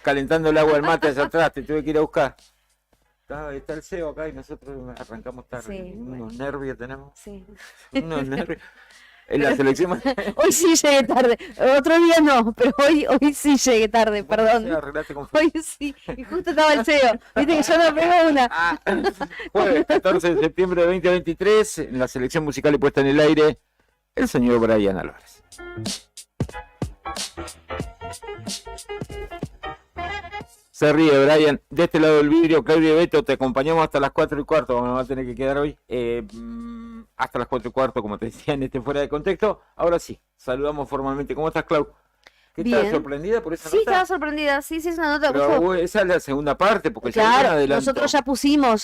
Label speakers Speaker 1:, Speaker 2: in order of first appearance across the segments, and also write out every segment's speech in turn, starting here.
Speaker 1: calentando el agua del mate allá atrás, te tuve que ir a buscar. Está el CEO acá y nosotros arrancamos tarde.
Speaker 2: Sí,
Speaker 1: Unos
Speaker 2: bueno.
Speaker 1: nervios tenemos.
Speaker 2: Sí.
Speaker 1: Unos nervios. En la selección.
Speaker 2: Hoy sí llegué tarde. Otro día no, pero hoy sí llegué tarde, perdón.
Speaker 1: Arreglate con
Speaker 2: Hoy sí. Y justo estaba el CEO. Viste que yo no pego una.
Speaker 1: Jueves 14 de septiembre de 2023, en la selección musical y puesta en el aire, el señor Brian Álvarez. Se ríe Brian, de este lado del vidrio, Claudio y Beto, te acompañamos hasta las 4:15, vamos a tener que quedar hoy, hasta las 4:15, como te decía, en este Fuera de Contexto. Ahora sí, saludamos formalmente. ¿Cómo estás, Clau? ¿Qué estás sorprendida por esa
Speaker 2: Sí,
Speaker 1: nota?
Speaker 2: estaba sorprendida, sí, es una nota.
Speaker 1: Pero esa es la segunda parte, porque
Speaker 2: claro,
Speaker 1: ya
Speaker 2: nosotros ya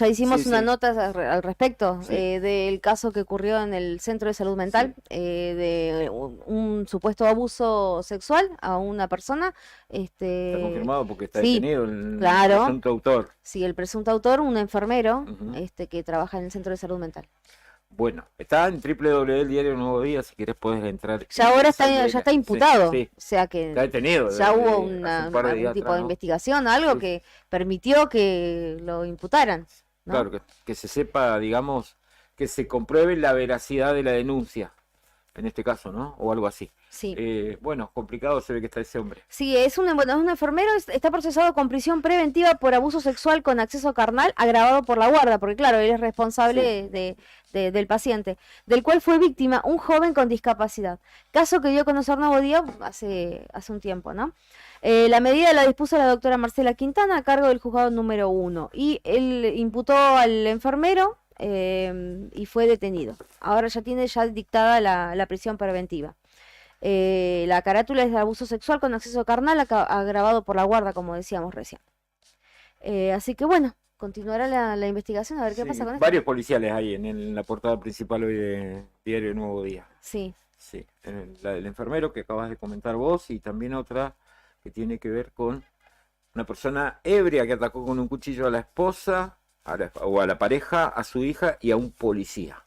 Speaker 2: hicimos una
Speaker 1: sí.
Speaker 2: nota al respecto
Speaker 1: Sí.
Speaker 2: del caso que ocurrió en el centro de salud mental, de un supuesto abuso sexual a una persona.
Speaker 1: Está confirmado porque está
Speaker 2: sí,
Speaker 1: detenido el
Speaker 2: claro.
Speaker 1: presunto autor.
Speaker 2: Sí, el presunto autor, un enfermero
Speaker 1: Ujú.
Speaker 2: que trabaja en el centro de salud mental.
Speaker 1: Bueno, está en www.eldiario Nuevo Día, si quieres puedes entrar.
Speaker 2: Ya ahora ya está imputado,
Speaker 1: Sí.
Speaker 2: o sea que
Speaker 1: Está detenido.
Speaker 2: ya hubo
Speaker 1: hace un par de
Speaker 2: algún
Speaker 1: días
Speaker 2: tipo
Speaker 1: atrás,
Speaker 2: de
Speaker 1: ¿no?
Speaker 2: investigación, algo
Speaker 1: Sí.
Speaker 2: que permitió que lo imputaran, ¿no?
Speaker 1: Claro, que se sepa, digamos, que se compruebe la veracidad de la denuncia, en este caso, ¿no? O algo así.
Speaker 2: Sí.
Speaker 1: Bueno, complicado se ve que está ese hombre.
Speaker 2: Sí, es un enfermero, está procesado con prisión preventiva por abuso sexual con acceso carnal agravado por la guarda, porque claro, él es responsable del paciente, del cual fue víctima un joven con discapacidad. Caso que dio a conocer Nuevo Día hace un tiempo, ¿no? La medida la dispuso la doctora Marcela Quintana a cargo del juzgado número 1 y él imputó al enfermero y fue detenido. Ahora ya tiene dictada la prisión preventiva. La carátula es de abuso sexual con acceso carnal agravado por la guarda, como decíamos recién. Así que bueno, continuará la investigación a ver qué pasa con esto.
Speaker 1: Varios policiales hay en la portada principal hoy de Diario Nuevo Día.
Speaker 2: Sí.
Speaker 1: Sí, la del enfermero que acabas de comentar vos y también otra que tiene que ver con una persona ebria que atacó con un cuchillo a la esposa, o a la pareja, a su hija y a un policía.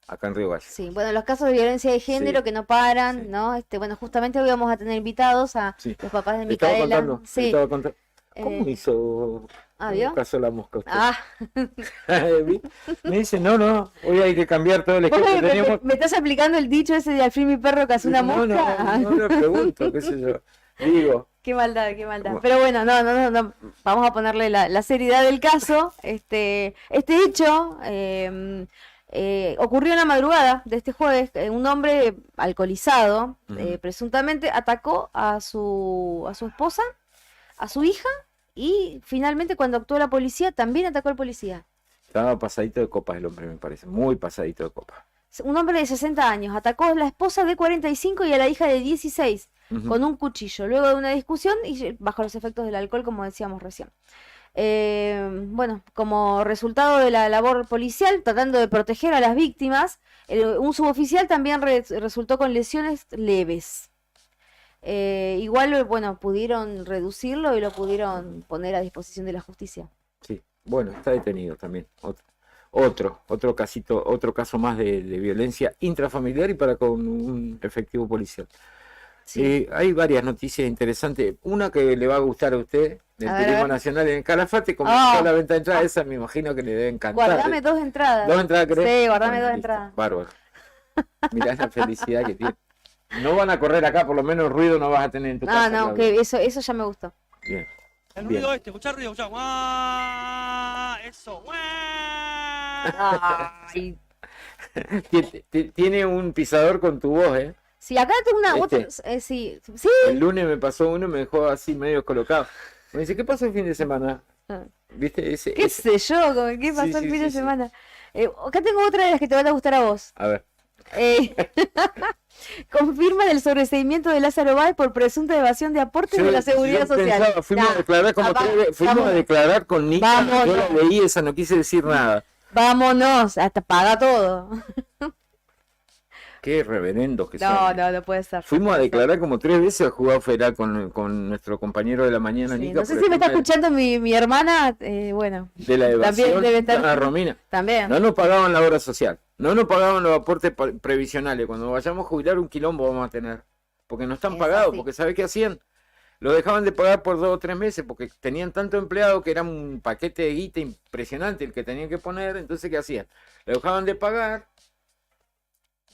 Speaker 1: Acá en Río Gallo.
Speaker 2: Sí, bueno, los casos de violencia de género que no paran, ¿no? Bueno, justamente hoy vamos a tener invitados a los papás de Micaela.
Speaker 1: Te estaba contando. ¿Cómo hizo
Speaker 2: ¿vio?
Speaker 1: caso la mosca usted? Me dice, no, hoy hay que cambiar todo el esquema que teníamos.
Speaker 2: ¿Me estás aplicando el dicho ese de al fin mi perro cazó una mosca?
Speaker 1: No le pregunto, qué sé yo. Digo.
Speaker 2: Qué maldad. Pero bueno, no, vamos a ponerle la seriedad del caso. Este hecho ocurrió en la madrugada de este jueves. Un hombre alcoholizado presuntamente atacó a su esposa, a su hija, y finalmente cuando actuó la policía también atacó al policía.
Speaker 1: Estaba pasadito de copas el hombre, me parece, muy pasadito de copas.
Speaker 2: Un hombre de 60 años atacó a la esposa de 45 y a la hija de 16 con un cuchillo, luego de una discusión y bajo los efectos del alcohol, como decíamos recién. Bueno, como resultado de la labor policial, tratando de proteger a las víctimas, un suboficial también resultó con lesiones leves. Igual, bueno, pudieron reducirlo y lo pudieron poner a disposición de la justicia.
Speaker 1: Sí, bueno, está detenido también. Otro caso más de violencia intrafamiliar y para con un efectivo policial. Sí. Hay varias noticias interesantes. Una que le va a gustar a usted, del Turismo Nacional en Calafate, comenzó la venta de entradas, esa me imagino que le debe encantar.
Speaker 2: Guardame 2 entradas.
Speaker 1: ¿2 entradas querés?
Speaker 2: Sí, guardame 2 entradas.
Speaker 1: Bárbaro. Mirá la felicidad que tiene. No van a correr acá, por lo menos ruido no vas a tener en tu casa.
Speaker 2: No, que eso ya me gustó.
Speaker 1: Bien.
Speaker 3: El ruido escuchá el ruido, escuchá. ¡Guau! Eso, ¡guau!
Speaker 1: Tiene un pisador con tu voz, ¿eh?
Speaker 2: Sí, acá tengo otra. Sí.
Speaker 1: El lunes me pasó uno y me dejó así medio descolocado. Me dice, ¿qué pasó el fin de semana? ¿Viste?
Speaker 2: ¿Qué sé yo? ¿Qué pasó el fin de semana? Acá tengo otra de las que te van a gustar a vos.
Speaker 1: A ver.
Speaker 2: Confirman el sobreseimiento de Lázaro Báez por presunta evasión de aportes de la Seguridad Social.
Speaker 1: Pensaba, fuimos a declarar como fuimos a declarar con Nica. Yo la leí esa, no quise decir nada.
Speaker 2: Vámonos, hasta paga todo.
Speaker 1: Qué reverendos que son.
Speaker 2: No puede ser.
Speaker 1: Fuimos a declarar como 3 veces al juzgado federal con nuestro compañero de la mañana, Nica.
Speaker 2: No sé si me está escuchando mi hermana, bueno.
Speaker 1: De la evasión,
Speaker 2: también debe estar.
Speaker 1: Romina.
Speaker 2: También.
Speaker 1: No nos pagaban la obra social. No nos pagaban los aportes previsionales. Cuando vayamos a jubilar un quilombo vamos a tener. Porque no están pagados, porque ¿sabés qué hacían? lo dejaban de pagar por 2 o 3 meses porque tenían tanto empleado que era un paquete de guita impresionante el que tenían que poner. Entonces, ¿qué hacían? Lo dejaban de pagar.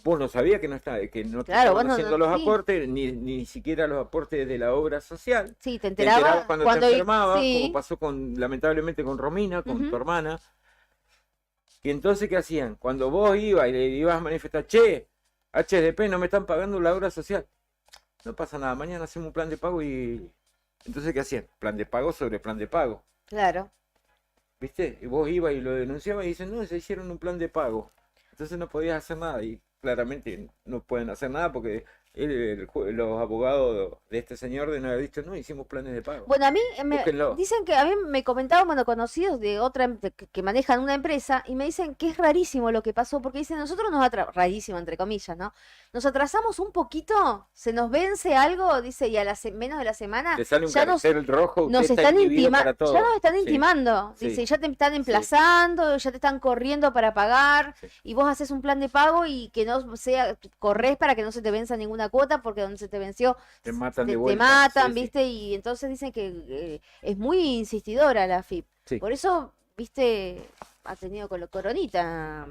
Speaker 1: Vos no sabías que no estaba, que no te
Speaker 2: Claro,
Speaker 1: estaban
Speaker 2: vos
Speaker 1: haciendo
Speaker 2: no,
Speaker 1: los
Speaker 2: sí.
Speaker 1: aportes, ni siquiera los aportes de la obra social.
Speaker 2: Sí, te
Speaker 1: Te
Speaker 2: enterabas
Speaker 1: enterabas cuando te
Speaker 2: cuando
Speaker 1: enfermabas,
Speaker 2: sí.
Speaker 1: como pasó lamentablemente con Romina, con
Speaker 2: Ujú.
Speaker 1: tu hermana. Y entonces, ¿qué hacían? Cuando vos ibas y le ibas a manifestar, che, HDP, no me están pagando la obra social. No pasa nada, mañana hacemos un plan de pago y... Entonces, ¿qué hacían? Plan de pago sobre plan de pago.
Speaker 2: Claro.
Speaker 1: ¿Viste? Y vos ibas y lo denunciabas y dicen, no, se hicieron un plan de pago. Entonces no podías hacer nada y claramente no pueden hacer nada porque los abogados de este señor de no haber dicho, no, hicimos planes de pago.
Speaker 2: Bueno, a mí
Speaker 1: Búsquenlo.
Speaker 2: dicen que a mí me comentaban, bueno, conocidos de otra que manejan una empresa y me dicen que es rarísimo lo que pasó porque dicen, nosotros rarísimo entre comillas, ¿no? Nos atrasamos un poquito, se nos vence algo, dice, y a menos de la semana
Speaker 1: Te sale un
Speaker 2: ya nos,
Speaker 1: cartel rojo, usted
Speaker 2: nos
Speaker 1: está
Speaker 2: están
Speaker 1: inhibido para
Speaker 2: ya
Speaker 1: todo.
Speaker 2: nos están
Speaker 1: Sí,
Speaker 2: intimando,
Speaker 1: sí,
Speaker 2: dice, ya te están
Speaker 1: sí,
Speaker 2: emplazando, ya te están corriendo para pagar
Speaker 1: sí.
Speaker 2: y vos haces un plan de pago y que no sea, corres para que no se te venza ninguna cuota porque donde se te venció
Speaker 1: Te matan de
Speaker 2: te
Speaker 1: vuelta.
Speaker 2: matan,
Speaker 1: Sí, sí,
Speaker 2: ¿viste? Y entonces dicen que es muy insistidora la FIP.
Speaker 1: sí.
Speaker 2: Por eso, ¿viste? Ha tenido Coronita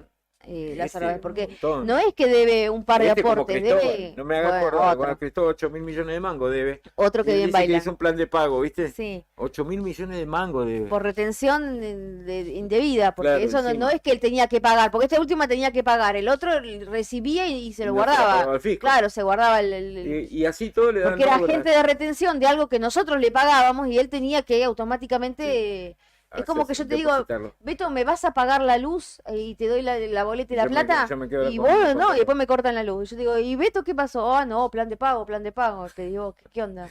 Speaker 2: Lázaro Báez,
Speaker 1: Un
Speaker 2: porque
Speaker 1: montón.
Speaker 2: no es que debe un par de
Speaker 1: Este como
Speaker 2: aportes,
Speaker 1: Cristóbal,
Speaker 2: debe
Speaker 1: no me hagas
Speaker 2: bueno,
Speaker 1: acordar,
Speaker 2: otro,
Speaker 1: bueno, Cristóbal 8.000 millones de mangos debe.
Speaker 2: otro que
Speaker 1: Y él
Speaker 2: bien
Speaker 1: dice que
Speaker 2: baila.
Speaker 1: hizo un plan de pago, ¿viste?
Speaker 2: Sí,
Speaker 1: 8.000 millones de mangos debe.
Speaker 2: por retención indebida, porque
Speaker 1: Claro,
Speaker 2: eso no
Speaker 1: encima.
Speaker 2: es que él tenía que pagar, porque esta última tenía que pagar, el otro recibía y se lo
Speaker 1: No se la
Speaker 2: guardaba.
Speaker 1: pagaba al fisco.
Speaker 2: Claro, se guardaba
Speaker 1: Y así todo le dan
Speaker 2: porque era
Speaker 1: obras.
Speaker 2: agente de retención de algo que nosotros le pagábamos y él tenía que automáticamente... Es como que yo te digo,
Speaker 1: depositarlo.
Speaker 2: Beto, ¿me vas a pagar la luz y te doy la boleta y la
Speaker 1: Yo me-
Speaker 2: plata?
Speaker 1: yo me quedo
Speaker 2: Y
Speaker 1: con
Speaker 2: vos
Speaker 1: mi
Speaker 2: no,
Speaker 1: cuenta.
Speaker 2: y después me cortan la luz. Y yo digo, ¿y Beto qué pasó? Ah, no, plan de pago, plan de pago. Te digo, ¿qué onda?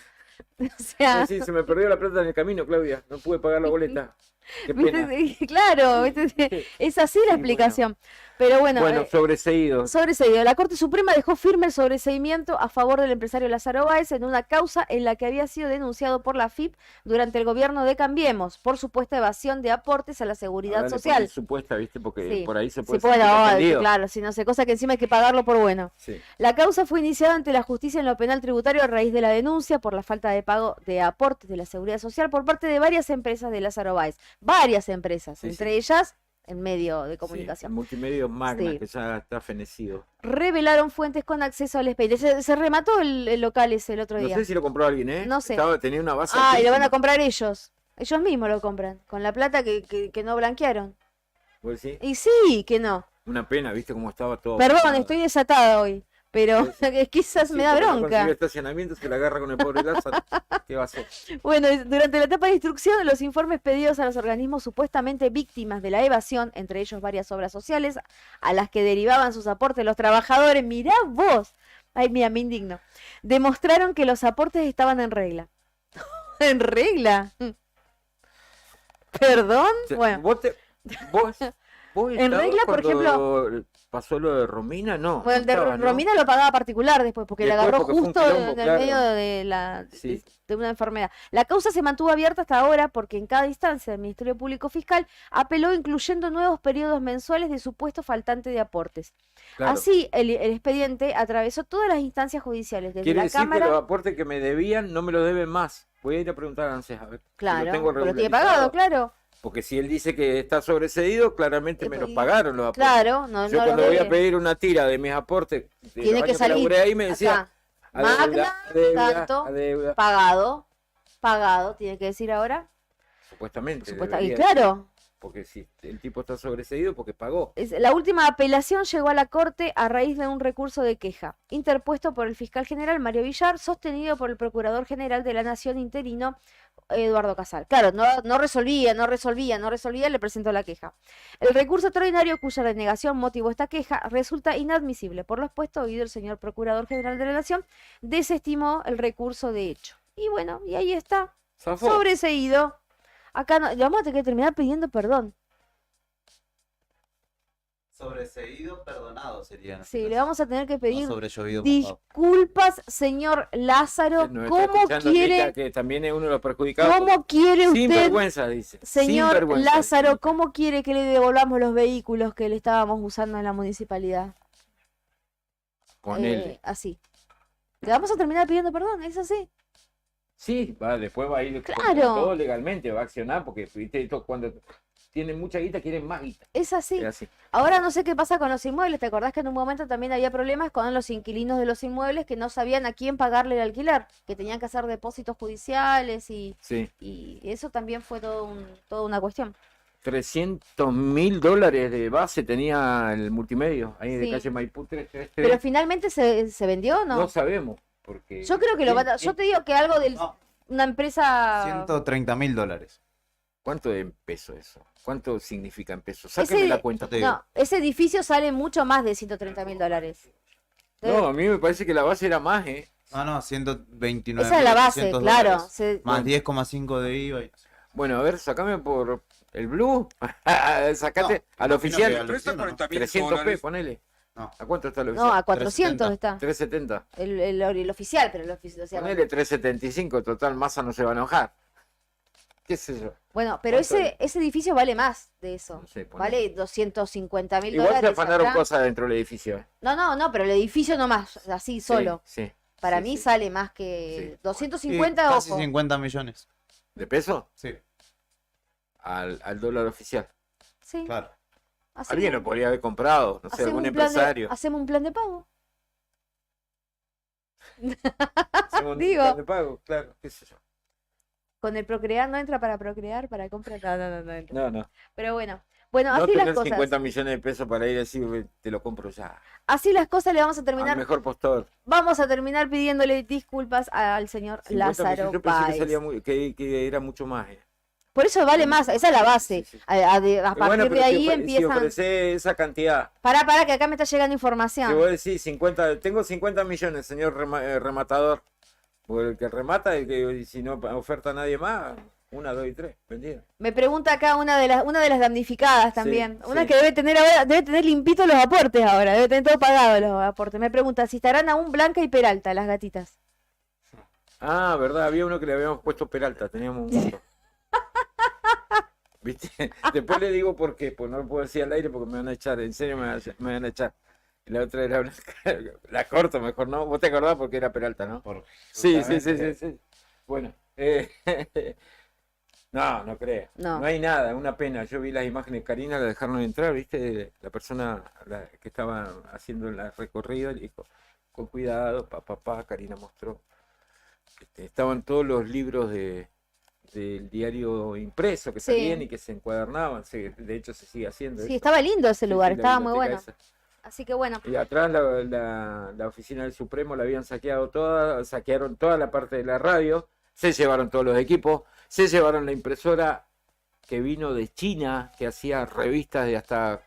Speaker 2: O sea,
Speaker 1: Sí, se me perdió la plata en el camino, Claudia. No pude pagar la boleta. Qué pena.
Speaker 2: ¿viste? Claro,
Speaker 1: Sí,
Speaker 2: ¿viste?
Speaker 1: sí.
Speaker 2: Es así la
Speaker 1: Sí,
Speaker 2: explicación. Pero bueno,
Speaker 1: Bueno, sobreseído.
Speaker 2: sobreseído. La Corte Suprema dejó firme el sobreseimiento a favor del empresario Lázaro Báez en una causa en la que había sido denunciado por la FIP durante el gobierno de Cambiemos por supuesta evasión de aportes a la seguridad
Speaker 1: Ahora le
Speaker 2: social.
Speaker 1: ponen supuesta, ¿viste? Porque
Speaker 2: Sí,
Speaker 1: por ahí se
Speaker 2: sí
Speaker 1: puede
Speaker 2: puede,
Speaker 1: sentir
Speaker 2: no,
Speaker 1: ofendido.
Speaker 2: claro, si no sé, cosa que encima hay que pagarlo por bueno.
Speaker 1: Sí.
Speaker 2: La causa fue iniciada ante la justicia en lo penal tributario a raíz de la denuncia por la falta de pago de aportes de la seguridad social por parte de varias empresas de Lázaro Báez. Varias empresas,
Speaker 1: Sí,
Speaker 2: entre ellas el medio de comunicación.
Speaker 1: Sí, Multimedios Magna,
Speaker 2: Sí.
Speaker 1: que ya está fenecido.
Speaker 2: Revelaron fuentes con acceso al expediente. Se remató el local ese el otro
Speaker 1: No
Speaker 2: día.
Speaker 1: sé si lo compró alguien, ¿eh?
Speaker 2: No sé.
Speaker 1: Tenía una base
Speaker 2: Ah, y lo van a
Speaker 1: altísima.
Speaker 2: comprar ellos. Ellos mismos lo compran, con la plata que no blanquearon.
Speaker 1: ¿Vos decís?
Speaker 2: Y sí, que no.
Speaker 1: Una pena, ¿viste cómo estaba todo?
Speaker 2: Perdón,
Speaker 1: apagado.
Speaker 2: estoy desatada hoy, pero quizás
Speaker 1: Sí,
Speaker 2: me da
Speaker 1: porque no
Speaker 2: bronca.
Speaker 1: consiguió estacionamiento, se la agarra con el pobre Lázaro. ¿Qué va a hacer?
Speaker 2: Bueno, durante la etapa de instrucción, los informes pedidos a los organismos supuestamente víctimas de la evasión, entre ellos varias obras sociales, a las que derivaban sus aportes los trabajadores, mirá vos, ay, mira, me indigno, demostraron que los aportes estaban en regla. ¿En regla? ¿Perdón?
Speaker 1: O sea,
Speaker 2: Bueno,
Speaker 1: vos
Speaker 2: En
Speaker 1: estabas
Speaker 2: regla, por
Speaker 1: cuando pasó lo de Romina, no.
Speaker 2: bueno, el de
Speaker 1: no estabas, ¿no?
Speaker 2: Romina lo pagaba particular después, porque le
Speaker 1: Después,
Speaker 2: agarró
Speaker 1: porque fue un
Speaker 2: justo
Speaker 1: quilombo,
Speaker 2: en el
Speaker 1: claro.
Speaker 2: medio de la
Speaker 1: Sí.
Speaker 2: de una enfermedad. La causa se mantuvo abierta hasta ahora porque en cada instancia el Ministerio Público Fiscal apeló incluyendo nuevos periodos mensuales de supuesto faltante de aportes.
Speaker 1: Claro.
Speaker 2: Así, el expediente atravesó todas las instancias judiciales, desde
Speaker 1: Quiere
Speaker 2: la
Speaker 1: decir
Speaker 2: Cámara,
Speaker 1: que los aportes que me debían no me los deben más. Voy a ir a preguntar a ANSES a ver. si
Speaker 2: claro,
Speaker 1: lo tengo
Speaker 2: pero tiene
Speaker 1: regularizado.
Speaker 2: pagado, claro,
Speaker 1: Porque si él dice que está sobrecedido, claramente me los pagaron los aportes.
Speaker 2: claro, no,
Speaker 1: Yo
Speaker 2: no
Speaker 1: cuando
Speaker 2: lo
Speaker 1: voy a
Speaker 2: debe.
Speaker 1: pedir una tira de mis aportes, de
Speaker 2: Tiene
Speaker 1: los
Speaker 2: que
Speaker 1: años
Speaker 2: salir
Speaker 1: laburé ahí me decía,
Speaker 2: acá.
Speaker 1: a deuda,
Speaker 2: Magna,
Speaker 1: a deuda,
Speaker 2: tanto,
Speaker 1: a deuda.
Speaker 2: pagado, tiene que decir ahora.
Speaker 1: Supuestamente.
Speaker 2: Supuesta, y
Speaker 1: debería decir,
Speaker 2: claro,
Speaker 1: porque si el tipo está sobreseído, porque pagó.
Speaker 2: la última apelación llegó a la Corte a raíz de un recurso de queja, interpuesto por el fiscal general Mario Villar, sostenido por el Procurador General de la Nación interino, Eduardo Casal. Claro, no resolvía, le presentó la queja. El recurso extraordinario cuya denegación motivó esta queja resulta inadmisible. Por lo expuesto, oído el señor Procurador General de la Nación, desestimó el recurso de hecho. Y bueno, y ahí está,
Speaker 1: Zafó.
Speaker 2: sobreseído. Acá no, le vamos a tener que terminar pidiendo perdón.
Speaker 4: Sobreseído, perdonado sería. en este
Speaker 2: Sí, le
Speaker 4: caso.
Speaker 2: vamos a tener que
Speaker 4: No
Speaker 2: pedir
Speaker 4: sobrellovido, mojado.
Speaker 2: disculpas, señor Lázaro.
Speaker 1: Nos está
Speaker 2: ¿Cómo
Speaker 1: escuchando Mica,
Speaker 2: quiere,
Speaker 1: que también es uno de los perjudicados.
Speaker 2: cómo quiere
Speaker 1: Sin
Speaker 2: usted,
Speaker 1: vergüenza, dice. Sin
Speaker 2: señor
Speaker 1: vergüenza,
Speaker 2: Lázaro,
Speaker 1: dice.
Speaker 2: cómo quiere que le devolvamos los vehículos que le estábamos usando en la municipalidad?
Speaker 1: Ponele.
Speaker 2: Así. Le vamos a terminar pidiendo perdón, es así.
Speaker 1: Sí, después va a ir
Speaker 2: Claro.
Speaker 1: contra todo legalmente, va a accionar, porque viste, esto, cuando tienen mucha guita, quieren más guita.
Speaker 2: Es así.
Speaker 1: Es así.
Speaker 2: Ahora no sé qué pasa con los inmuebles. ¿Te acordás que en un momento también había problemas con los inquilinos de los inmuebles que no sabían a quién pagarle el alquiler? Que tenían que hacer depósitos judiciales
Speaker 1: Sí.
Speaker 2: y eso también fue toda una cuestión.
Speaker 1: $300.000 de base tenía el multimedio, ahí de
Speaker 2: Sí.
Speaker 1: calle Maipú
Speaker 2: Pero
Speaker 1: 333.
Speaker 2: finalmente se vendió, ¿no?
Speaker 1: No sabemos, porque...
Speaker 2: Yo creo que lo van a... Yo te digo que algo de
Speaker 4: No.
Speaker 2: una empresa...
Speaker 4: $130.000.
Speaker 1: ¿Cuánto en pesos eso? ¿Cuánto significa en pesos? Sáquenme la cuenta.
Speaker 4: Yo te digo.
Speaker 2: No, ese edificio sale mucho más de $130.000.
Speaker 1: No, a mí me parece que la base era más, ¿eh?
Speaker 4: No, 129.
Speaker 2: Esa es la base, claro.
Speaker 4: Más 10,5 de IVA.
Speaker 1: Bueno, a ver, sacame por el Blue. Sacate
Speaker 4: No,
Speaker 1: al
Speaker 4: imagino
Speaker 1: oficial.
Speaker 4: que al oficial, ¿no?
Speaker 1: 300p, ponele.
Speaker 4: No.
Speaker 1: ¿A cuánto está el
Speaker 2: No,
Speaker 1: oficial?
Speaker 2: a 400
Speaker 4: 370.
Speaker 2: está.
Speaker 1: 370.
Speaker 2: El oficial, pero el oficial... o sea,
Speaker 1: Ponele 375, total, Massa no se va a enojar. ¿Qué sé yo?
Speaker 2: bueno, pero
Speaker 1: ¿Cuánto
Speaker 2: ese edificio vale más de eso.
Speaker 1: No sé, ponele.
Speaker 2: Vale $250.000.
Speaker 1: Igual se afanaron
Speaker 2: acá.
Speaker 1: cosas dentro del edificio.
Speaker 2: No, pero el edificio nomás, así solo.
Speaker 1: Sí.
Speaker 2: Para
Speaker 1: sí,
Speaker 2: mí
Speaker 1: sí.
Speaker 2: sale más que
Speaker 1: Sí.
Speaker 2: 250,
Speaker 4: Casi
Speaker 2: ojo.
Speaker 4: 50 millones.
Speaker 1: ¿De peso?
Speaker 4: Sí,
Speaker 1: Al dólar oficial.
Speaker 2: Sí,
Speaker 4: claro.
Speaker 1: Alguien lo podría haber comprado, no sé,
Speaker 2: hacemos
Speaker 1: algún
Speaker 2: un plan
Speaker 1: empresario.
Speaker 2: hacemos un plan de pago.
Speaker 1: Hacemos un
Speaker 2: Digo.
Speaker 1: plan de pago, claro, qué sé yo.
Speaker 2: Con el Procrear no entra para procrear, para comprar. No entra.
Speaker 1: No.
Speaker 2: Pero bueno,
Speaker 1: No
Speaker 2: así las
Speaker 1: tener
Speaker 2: cosas.
Speaker 1: 50 millones de pesos para ir a decir, te lo compro ya.
Speaker 2: Así las cosas le vamos a
Speaker 1: Al
Speaker 2: terminar.
Speaker 1: mejor postor.
Speaker 2: Vamos a terminar pidiéndole disculpas al señor
Speaker 1: 50 millones,
Speaker 2: Lázaro
Speaker 1: yo pensé que,
Speaker 2: Páez.
Speaker 1: salía que era mucho más.
Speaker 2: Por eso vale más, esa es la base.
Speaker 1: Sí, sí.
Speaker 2: A
Speaker 1: Pero
Speaker 2: partir
Speaker 1: bueno,
Speaker 2: de
Speaker 1: pero
Speaker 2: ahí
Speaker 1: si
Speaker 2: empiezan.
Speaker 1: ofrece esa cantidad,
Speaker 2: Pará, que acá me está llegando
Speaker 1: que
Speaker 2: información.
Speaker 1: vos decís 50, tengo 50 millones, señor rematador. Porque el que remata, el que si no oferta a nadie más, 1, 2 y 3, vendido.
Speaker 2: Me pregunta acá una de las damnificadas también.
Speaker 1: Sí,
Speaker 2: Una
Speaker 1: sí.
Speaker 2: que debe tener limpitos los aportes ahora, debe tener todo pagado los aportes. Me pregunta si estarán aún Blanca y Peralta, las gatitas.
Speaker 1: Ah, verdad, había uno que le habíamos puesto Peralta, teníamos un gato. ¿Viste? Después le digo por qué, pues no lo puedo decir al aire porque me van a echar, en serio me van a echar. Y la otra era Blanca, la corto mejor, ¿no? Vos te acordás porque era Peralta, ¿no? Sí. Bueno, no creo.
Speaker 2: No.
Speaker 1: No hay nada, una pena. Yo vi las imágenes de Karina, la dejaron entrar, ¿viste? La persona que estaba haciendo la recorrida le dijo, con cuidado, papá, Karina mostró. Estaban todos los libros del diario impreso que
Speaker 2: Sí.
Speaker 1: salían y que se encuadernaban. De hecho, se sigue haciendo.
Speaker 2: Sí,
Speaker 1: eso.
Speaker 2: estaba lindo ese
Speaker 1: Sí,
Speaker 2: lugar,
Speaker 1: sí, la
Speaker 2: estaba muy
Speaker 1: biblioteca
Speaker 2: bueno.
Speaker 1: esa.
Speaker 2: Así que bueno,
Speaker 1: Y atrás la oficina del Supremo la habían saqueado toda, saquearon toda la parte de la radio, se llevaron todos los equipos, se llevaron la impresora que vino de China, que hacía revistas de hasta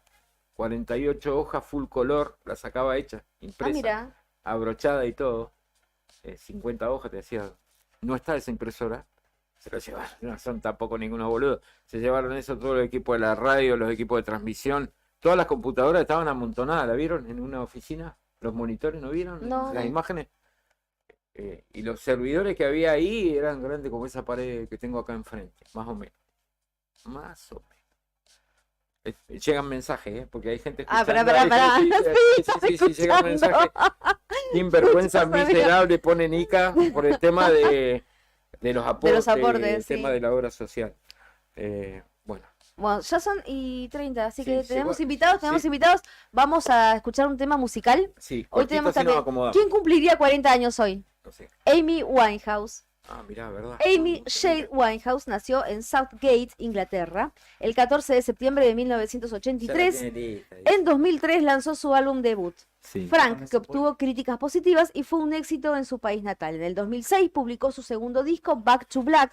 Speaker 1: 48 hojas full color, la sacaba hecha, impresa,
Speaker 2: mira,
Speaker 1: abrochada y todo. 50 hojas te decía, no está esa impresora, se la llevaron, no son tampoco ninguno boludo, se llevaron eso todos los equipos de la radio, los equipos de transmisión. Todas las computadoras estaban amontonadas, ¿la vieron? En una oficina, los monitores, ¿no vieron?
Speaker 2: No.
Speaker 1: Las imágenes. Y los servidores que había ahí eran grandes como esa pared que tengo acá enfrente, más o menos. Más o menos. Llegan mensajes, porque hay gente escuchando.
Speaker 2: pará.
Speaker 1: Sí, llegan mensajes. Sinvergüenza
Speaker 2: Escucha,
Speaker 1: miserable, pone Nica por el tema de los aportes, el
Speaker 2: sí.
Speaker 1: tema de la obra social. Bueno.
Speaker 2: Bueno, ya son y 30, así
Speaker 1: Sí,
Speaker 2: que
Speaker 1: sí,
Speaker 2: tenemos
Speaker 1: bueno,
Speaker 2: invitados,
Speaker 1: sí.
Speaker 2: Vamos a escuchar un tema musical.
Speaker 1: Sí,
Speaker 2: Hoy
Speaker 1: cortito,
Speaker 2: tenemos
Speaker 1: así nos
Speaker 2: también.
Speaker 1: acomodamos.
Speaker 2: ¿Quién cumpliría 40 años hoy?
Speaker 1: No sé.
Speaker 2: Amy Winehouse.
Speaker 1: Ah, mirá, ¿verdad?
Speaker 2: Amy Shade Winehouse nació en Southgate, Inglaterra, el 14 de septiembre de 1983. En 2003 lanzó su álbum debut,
Speaker 1: Sí.
Speaker 2: Frank, que obtuvo críticas positivas y fue un éxito en su país natal. En el 2006 publicó su segundo disco, Back to Black,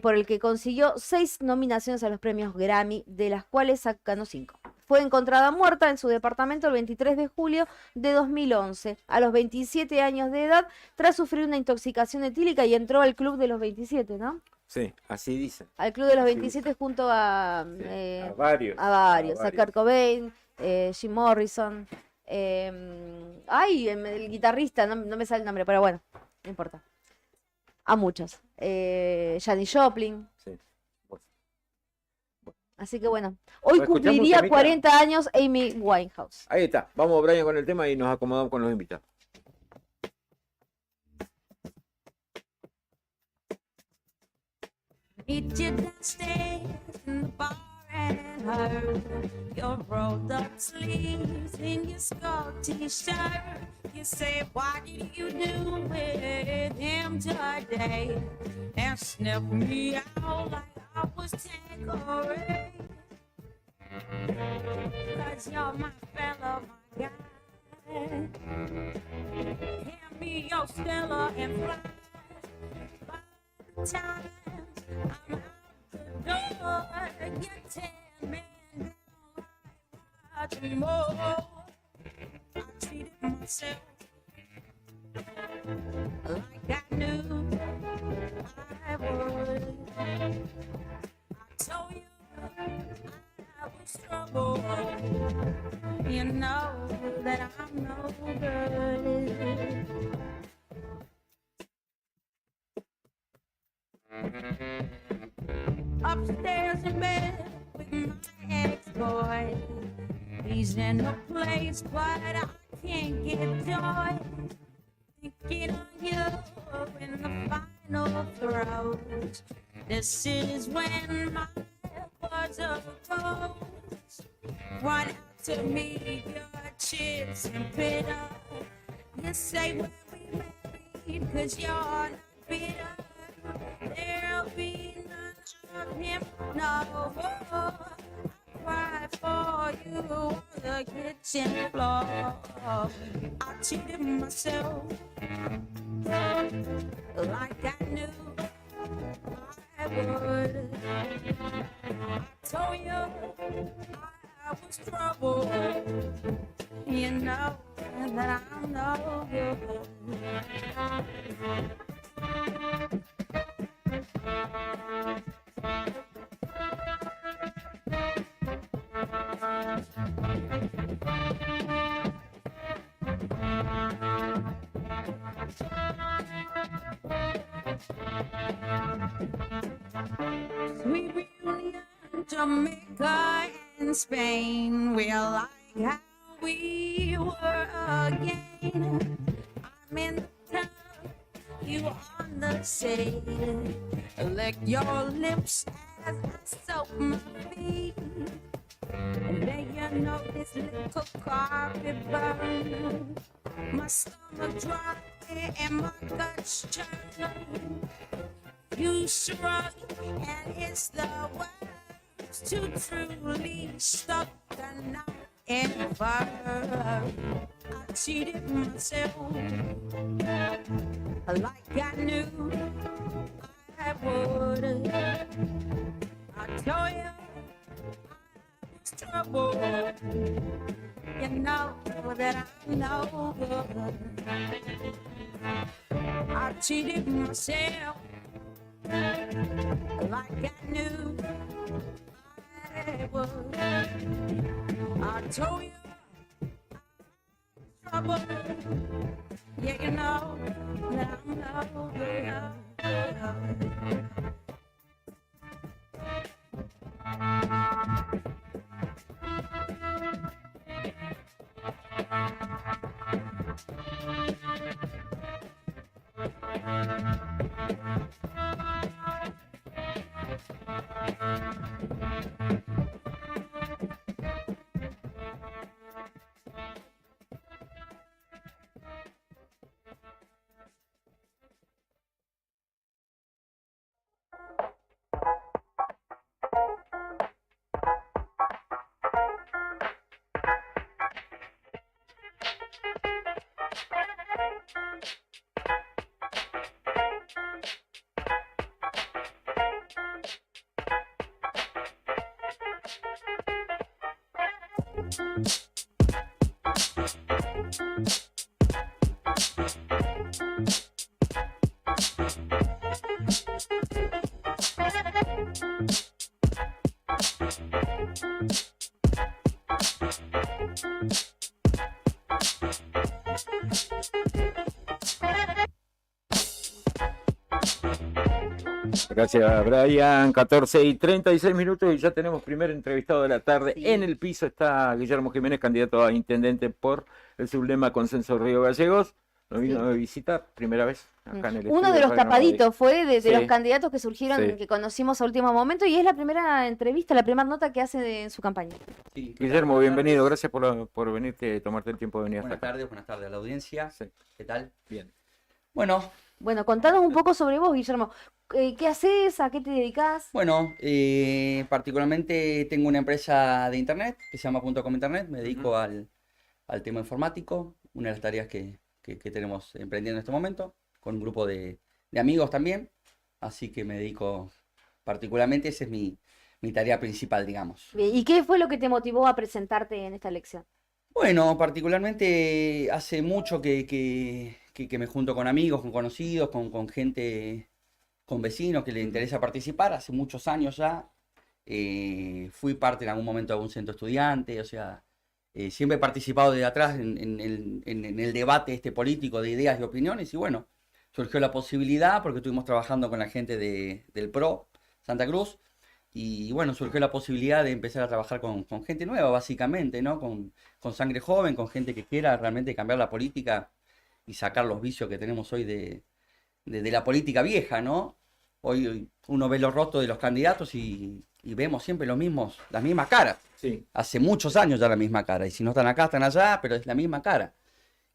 Speaker 2: por el que consiguió 6 nominaciones a los premios Grammy, de las cuales ganó 5. Fue encontrada muerta en su departamento el 23 de julio de 2011, a los 27 años de edad, tras sufrir una intoxicación etílica y entró al club de los 27, ¿no?
Speaker 1: Sí, así dicen.
Speaker 2: Al club de los
Speaker 1: Así
Speaker 2: 27 junto a,
Speaker 1: Sí,
Speaker 2: a
Speaker 1: varios.
Speaker 2: a Kurt Cobain, Jim Morrison, el guitarrista, no me sale el nombre, pero bueno, no importa. A muchos. Janis Joplin.
Speaker 1: Sí.
Speaker 2: Así que bueno, hoy
Speaker 1: ¿Escuchamos un
Speaker 2: cumpliría
Speaker 1: temita?
Speaker 2: 40 años Amy Winehouse.
Speaker 1: Ahí está. Vamos, Brian, con el tema y nos acomodamos con los invitados.
Speaker 5: Meet you downstairs in the bar and her. Your rolled up sleeves in your skull t-shirt. You say, what did you do with him today? And sniff me out like I was Tanqueray. 'Cause you're my fella, my guy. Hand me your Stella and fly. By the time I'm out the door, get 10 men down like watching more. I treated myself like I knew I would. I told you I was trouble. You know that I'm no good. Upstairs in bed with my ex-boy. He's in a place, but I can't get joy. Thinking of you in the final throes. This is when my was a ghost. Run out to meet your chips and bitter. You say when we married, 'cause you're not bitter. There'll be none of him no more. Cry for you on the kitchen floor. I cheated myself like I knew I would. I told you I was trouble. You know that I'm no good. Sweet reunion, Jamaica and Spain. We're like how we were again. I'm in the tub, you on the shade. Lick your lips as I soak my feet. And then you know this little carpet burn. My stomach dry and my guts churn. You shrug and it's the worst to truly stuck the knife in fire. I cheated myself like I knew I would. I told you I was trouble. You know that I'm no good. I cheated myself like I knew I would. I told you I was trouble. Yeah, you know that I'm no good.
Speaker 1: Gracias, Brian. 14:36 y ya tenemos primer entrevistado de la tarde.
Speaker 2: Sí.
Speaker 1: En el piso está Guillermo Jiménez, candidato a intendente por el sublema Consenso Río Gallegos. Nos vino a visitar, primera vez acá en el
Speaker 2: Uno
Speaker 1: estudio
Speaker 2: de los
Speaker 1: Radio Madrid.
Speaker 2: tapaditos fue de
Speaker 1: Sí.
Speaker 2: los candidatos que surgieron,
Speaker 1: Sí.
Speaker 2: que conocimos a último momento, y es la primera entrevista, la primera nota que hace en su campaña.
Speaker 6: Sí,
Speaker 1: Guillermo,
Speaker 6: buenas
Speaker 1: bienvenido,
Speaker 6: tardes.
Speaker 1: gracias por venirte, tomarte el tiempo de venir hasta
Speaker 6: Buenas tardes a la audiencia.
Speaker 1: Sí.
Speaker 6: ¿Qué tal?
Speaker 1: Bien.
Speaker 6: Bueno,
Speaker 2: Bueno, contanos un poco sobre vos, Guillermo. ¿Qué haces? ¿A qué te dedicas?
Speaker 6: particularmente tengo una empresa de internet que se llama .com Internet. Me dedico
Speaker 1: Ujú.
Speaker 6: al tema informático, una de las tareas que tenemos emprendiendo en este momento, con un grupo de amigos también. Así que me dedico particularmente, esa es mi tarea principal, digamos.
Speaker 2: Bien, ¿y qué fue lo que te motivó a presentarte en esta elección?
Speaker 6: Bueno, particularmente hace mucho que me junto con amigos, con conocidos, con gente, con vecinos que les interesa participar. Hace muchos años ya fui parte en algún momento de algún centro estudiante, o sea, siempre he participado desde atrás en el debate político de ideas y opiniones y bueno, surgió la posibilidad porque estuvimos trabajando con la gente del PRO Santa Cruz. Y bueno, surgió la posibilidad de empezar a trabajar con gente nueva, básicamente, ¿no? Con sangre joven, con gente que quiera realmente cambiar la política y sacar los vicios que tenemos hoy de la política vieja, ¿no? Hoy uno ve los rostros de los candidatos y vemos siempre las mismas caras.
Speaker 1: Sí.
Speaker 6: Hace muchos años ya la misma cara. Y si no están acá, están allá, pero es la misma cara.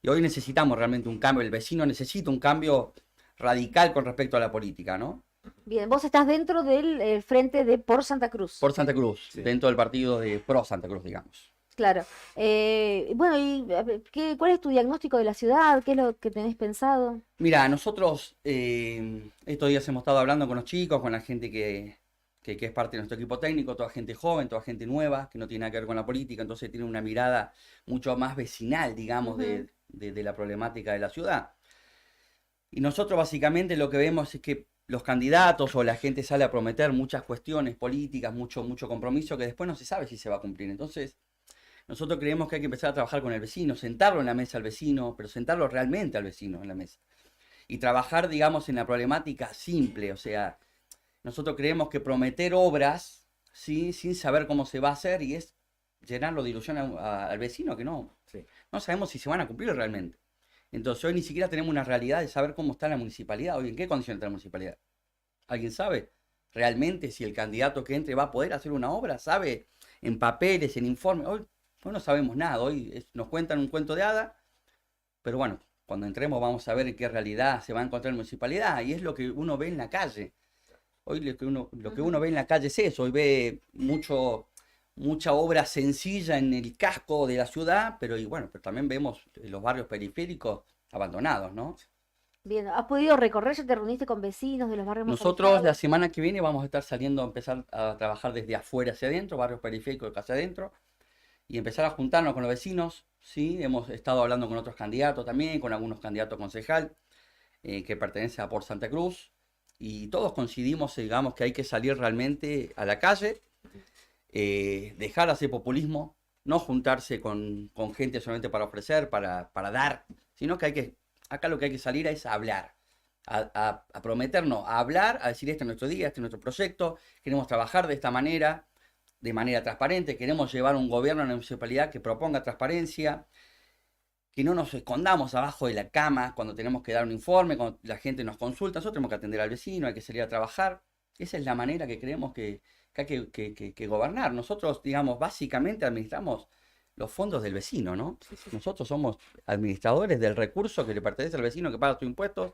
Speaker 6: Y hoy necesitamos realmente un cambio. El vecino necesita un cambio radical con respecto a la política, ¿no?
Speaker 2: Bien, vos estás dentro del frente de Por Santa Cruz.
Speaker 6: Por Santa Cruz,
Speaker 1: Sí.
Speaker 6: dentro del partido de Pro Santa Cruz, digamos.
Speaker 2: Claro. Bueno, y a ver, ¿cuál es tu diagnóstico de la ciudad? ¿Qué es lo que tenés pensado?
Speaker 6: Mira, nosotros estos días hemos estado hablando con los chicos, con la gente que es parte de nuestro equipo técnico, toda gente joven, toda gente nueva, que no tiene nada que ver con la política, entonces tiene una mirada mucho más vecinal, digamos, de la problemática de la ciudad. Y nosotros básicamente lo que vemos es que los candidatos o la gente sale a prometer muchas cuestiones políticas, mucho compromiso que después no se sabe si se va a cumplir. Entonces, nosotros creemos que hay que empezar a trabajar con el vecino, sentarlo en la mesa al vecino, pero sentarlo realmente al vecino en la mesa. Y trabajar, digamos, en la problemática simple. O sea, nosotros creemos que prometer obras, ¿sí? Sin saber cómo se va a hacer y es llenarlo de ilusión al vecino que no sabemos si se van a cumplir realmente. Entonces hoy ni siquiera tenemos una realidad de saber cómo está la municipalidad, hoy en qué condición está la municipalidad. ¿Alguien sabe realmente si el candidato que entre va a poder hacer una obra? ¿Sabe en papeles, en informes? Hoy no sabemos nada, hoy nos cuentan un cuento de hada, pero bueno, cuando entremos vamos a ver en qué realidad se va a encontrar la municipalidad y es lo que uno ve en la calle. Hoy lo que uno ve en la calle es eso, hoy ve mucha obra sencilla en el casco de la ciudad, pero también vemos los barrios periféricos abandonados, ¿no?
Speaker 2: Bien, ¿has podido recorrer? ¿Ya te reuniste con vecinos de los barrios más
Speaker 6: Nosotros
Speaker 2: alejados?
Speaker 6: la semana que viene vamos a estar saliendo a empezar a trabajar desde afuera hacia adentro, barrios periféricos hacia adentro, y empezar a juntarnos con los vecinos, ¿sí? Hemos estado hablando con otros candidatos también, con algunos candidatos concejal que pertenecen a Por Santa Cruz, y todos coincidimos, digamos, que hay que salir realmente a la calle, dejar de hacer populismo, no juntarse con gente solamente para ofrecer, para dar, sino que acá lo que hay que salir es a hablar, a prometernos, a hablar, a decir este es nuestro día, este es nuestro proyecto, queremos trabajar de esta manera, de manera transparente, queremos llevar un gobierno a la municipalidad que proponga transparencia, que no nos escondamos abajo de la cama cuando tenemos que dar un informe, cuando la gente nos consulta, nosotros tenemos que atender al vecino, hay que salir a trabajar, esa es la manera que creemos que hay que gobernar. Nosotros, digamos, básicamente administramos los fondos del vecino, ¿no? Nosotros somos administradores del recurso que le pertenece al vecino que paga sus impuestos.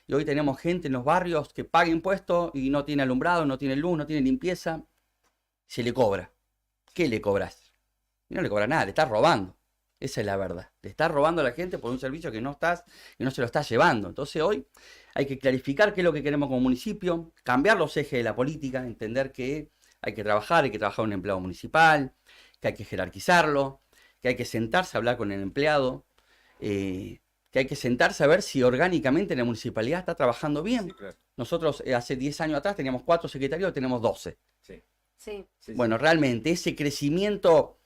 Speaker 6: Y hoy tenemos gente en los barrios que paga impuestos y no tiene alumbrado, no tiene luz, no tiene limpieza. Se le cobra. ¿Qué le cobras? Y no le cobras nada, le estás robando. Esa es la verdad. Le estás robando a la gente por un servicio que no se lo estás llevando. Entonces hoy hay que clarificar qué es lo que queremos como municipio, cambiar los ejes de la política, entender que hay que trabajar un empleado municipal, que hay que jerarquizarlo, que hay que sentarse a hablar con el empleado, que hay que sentarse a ver si orgánicamente la municipalidad está trabajando bien.
Speaker 1: Sí, claro.
Speaker 6: Nosotros hace 10 años atrás teníamos 4 secretarios, tenemos 12.
Speaker 1: Sí.
Speaker 2: Sí.
Speaker 1: Sí,
Speaker 6: Bueno, realmente ese crecimiento,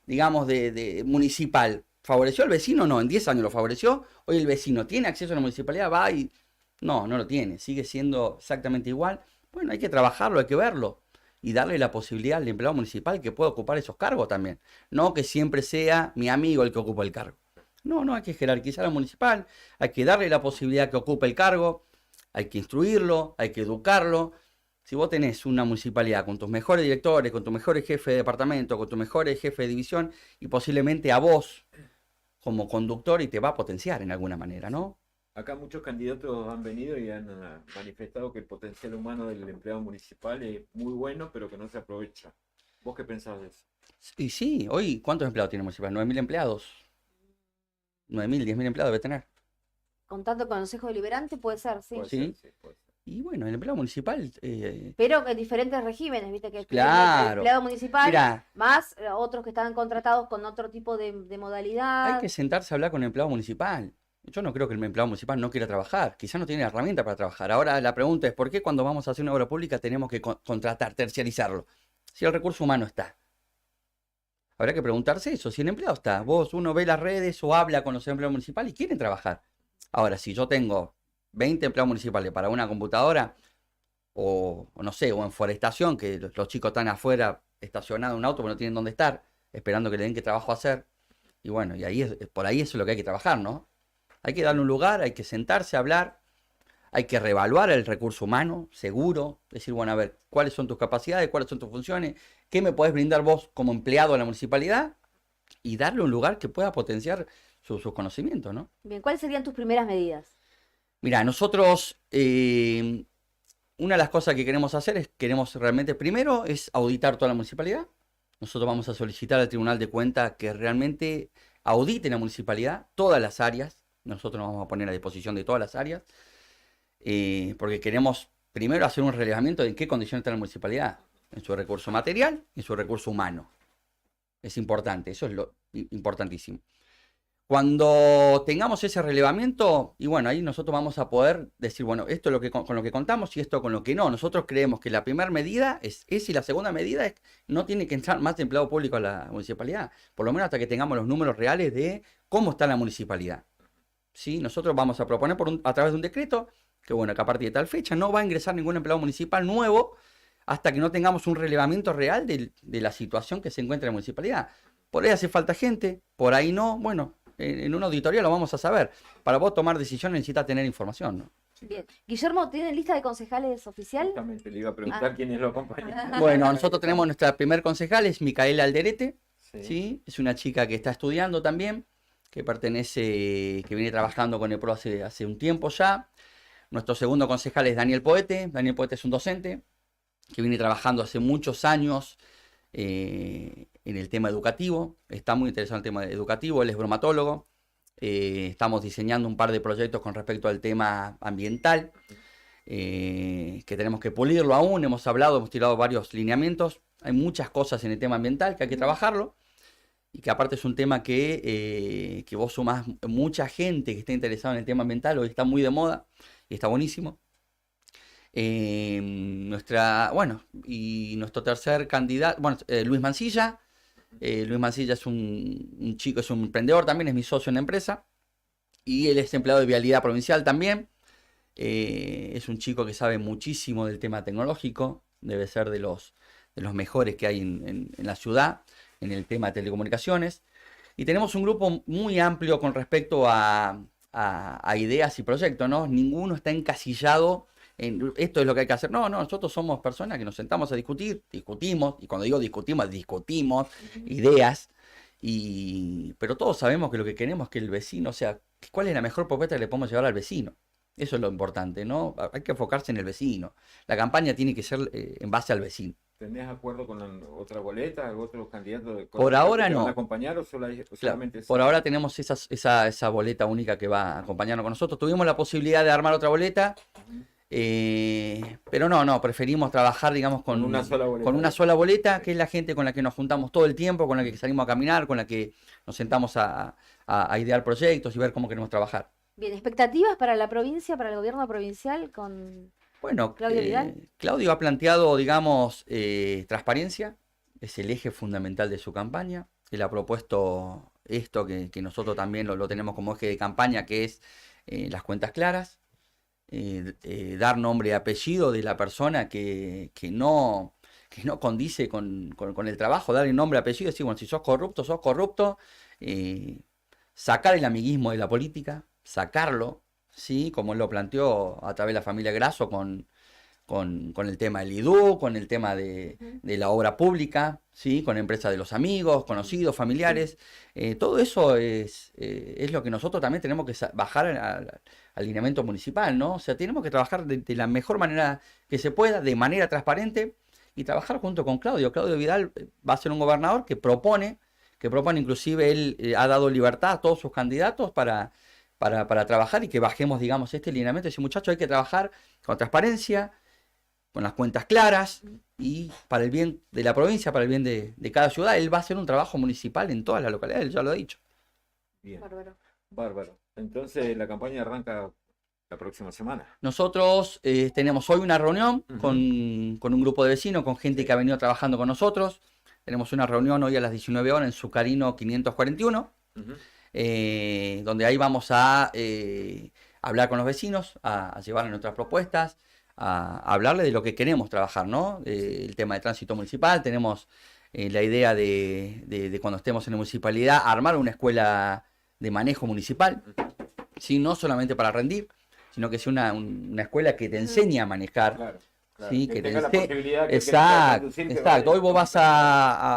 Speaker 6: digamos, de municipal, ¿favoreció al vecino? No, en 10 años lo favoreció. Hoy el vecino tiene acceso a la municipalidad, va y... No lo tiene, sigue siendo exactamente igual. Bueno, hay que trabajarlo, hay que verlo y darle la posibilidad al empleado municipal que pueda ocupar esos cargos también. No que siempre sea mi amigo el que ocupa el cargo. No hay que jerarquizar al municipal, hay que darle la posibilidad que ocupe el cargo, hay que instruirlo, hay que educarlo. Si vos tenés una municipalidad con tus mejores directores, con tus mejores jefes de departamento, con tus mejores jefes de división y posiblemente a vos como conductor y te va a potenciar en alguna manera, ¿no?
Speaker 1: Acá muchos candidatos han venido y han manifestado que el potencial humano del empleado municipal es muy bueno, pero que no se aprovecha. ¿Vos qué pensás de eso?
Speaker 6: Y sí, hoy, ¿cuántos empleados tiene el municipal? 9.000 empleados. 9.000, 10.000 empleados debe tener.
Speaker 2: Contando con Consejo Deliberante puede ser, sí.
Speaker 1: Puede
Speaker 6: Sí.
Speaker 1: ser, puede ser.
Speaker 6: Y bueno, el empleado municipal,
Speaker 2: Pero en diferentes regímenes, viste que el
Speaker 6: Claro.
Speaker 2: empleado municipal,
Speaker 6: mira,
Speaker 2: más otros que están contratados con otro tipo de modalidad.
Speaker 6: hay que sentarse a hablar con el empleado municipal. Yo no creo que el empleado municipal no quiera trabajar, quizás no tiene herramienta para trabajar. Ahora la pregunta es, ¿por qué cuando vamos a hacer una obra pública tenemos que contratar, terciarizarlo? Si el recurso humano está. Habrá que preguntarse eso, si el empleado está. Uno ve las redes o habla con los empleados municipales y quieren trabajar. Ahora, si yo tengo 20 empleados municipales para una computadora, o no sé, o en forestación, que los chicos están afuera estacionados en un auto porque no tienen dónde estar, esperando que le den qué trabajo hacer. Y bueno, y ahí por ahí eso es lo que hay que trabajar, ¿no? Hay que darle un lugar, hay que sentarse a hablar, hay que reevaluar el recurso humano, seguro, decir, bueno, a ver, ¿cuáles son tus capacidades, cuáles son tus funciones? ¿Qué me podés brindar vos como empleado de la municipalidad? Y darle un lugar que pueda potenciar sus conocimientos, ¿no?
Speaker 2: Bien, ¿cuáles serían tus primeras medidas?
Speaker 6: Mira, nosotros, una de las cosas que queremos hacer es, queremos realmente, primero, es auditar toda la municipalidad. Nosotros vamos a solicitar al Tribunal de Cuentas que realmente audite la municipalidad, todas las áreas. Nosotros nos vamos a poner a disposición de todas las áreas, porque queremos primero hacer un relevamiento de en qué condiciones está la municipalidad, en su recurso material y en su recurso humano. Es importante, eso es lo importantísimo. Cuando tengamos ese relevamiento, y bueno, ahí nosotros vamos a poder decir, bueno, esto es lo que con lo que contamos y esto con lo que no. Nosotros creemos que la primera medida es esa y la segunda medida es no tiene que entrar más empleado público a la municipalidad, por lo menos hasta que tengamos los números reales de cómo está la municipalidad. ¿Sí? Nosotros vamos a proponer a través de un decreto que, bueno, que a partir de tal fecha no va a ingresar ningún empleado municipal nuevo hasta que no tengamos un relevamiento real de la situación que se encuentra en la municipalidad. Por ahí hace falta gente, por ahí no, bueno. En una auditoría lo vamos a saber. Para vos tomar decisiones necesitas tener información, ¿no?
Speaker 2: Bien. Guillermo, ¿tiene lista de concejales oficial?
Speaker 1: Justamente le iba a preguntar quiénes lo acompañan.
Speaker 6: Bueno, nosotros tenemos nuestra primer concejal, es Micaela Alderete,
Speaker 1: Sí.
Speaker 6: ¿sí? Es una chica que está estudiando también, que viene trabajando con el PRO hace un tiempo ya. Nuestro segundo concejal es Daniel Poete. Daniel Poete es un docente que viene trabajando hace muchos años en el tema educativo, está muy interesado en el tema educativo, él es bromatólogo, estamos diseñando un par de proyectos con respecto al tema ambiental, que tenemos que pulirlo aún, hemos tirado varios lineamientos, hay muchas cosas en el tema ambiental que hay que trabajarlo, y que aparte es un tema que vos sumás mucha gente que está interesada en el tema ambiental, hoy está muy de moda, y está buenísimo. Y nuestro tercer candidato, Luis Mancilla. Luis Mancilla es un chico, es un emprendedor también, es mi socio en la empresa. Y él es empleado de Vialidad Provincial también. Es un chico que sabe muchísimo del tema tecnológico, debe ser de los mejores que hay en la ciudad, en el tema de telecomunicaciones. Y tenemos un grupo muy amplio con respecto a ideas y proyectos, ¿no? Ninguno está encasillado esto es lo que hay que hacer. No, nosotros somos personas que nos sentamos a discutimos, y cuando digo discutimos ideas, pero todos sabemos que lo que queremos es que el vecino, o sea, ¿cuál es la mejor propuesta que le podemos llevar al vecino? Eso es lo importante, ¿no? Hay que enfocarse en el vecino. La campaña tiene que ser en base al vecino.
Speaker 1: ¿Tenés acuerdo con otra boleta, otros candidatos
Speaker 6: Por ahora
Speaker 1: que
Speaker 6: no.
Speaker 1: van a acompañar o solamente
Speaker 6: Por ahora tenemos esa boleta única que va a acompañarnos con nosotros. Tuvimos la posibilidad de armar otra boleta. Pero no, preferimos trabajar, digamos, con una sola boleta, que es la gente con la que nos juntamos todo el tiempo, con la que salimos a caminar, con la que nos sentamos a idear proyectos y ver cómo queremos trabajar.
Speaker 2: Bien, ¿expectativas para la provincia, para el gobierno provincial con
Speaker 6: Bueno,
Speaker 2: Claudio Vidal?
Speaker 6: Claudio ha planteado, digamos, transparencia, es el eje fundamental de su campaña. Él ha propuesto esto que nosotros también lo tenemos como eje de campaña, que es las cuentas claras. Dar nombre y apellido de la persona que no condice con el trabajo, darle nombre y apellido, decir, bueno, si sos corrupto, sacar el amiguismo de la política, sacarlo, ¿sí? Como él lo planteó a través de la familia Grasso con el tema del IDU, con el tema de la obra pública, ¿sí? Con empresas de los amigos, conocidos, familiares. Todo eso es lo que nosotros también tenemos que bajar al lineamiento municipal, ¿no? O sea, tenemos que trabajar de la mejor manera que se pueda, de manera transparente, y trabajar junto con Claudio. Claudio Vidal va a ser un gobernador que propone inclusive él ha dado libertad a todos sus candidatos para trabajar y que bajemos, digamos, este lineamiento. Y decir, muchachos, hay que trabajar con transparencia, con las cuentas claras y para el bien de la provincia, para el bien de cada ciudad. Él va a hacer un trabajo municipal en todas las localidades, él ya lo ha dicho.
Speaker 1: Bien,
Speaker 2: Bárbaro.
Speaker 1: bárbaro. Entonces la campaña arranca la próxima semana.
Speaker 6: Nosotros tenemos hoy una reunión con un grupo de vecinos, con gente que ha venido trabajando con nosotros. Tenemos una reunión hoy a las 19 horas en Zucarino 541, donde ahí vamos a hablar con los vecinos, a llevarles nuestras propuestas, a hablarles de lo que queremos trabajar, ¿no? El tema de tránsito municipal. Tenemos la idea de cuando estemos en la municipalidad, armar una escuela de manejo municipal, ¿sí? No solamente para rendir, sino que sea una escuela que te enseñe a manejar.
Speaker 1: Claro.
Speaker 6: Sí,
Speaker 1: Que
Speaker 6: que
Speaker 1: tenga la
Speaker 6: te
Speaker 1: posibilidad que
Speaker 6: exacto,
Speaker 1: conducir, que
Speaker 6: exacto.
Speaker 1: vaya.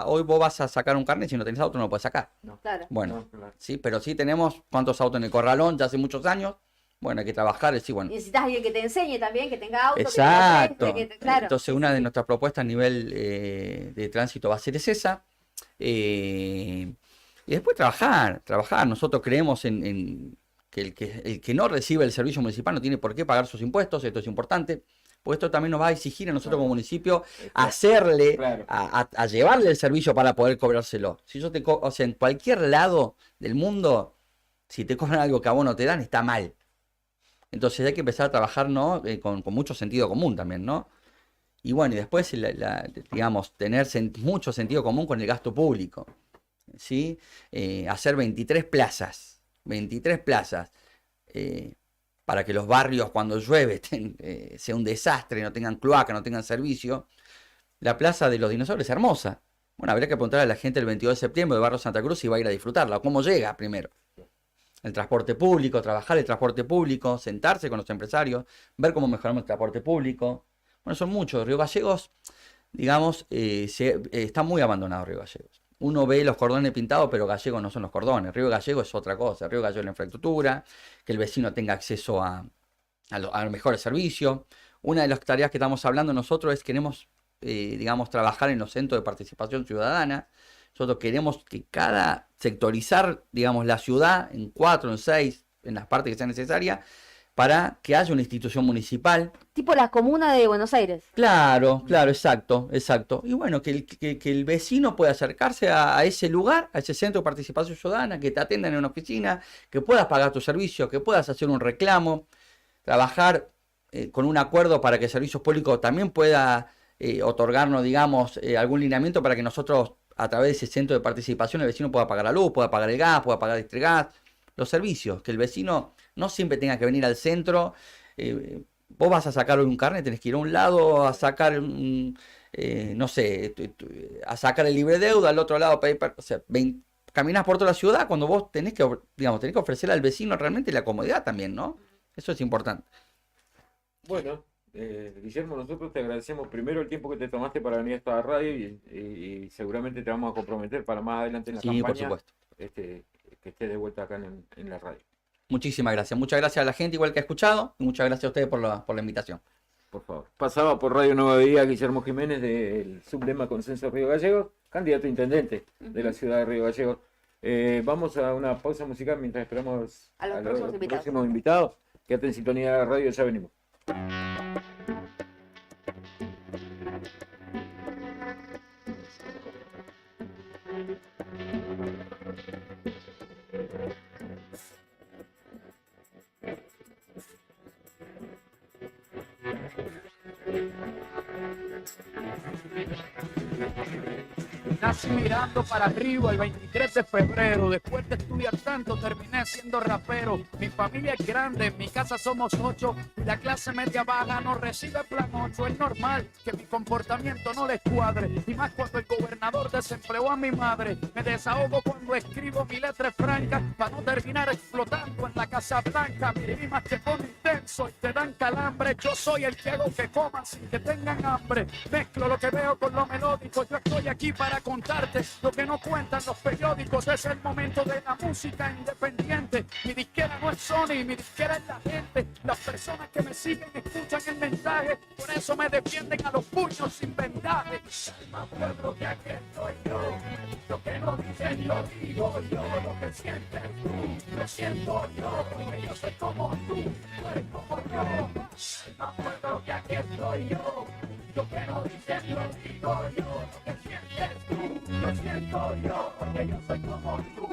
Speaker 6: Hoy vos vas a sacar un carnet, si no tenés auto no lo puedes sacar.
Speaker 2: Claro.
Speaker 6: Bueno,
Speaker 1: No, claro.
Speaker 6: sí, pero sí tenemos cuántos autos en el corralón ya hace muchos años. Bueno, hay que trabajar, sí, bueno.
Speaker 2: Necesitas alguien que te enseñe también, que tenga auto,
Speaker 6: Exacto.
Speaker 2: que tenga claro.
Speaker 6: Entonces una de nuestras propuestas a nivel de tránsito va a ser esa. Y después trabajar. Nosotros creemos en que el que no recibe el servicio municipal no tiene por qué pagar sus impuestos, esto es importante. Porque esto también nos va a exigir a nosotros como municipio hacerle,
Speaker 1: Claro.
Speaker 6: a llevarle el servicio para poder cobrárselo. Si yo o sea, en cualquier lado del mundo, si te cobran algo que a vos no te dan, está mal. Entonces hay que empezar a trabajar, ¿no? Con mucho sentido común también, ¿no? Y bueno, y después, digamos, tener mucho sentido común con el gasto público, ¿sí? Hacer 23 plazas, para que los barrios cuando llueve sea un desastre, no tengan cloaca, no tengan servicio. La plaza de los dinosaurios es hermosa. Bueno, habría que preguntarle a la gente el 22 de septiembre del barrio Santa Cruz si va a ir a disfrutarla, o cómo llega primero. El transporte público, trabajar el transporte público, sentarse con los empresarios, ver cómo mejoramos el transporte público. Bueno, son muchos. Río Gallegos, digamos, está muy abandonado Río Gallegos. Uno ve los cordones pintados, pero Gallegos no son los cordones. Río Gallegos es otra cosa. Río Gallegos es la infraestructura, que el vecino tenga acceso a los mejores servicios. Una de las tareas que estamos hablando nosotros es queremos, digamos, trabajar en los centros de participación ciudadana. Nosotros queremos que sectorizar, digamos, la ciudad en 4, en 6, en las partes que sean necesarias, para que haya una institución municipal.
Speaker 2: Tipo la comuna de Buenos Aires.
Speaker 6: Claro, exacto. Y bueno, que el vecino pueda acercarse a ese lugar, a ese centro de participación ciudadana, que te atiendan en una oficina, que puedas pagar tu servicio, que puedas hacer un reclamo, trabajar con un acuerdo para que el servicio público también pueda otorgarnos, digamos, algún lineamiento para que nosotros, a través de ese centro de participación, el vecino pueda pagar la luz, pueda pagar el gas, pueda pagar el Distrigas, los servicios, que el vecino no siempre tenga que venir al centro. Vos vas a sacar un carnet, tenés que ir a un lado a sacar no sé, a sacar el libre deuda, al otro lado o sea, caminás por toda la ciudad cuando vos tenés que, digamos, tenés que ofrecerle al vecino realmente la comodidad también, ¿no? Eso es importante.
Speaker 1: Bueno, Guillermo, nosotros te agradecemos primero el tiempo que te tomaste para venir a esta radio y seguramente te vamos a comprometer para más adelante en la campaña.
Speaker 6: Por supuesto.
Speaker 1: Que estés de vuelta acá en la radio.
Speaker 6: Muchísimas gracias. Muchas gracias a la gente igual que ha escuchado y muchas gracias a ustedes por la invitación.
Speaker 1: Por favor. Pasaba por Radio Nueva Día Guillermo Jiménez del Sublema Consenso Río Gallegos, candidato a intendente de la ciudad de Río Gallegos. Vamos a una pausa musical mientras esperamos
Speaker 2: A los próximos invitados.
Speaker 1: próximos invitados. Quédate en sintonía de la radio, ya venimos.
Speaker 7: Nací mirando para arriba el 23 de febrero. Después de estudiar tanto, terminé siendo rapero. Mi familia es grande, en mi casa somos 8. Y la clase media baja no recibe plan 8. Es normal que mi comportamiento no les cuadre. Y más cuando el gobernador desempleó a mi madre. Me desahogo cuando escribo mi letra franca, para no terminar explotando en la Casa Blanca. Mis rimas te ponen intenso y te dan calambre. Yo soy el que hago que coman sin que tengan hambre. Mezclo lo que veo con lo melódico. Yo estoy aquí para contarte lo que no cuentan los periódicos. Es el momento de la música independiente. Mi disquera no es Sony, mi disquera es la gente. Las personas que me siguen escuchan el mensaje, por eso me defienden a los puños sin vendaje. Calma, pueblo, que aquí estoy yo. Lo que no dicen lo digo yo. Lo que sientes tú, lo siento yo. Porque yo soy como tú eres como yo. Calma, pueblo, que aquí estoy yo. Lo que no dicen lo digo yo. Lo que sientes tú, lo siento yo. Porque yo soy como tú.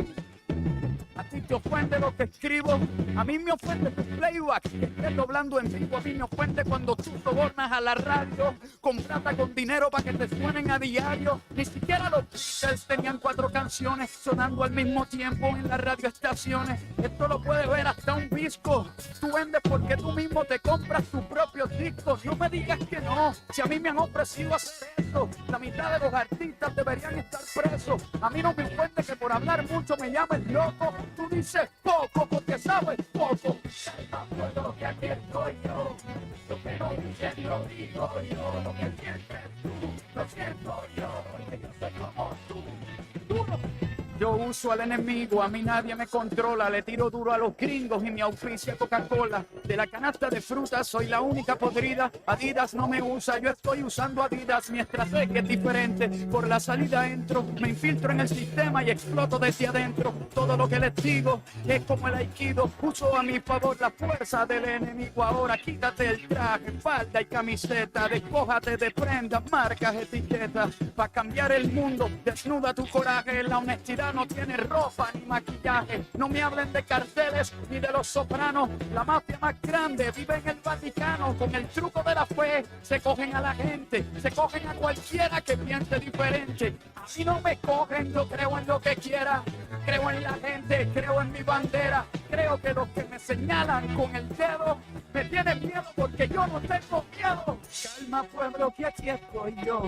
Speaker 7: A ti te ofende lo que escribo, a mí me ofende tu playback, que estés doblando en vivo. A mí me ofende cuando tú sobornas a la radio con plata, con dinero para que te suenen a diario. Ni siquiera los Beatles tenían 4 canciones sonando al mismo tiempo en las radioestaciones. Esto lo puede ver hasta un disco. Tú vendes porque tú mismo te compras tus propios discos. No me digas que no, si a mí me han ofrecido hacer eso. La mitad de los artistas deberían estar presos. A mí no me ofende que por hablar mucho me llamen loco. Tú dices poco porque sabes poco. Calma, pueblo, que aquí estoy yo. Lo que no dicen lo digo yo. Lo que sientes tú, lo siento yo. Porque yo soy como tú. Yo uso al enemigo, a mí nadie me controla. Le tiro duro a los gringos y me auspicia Coca-Cola. De la canasta de frutas soy la única podrida. Adidas no me usa, yo estoy usando Adidas. Mi estrategia es diferente, por la salida entro. Me infiltro en el sistema y exploto desde adentro. Todo lo que les digo es como el aikido. Uso a mi favor la fuerza del enemigo. Ahora quítate el traje, falda y camiseta. Despójate de prendas, marcas, etiquetas. Pa' cambiar el mundo, desnuda tu coraje. La honestidad no tiene ropa ni maquillaje. No me hablen de carteles ni de los Sopranos. La mafia más grande vive en el Vaticano. Con el truco de la fe se cogen a la gente, se cogen a cualquiera que piense diferente. A mí no me cogen, yo creo en lo que quiera. Creo en la gente, creo en mi bandera. Creo que los que me señalan con el dedo me tienen miedo porque yo no tengo miedo. Calma, pueblo, que aquí estoy yo.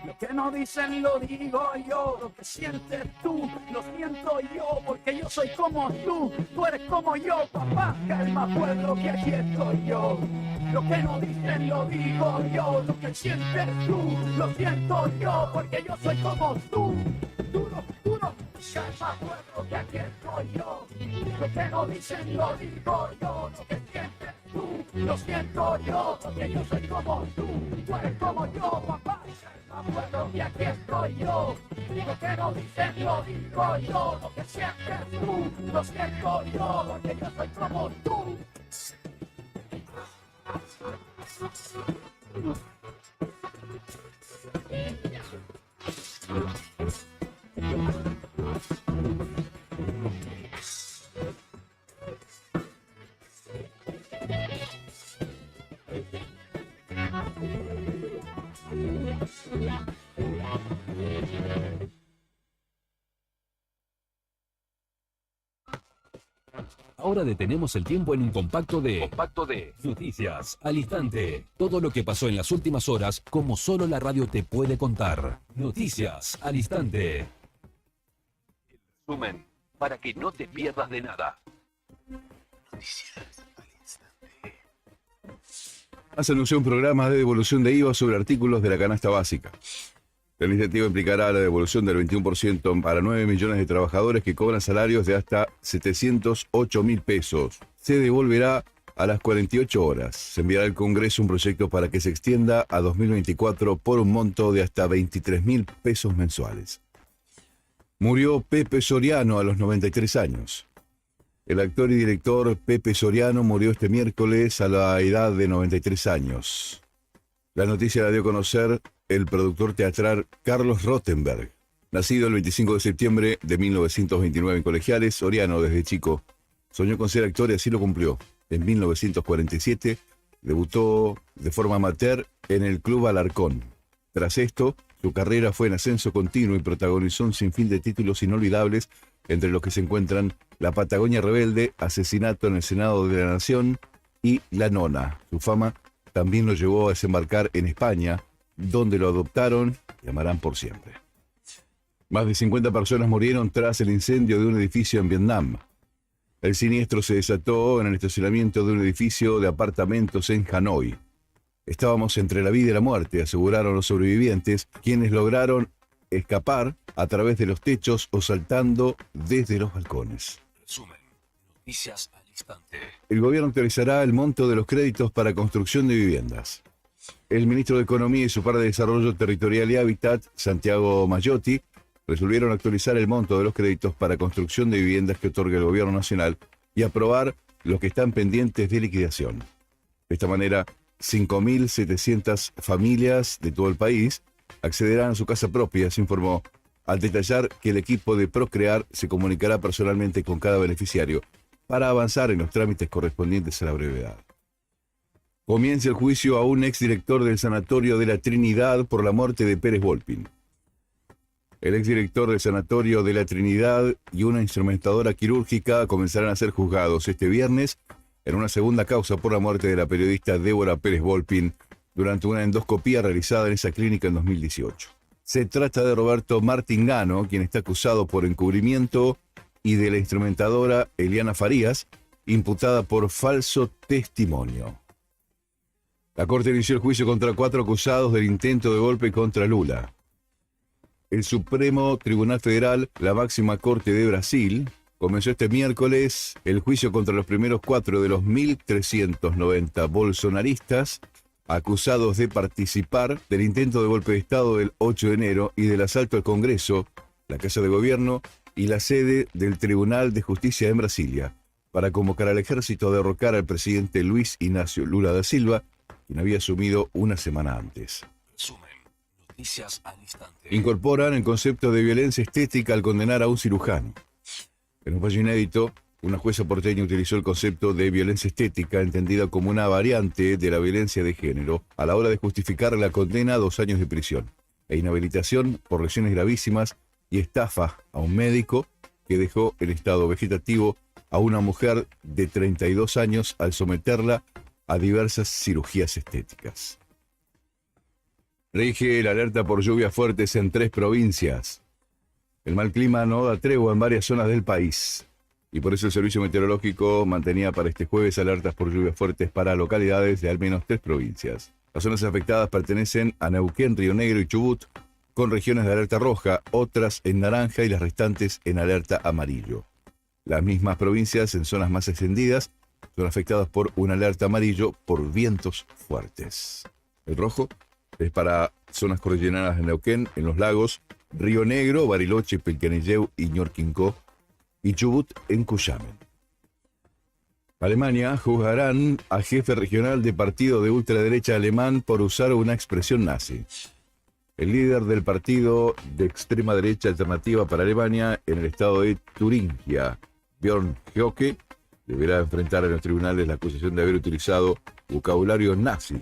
Speaker 7: Lo que no dicen lo digo yo. Lo que sientes tú, lo siento yo. Porque yo soy como tú eres como yo, papá. Calma, pueblo, que aquí estoy yo. Lo que no dicen lo digo yo. Lo que sientes tú, lo siento yo. Porque yo soy como tú. Duro. Calma, pueblo, que aquí estoy yo. Lo que no dicen lo digo yo. Lo que sientes tú, lo siento yo. Porque yo soy como tú eres como yo, papá. Pueblo, y aquí estoy yo. Lo que no dicen lo digo yo. Lo que sientes tú, lo siento yo. Porque yo soy como tú.
Speaker 8: Ahora detenemos el tiempo en un compacto de Noticias al Instante. Todo lo que pasó en las últimas horas, como solo la radio te puede contar. Noticias al Instante. El resumen, para que no te pierdas de nada. Noticias al Instante.
Speaker 9: Se anunció un programa de devolución de IVA sobre artículos de la canasta básica. La iniciativa implicará la devolución del 21% para 9 millones de trabajadores que cobran salarios de hasta 708.000 pesos. Se devolverá a las 48 horas. Se enviará al Congreso un proyecto para que se extienda a 2024 por un monto de hasta 23.000 pesos mensuales. Murió Pepe Soriano a los 93 años. El actor y director Pepe Soriano murió este miércoles a la edad de 93 años. La noticia la dio a conocer el productor teatral Carlos Rottenberg. Nacido el 25 de septiembre de 1929 en Colegiales, Soriano desde chico soñó con ser actor y así lo cumplió. En 1947 debutó de forma amateur en el Club Alarcón. Tras esto, su carrera fue en ascenso continuo y protagonizó un sinfín de títulos inolvidables, entre los que se encuentran La Patagonia Rebelde, Asesinato en el Senado de la Nación y La Nona. Su fama también lo llevó a desembarcar en España, donde lo adoptaron y amarán por siempre. Más de 50 personas murieron tras el incendio de un edificio en Vietnam. El siniestro se desató en el estacionamiento de un edificio de apartamentos en Hanoi. Estábamos entre la vida y la muerte, aseguraron los sobrevivientes, quienes lograron escapar a través de los techos o saltando desde los balcones.
Speaker 8: Resumen. Noticias al instante.
Speaker 9: El gobierno actualizará el monto de los créditos para construcción de viviendas. El ministro de Economía y su par de Desarrollo Territorial y Hábitat, Santiago Mayotti, resolvieron actualizar el monto de los créditos para construcción de viviendas que otorga el gobierno nacional y aprobar los que están pendientes de liquidación. De esta manera, 5.700 familias de todo el país accederán a su casa propia, se informó, al detallar que el equipo de Procrear se comunicará personalmente con cada beneficiario para avanzar en los trámites correspondientes a la brevedad. Comienza el juicio a un exdirector del Sanatorio de la Trinidad por la muerte de Pérez Volpin. El exdirector del Sanatorio de la Trinidad y una instrumentadora quirúrgica comenzarán a ser juzgados este viernes en una segunda causa por la muerte de la periodista Débora Pérez Volpin durante una endoscopía realizada en esa clínica en 2018. Se trata de Roberto Martingano, quien está acusado por encubrimiento, y de la instrumentadora Eliana Farías, imputada por falso testimonio. La Corte inició el juicio contra 4 acusados del intento de golpe contra Lula. El Supremo Tribunal Federal, la máxima corte de Brasil, comenzó este miércoles el juicio contra los primeros 4 de los 1.390 bolsonaristas acusados de participar del intento de golpe de Estado del 8 de enero y del asalto al Congreso, la Casa de Gobierno y la sede del Tribunal de Justicia en Brasilia, para convocar al ejército a derrocar al presidente Luis Ignacio Lula da Silva, quien había asumido una semana antes.
Speaker 8: Resumen. Noticias al instante.
Speaker 9: Incorporan el concepto de violencia estética al condenar a un cirujano. En un fallo inédito, una jueza porteña utilizó el concepto de violencia estética, entendida como una variante de la violencia de género, a la hora de justificar la condena a 2 años de prisión e inhabilitación por lesiones gravísimas y estafa a un médico que dejó en estado vegetativo a una mujer de 32 años al someterla a diversas cirugías estéticas. Rige la alerta por lluvias fuertes en 3 provincias. El mal clima no da tregua en varias zonas del país, y por eso el Servicio Meteorológico mantenía para este jueves alertas por lluvias fuertes para localidades de al menos 3 provincias. Las zonas afectadas pertenecen a Neuquén, Río Negro y Chubut, con regiones de alerta roja, otras en naranja y las restantes en alerta amarillo. Las mismas provincias en zonas más extendidas son afectadas por una alerta amarillo por vientos fuertes. El rojo es para zonas cordilleranas de Neuquén, en los lagos, Río Negro, Bariloche, Pilcanilleu y Ñorquincó, y Chubut en Cuyamen. Alemania juzgarán a jefe regional de partido de ultraderecha alemán por usar una expresión nazi. El líder del partido de extrema derecha Alternativa para Alemania en el estado de Turingia, Björn Höcke, deberá enfrentar en los tribunales la acusación de haber utilizado vocabulario nazi.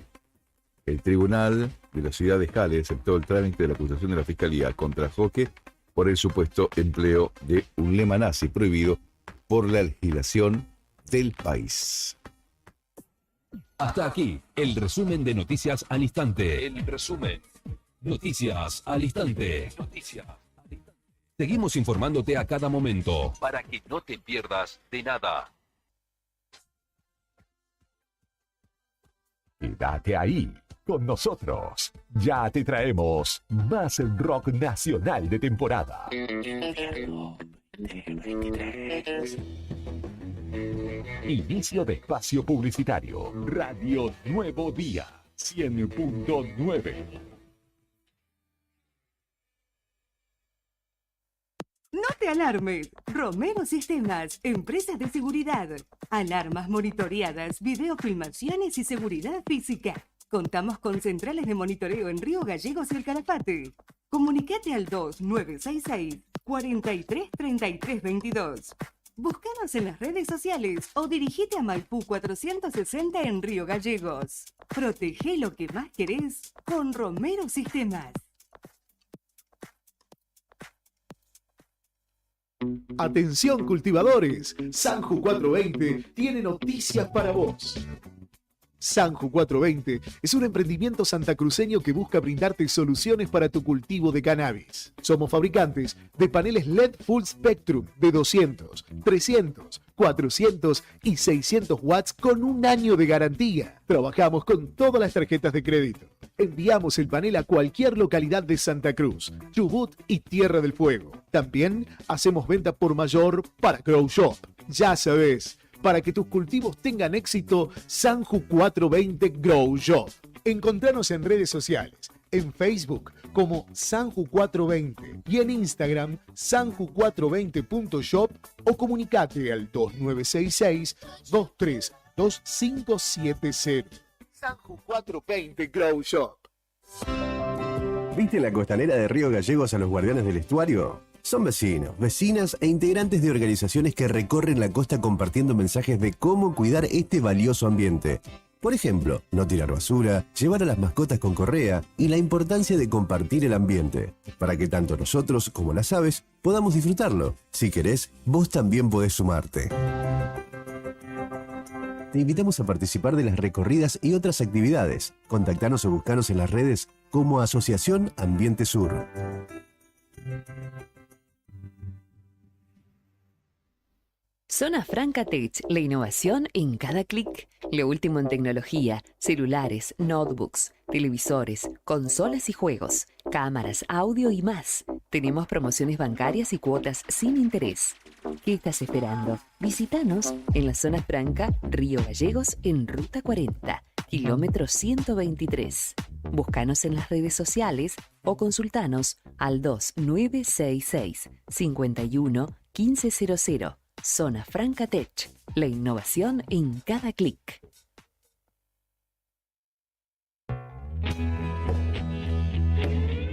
Speaker 9: El tribunal de la ciudad de Halle aceptó el trámite de la acusación de la Fiscalía contra Höcke por el supuesto empleo de un lema nazi prohibido por la legislación del país.
Speaker 8: Hasta aquí el resumen de Noticias al Instante. El resumen. Noticias al Instante. Noticias. Seguimos informándote a cada momento para que no te pierdas de nada.
Speaker 10: Quédate ahí con nosotros. Ya te traemos más rock nacional de temporada. Inicio de espacio publicitario. Radio Nuevo Día 100.9.
Speaker 11: No te alarmes. Romero Sistemas, empresa de seguridad. Alarmas monitoreadas, videofilmaciones y seguridad física. Contamos con centrales de monitoreo en Río Gallegos y El Calafate. Comunicate al 2966 433322. Búscanos en las redes sociales o dirigite a Maipú 460 en Río Gallegos. Protege lo que más querés con Romero Sistemas.
Speaker 12: Atención cultivadores, Sanju 420 tiene noticias para vos. Sanju 420 es un emprendimiento santacruceño que busca brindarte soluciones para tu cultivo de cannabis. Somos fabricantes de paneles LED Full Spectrum de 200, 300, 400 y 600 watts con un año de garantía. Trabajamos con todas las tarjetas de crédito. Enviamos el panel a cualquier localidad de Santa Cruz, Chubut y Tierra del Fuego. También hacemos venta por mayor para Grow Shop. Ya sabes, para que tus cultivos tengan éxito, Sanju 420 Grow Shop. Encontranos en redes sociales, en Facebook como Sanju 420 y en Instagram sanju420.shop o comunicate al 2966-232570. Sanju 420 Grow Shop.
Speaker 13: ¿Viste la costanera de Río Gallegos a los guardianes del estuario? Son vecinos, vecinas e integrantes de organizaciones que recorren la costa compartiendo mensajes de cómo cuidar este valioso ambiente. Por ejemplo, no tirar basura, llevar a las mascotas con correa y la importancia de compartir el ambiente, para que tanto nosotros como las aves podamos disfrutarlo. Si querés, vos también podés sumarte. Te invitamos a participar de las recorridas y otras actividades. Contactanos o buscanos en las redes como Asociación Ambiente Sur.
Speaker 14: Zona Franca Tech, la innovación en cada clic. Lo último en tecnología, celulares, notebooks, televisores, consolas y juegos, cámaras, audio y más. Tenemos promociones bancarias y cuotas sin interés. ¿Qué estás esperando? Visítanos en la Zona Franca, Río Gallegos, en Ruta 40, kilómetro 123. Búscanos en las redes sociales o consultanos al 2966 51 1500. Zona Franca Tech, la innovación en cada clic.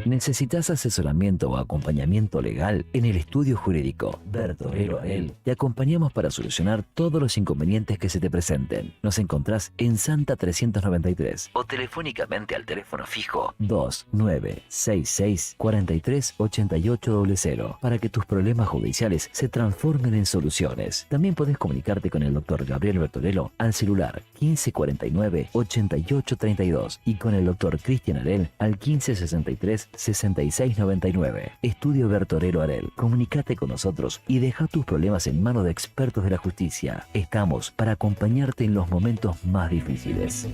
Speaker 15: ¿Necesitas asesoramiento o acompañamiento legal? En el estudio jurídico Bertorero Arel te acompañamos para solucionar todos los inconvenientes que se te presenten. Nos encontrás en Santa 393 o telefónicamente al teléfono fijo 2966 43 8800 para que tus problemas judiciales se transformen en soluciones. También podés comunicarte con el doctor Gabriel Bertorello al celular 1549 8832 y con el doctor Cristian Arel al 1563 6699. Estudio Bertorero Arel. Comunícate con nosotros y deja tus problemas en manos de expertos de la justicia. Estamos para acompañarte en los momentos más difíciles.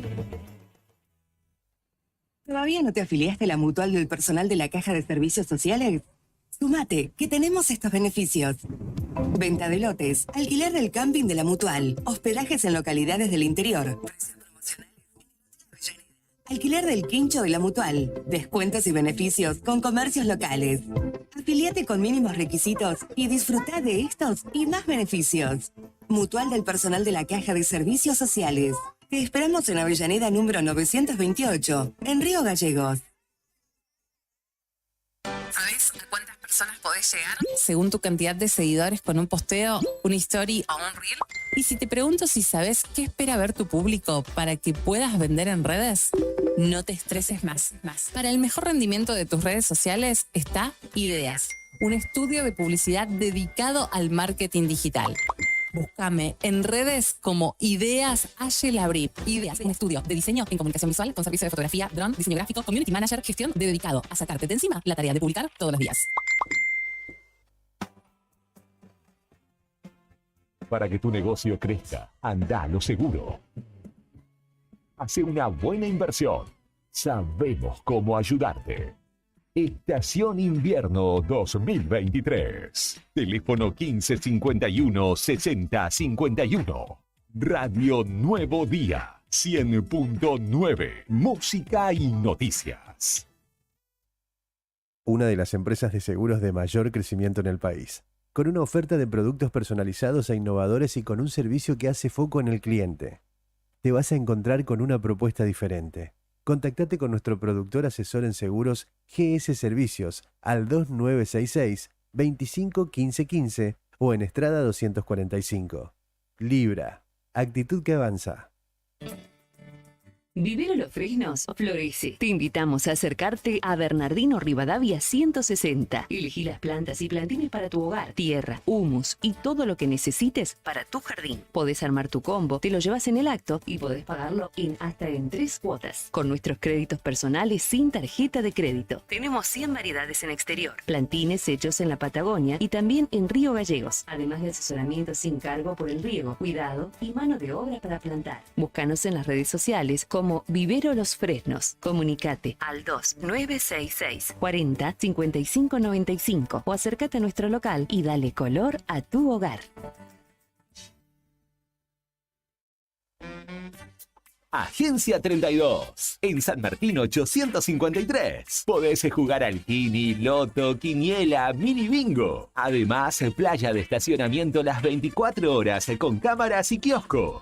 Speaker 11: ¿Todavía no te afiliaste a la mutual del personal de la Caja de Servicios Sociales? Sumate, que tenemos estos beneficios. Venta de lotes, alquiler del camping de la mutual, hospedajes en localidades del interior, alquiler del quincho de la mutual, descuentos y beneficios con comercios locales. Afiliate con mínimos requisitos y disfruta de estos y más beneficios. Mutual del personal de la Caja de Servicios Sociales. Te esperamos en Avellaneda número 928, en Río Gallegos.
Speaker 16: ¿Sabes a cuántas personas podés llegar según tu cantidad de seguidores con un posteo, una story o un reel? Y si te pregunto si sabes qué espera ver tu público para que puedas vender en redes, no te estreses más. Para el mejor rendimiento de tus redes sociales está Ideas, un estudio de publicidad dedicado al marketing digital. Búscame en redes como Ideas Labri. Ideas, un estudio de diseño en comunicación visual con servicio de fotografía, drone, diseño gráfico, community manager, gestión dedicado a sacarte de encima la tarea de publicar todos los días.
Speaker 10: Para que tu negocio crezca, anda a lo seguro. Hace una buena inversión. Sabemos cómo ayudarte. Estación Invierno 2023. Teléfono 1551 6051. Radio Nuevo Día 100.9. Música y noticias.
Speaker 17: Una de las empresas de seguros de mayor crecimiento en el país, con una oferta de productos personalizados e innovadores y con un servicio que hace foco en el cliente. Te vas a encontrar con una propuesta diferente. Contactate con nuestro productor asesor en seguros GS Servicios al 2966 25 15 15 o en Estrada 245. Libra, actitud que avanza.
Speaker 14: Vivero Los Fresnos florece. Te invitamos a acercarte a Bernardino Rivadavia 160. Elegí las plantas y plantines para tu hogar, tierra, humus y todo lo que necesites para tu jardín. Podés armar tu combo, te lo llevas en el acto y podés pagarlo hasta en 3 cuotas. Con nuestros créditos personales sin tarjeta de crédito. Tenemos 100 variedades en exterior. Plantines hechos en la Patagonia y también en Río Gallegos. Además de asesoramiento sin cargo por el riego, cuidado y mano de obra para plantar. Búscanos en las redes sociales como Vivero Los Fresnos. Comunicate al 2966 40 55 95 o acércate a nuestro local y dale color a tu hogar.
Speaker 10: Agencia 32, en San Martín 853. Podés jugar al Kini, Loto, Quiniela, Mini Bingo. Además, playa de estacionamiento las 24 horas con cámaras y kiosco.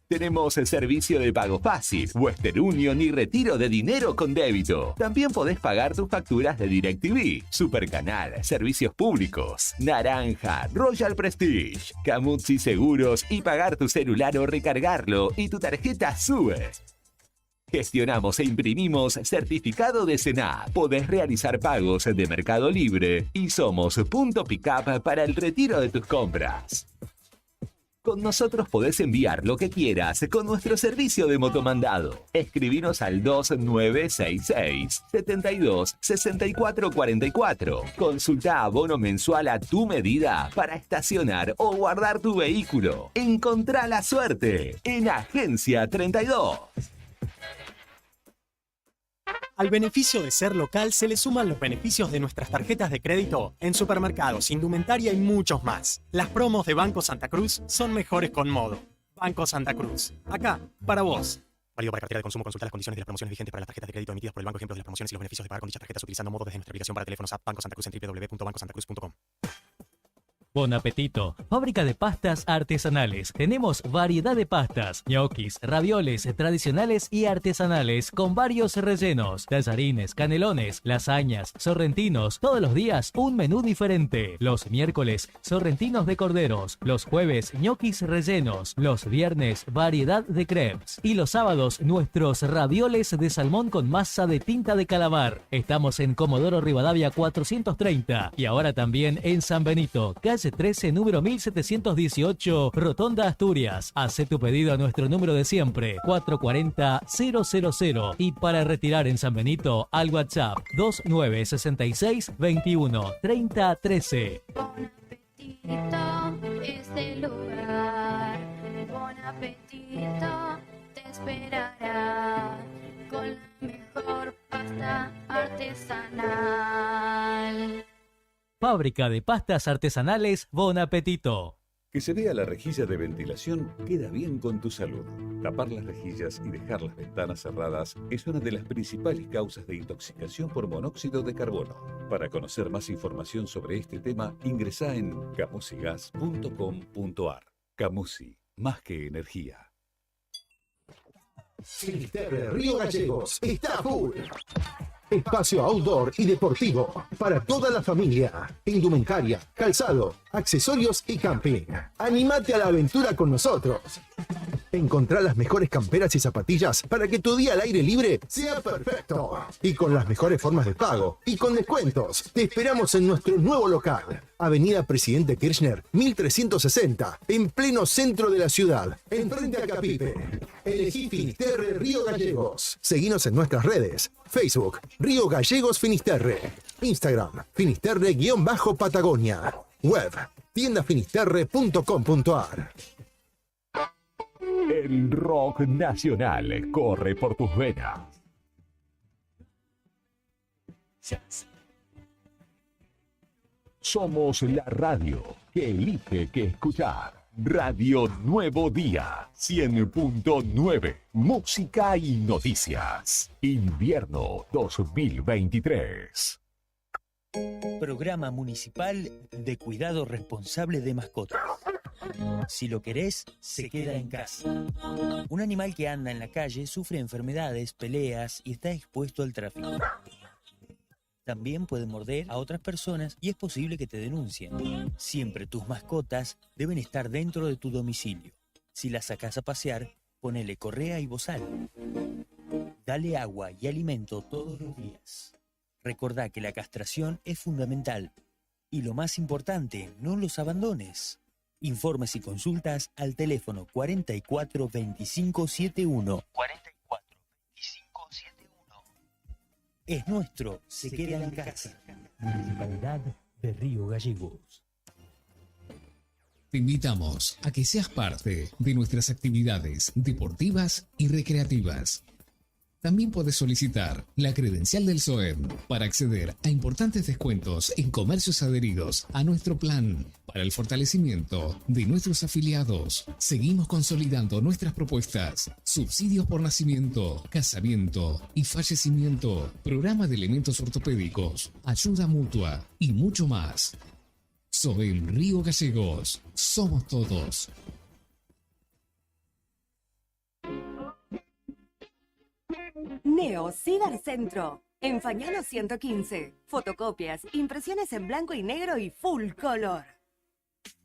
Speaker 10: Tenemos el servicio de pago fácil, Western Union y retiro de dinero con débito. También podés pagar tus facturas de DirecTV, Supercanal, servicios públicos, Naranja, Royal Prestige, Camuzzi Seguros y pagar tu celular o recargarlo y tu tarjeta sube. Gestionamos e imprimimos certificado de SENA. Podés realizar pagos de Mercado Libre y somos punto pick-up para el retiro de tus compras. Con nosotros podés enviar lo que quieras con nuestro servicio de motomandado. Escribinos al 2966 72 64 44. Consulta abono mensual a tu medida para estacionar o guardar tu vehículo. Encontrá la suerte en Agencia 32.
Speaker 18: Al beneficio de ser local se le suman los beneficios de nuestras tarjetas de crédito en supermercados, indumentaria y muchos más. Las promos de Banco Santa Cruz son mejores con modo. Banco Santa Cruz. Acá, para vos. Válido para cartera de consumo. Consulta las condiciones de las promociones vigentes para las tarjetas de crédito emitidas por el banco. Ejemplos de las promociones y los beneficios de pagar con dichas tarjetas utilizando modos desde nuestra aplicación para teléfonos app Banco Santa Cruz en www.bancosantacruz.com.
Speaker 19: Bon apetito. Fábrica de pastas artesanales. Tenemos variedad de pastas, ñoquis, ravioles tradicionales y artesanales con varios rellenos, tallarines, canelones, lasañas, sorrentinos. Todos los días un menú diferente. Los miércoles, sorrentinos de corderos. Los jueves, ñoquis rellenos. Los viernes, variedad de crepes. Y los sábados, nuestros ravioles de salmón con masa de tinta de calamar. Estamos en Comodoro Rivadavia 430 y ahora también en San Benito, calle 13, número 1718, Rotonda Asturias. Hace tu pedido a nuestro número de siempre, 440-000. Y para retirar en San Benito, al WhatsApp 2966 21 30 13.
Speaker 5: Es el lugar, Bon apetito te esperará con la mejor pasta artesanal.
Speaker 19: Fábrica de pastas artesanales Bon Apetito.
Speaker 20: Que se vea la rejilla de ventilación queda bien con tu salud. Tapar las rejillas y dejar las ventanas cerradas es una de las principales causas de intoxicación por monóxido de carbono. Para conocer más información sobre este tema, ingresá en camusigas.com.ar. Camusi, más que energía.
Speaker 12: Finisterre Río Gallegos está full. Espacio outdoor y deportivo para toda la familia. Indumentaria, calzado, accesorios y camping. Anímate a la aventura con nosotros. Encontrá las mejores camperas y zapatillas para que tu día al aire libre sea perfecto. Y con las mejores formas de pago y con descuentos. Te esperamos en nuestro nuevo local. Avenida Presidente Kirchner, 1360, en pleno centro de la ciudad, enfrente a Capipe. Elegí Finisterre Río Gallegos. Seguinos en nuestras redes. Facebook, Río Gallegos Finisterre. Instagram, Finisterre-Patagonia. Web, tiendafinisterre.com.ar.
Speaker 10: El rock nacional corre por tus venas. Somos la radio que elige que escuchar. Radio Nuevo Día 100.9. Música y noticias. Invierno 2023.
Speaker 21: Programa Municipal de Cuidado Responsable de Mascotas. Si lo querés, se queda en casa. Un animal que anda en la calle sufre enfermedades, peleas y está expuesto al tráfico. También puede morder a otras personas y es posible que te denuncien. Siempre tus mascotas deben estar dentro de tu domicilio. Si las sacas a pasear, ponele correa y bozal. Dale agua y alimento todos los días. Recordá que la castración es fundamental. Y lo más importante, no los abandones. Informes y consultas al teléfono 44 25 71. 44 25 71. Es nuestro, se queda en casa. Municipalidad de Río Gallegos.
Speaker 3: Te invitamos a que seas parte de nuestras actividades deportivas y recreativas. También puedes solicitar la credencial del SOEM para acceder a importantes descuentos en comercios adheridos a nuestro plan para el fortalecimiento de nuestros afiliados. Seguimos consolidando nuestras propuestas: subsidios por nacimiento, casamiento y fallecimiento, programa de elementos ortopédicos, ayuda mutua y mucho más. SOEM Río Gallegos, somos todos.
Speaker 11: Neo Cibercentro, en Fañano 115. Fotocopias, impresiones en blanco y negro y full color.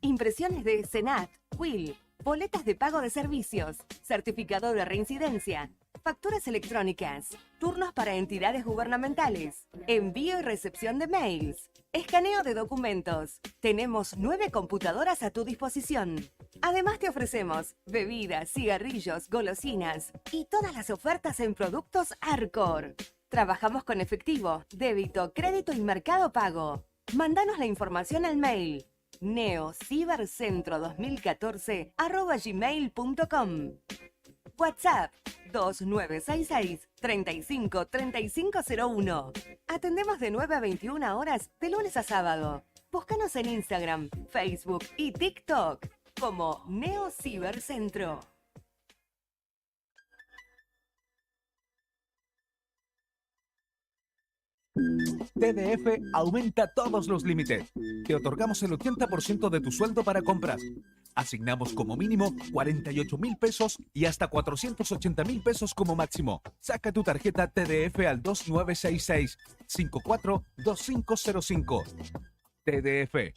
Speaker 11: Impresiones de Senat, Quill, boletas de pago de servicios, certificado de reincidencia, facturas electrónicas, turnos para entidades gubernamentales, envío y recepción de mails, escaneo de documentos. Tenemos 9 computadoras a tu disposición. Además te ofrecemos bebidas, cigarrillos, golosinas y todas las ofertas en productos Arcor. Trabajamos con efectivo, débito, crédito y mercado pago. Mándanos la información al mail neocibercentro2014@gmail.com. WhatsApp 2966 35 3501. Atendemos de 9 a 21 horas de lunes a sábado. Búscanos en Instagram, Facebook y TikTok como Neo Cibercentro.
Speaker 22: TDF aumenta todos los límites. Te otorgamos el 80% de tu sueldo para compras. Asignamos como mínimo 48.000 pesos y hasta 480.000 pesos como máximo. Saca tu tarjeta TDF al 2966-542505. TDF.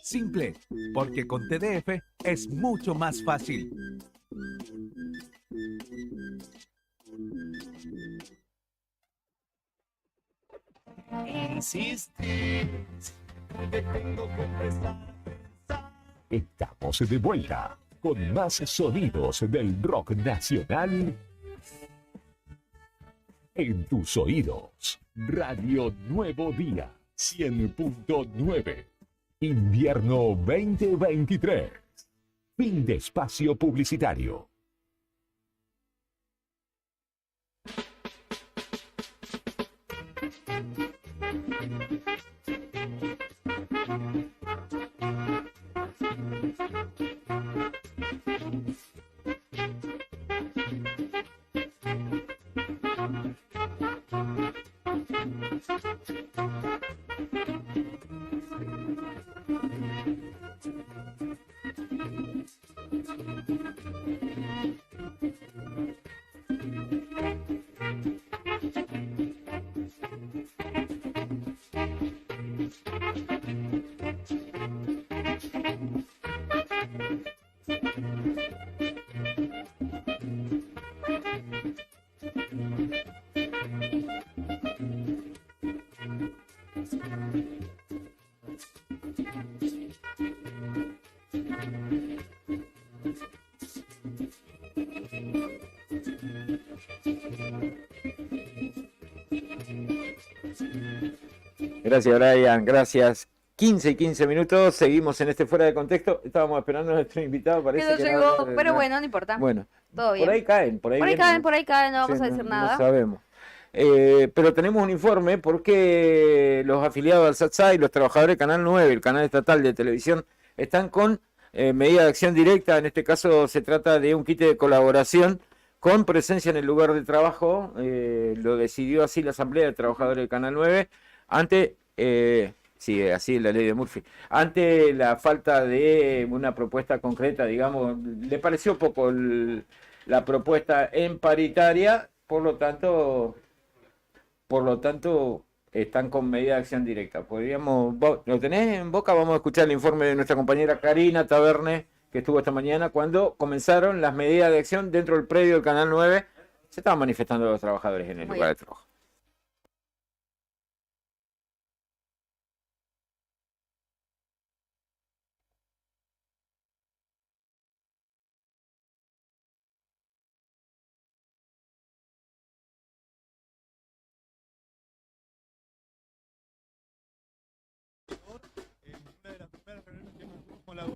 Speaker 22: Simple, porque con TDF es mucho más fácil.
Speaker 10: Insiste, te tengo que prestar. Estamos de vuelta con más sonidos del rock nacional en tus oídos. Radio Nuevo Día 100.9. Invierno 2023. Fin de espacio publicitario.
Speaker 1: Gracias, Brian, gracias. 15 minutos, seguimos en este Fuera de Contexto. Estábamos esperando a nuestro invitado, parece
Speaker 2: Que no
Speaker 1: que
Speaker 2: llegó, pero bueno, no importa.
Speaker 1: Bueno,
Speaker 2: todo bien.
Speaker 1: por ahí caen, por ahí vienen.
Speaker 2: Por ahí caen, no vamos
Speaker 1: Sí,
Speaker 2: a decir nada.
Speaker 1: No sabemos. Pero tenemos un informe porque los afiliados al SATSA y los trabajadores de Canal 9, el canal estatal de televisión, están con medida de acción directa. En este caso se trata de un kit de colaboración con presencia en el lugar de trabajo. Lo decidió así la Asamblea de Trabajadores del Canal 9 ante... sí, así es la ley de Murphy. Ante la falta de una propuesta concreta, digamos, le pareció poco la propuesta en paritaria, por lo tanto están con medida de acción directa. ¿Lo tenés en boca? Vamos a escuchar el informe de nuestra compañera Karina Taverne, que estuvo esta mañana, cuando comenzaron las medidas de acción dentro del predio del Canal 9. Se estaban manifestando los trabajadores en el lugar de trabajo.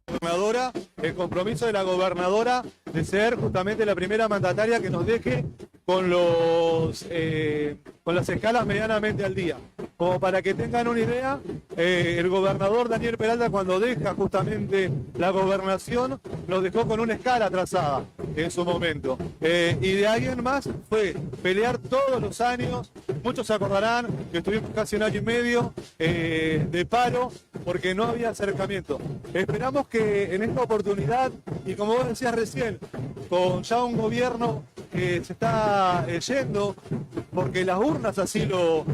Speaker 4: Gobernadora, el compromiso de la gobernadora de ser justamente la primera mandataria que nos deje con las escalas medianamente al día. Como para que tengan una idea, el gobernador Daniel Peralta, cuando deja justamente la gobernación, nos dejó con una escala atrasada en su momento. Y de ahí en más fue pelear todos los años. Muchos se acordarán que estuvimos casi 1 año y medio de paro porque no había acercamiento. Esperamos que en esta oportunidad, y como vos decías recién, con ya un gobierno que se está yendo, porque las urnas así lo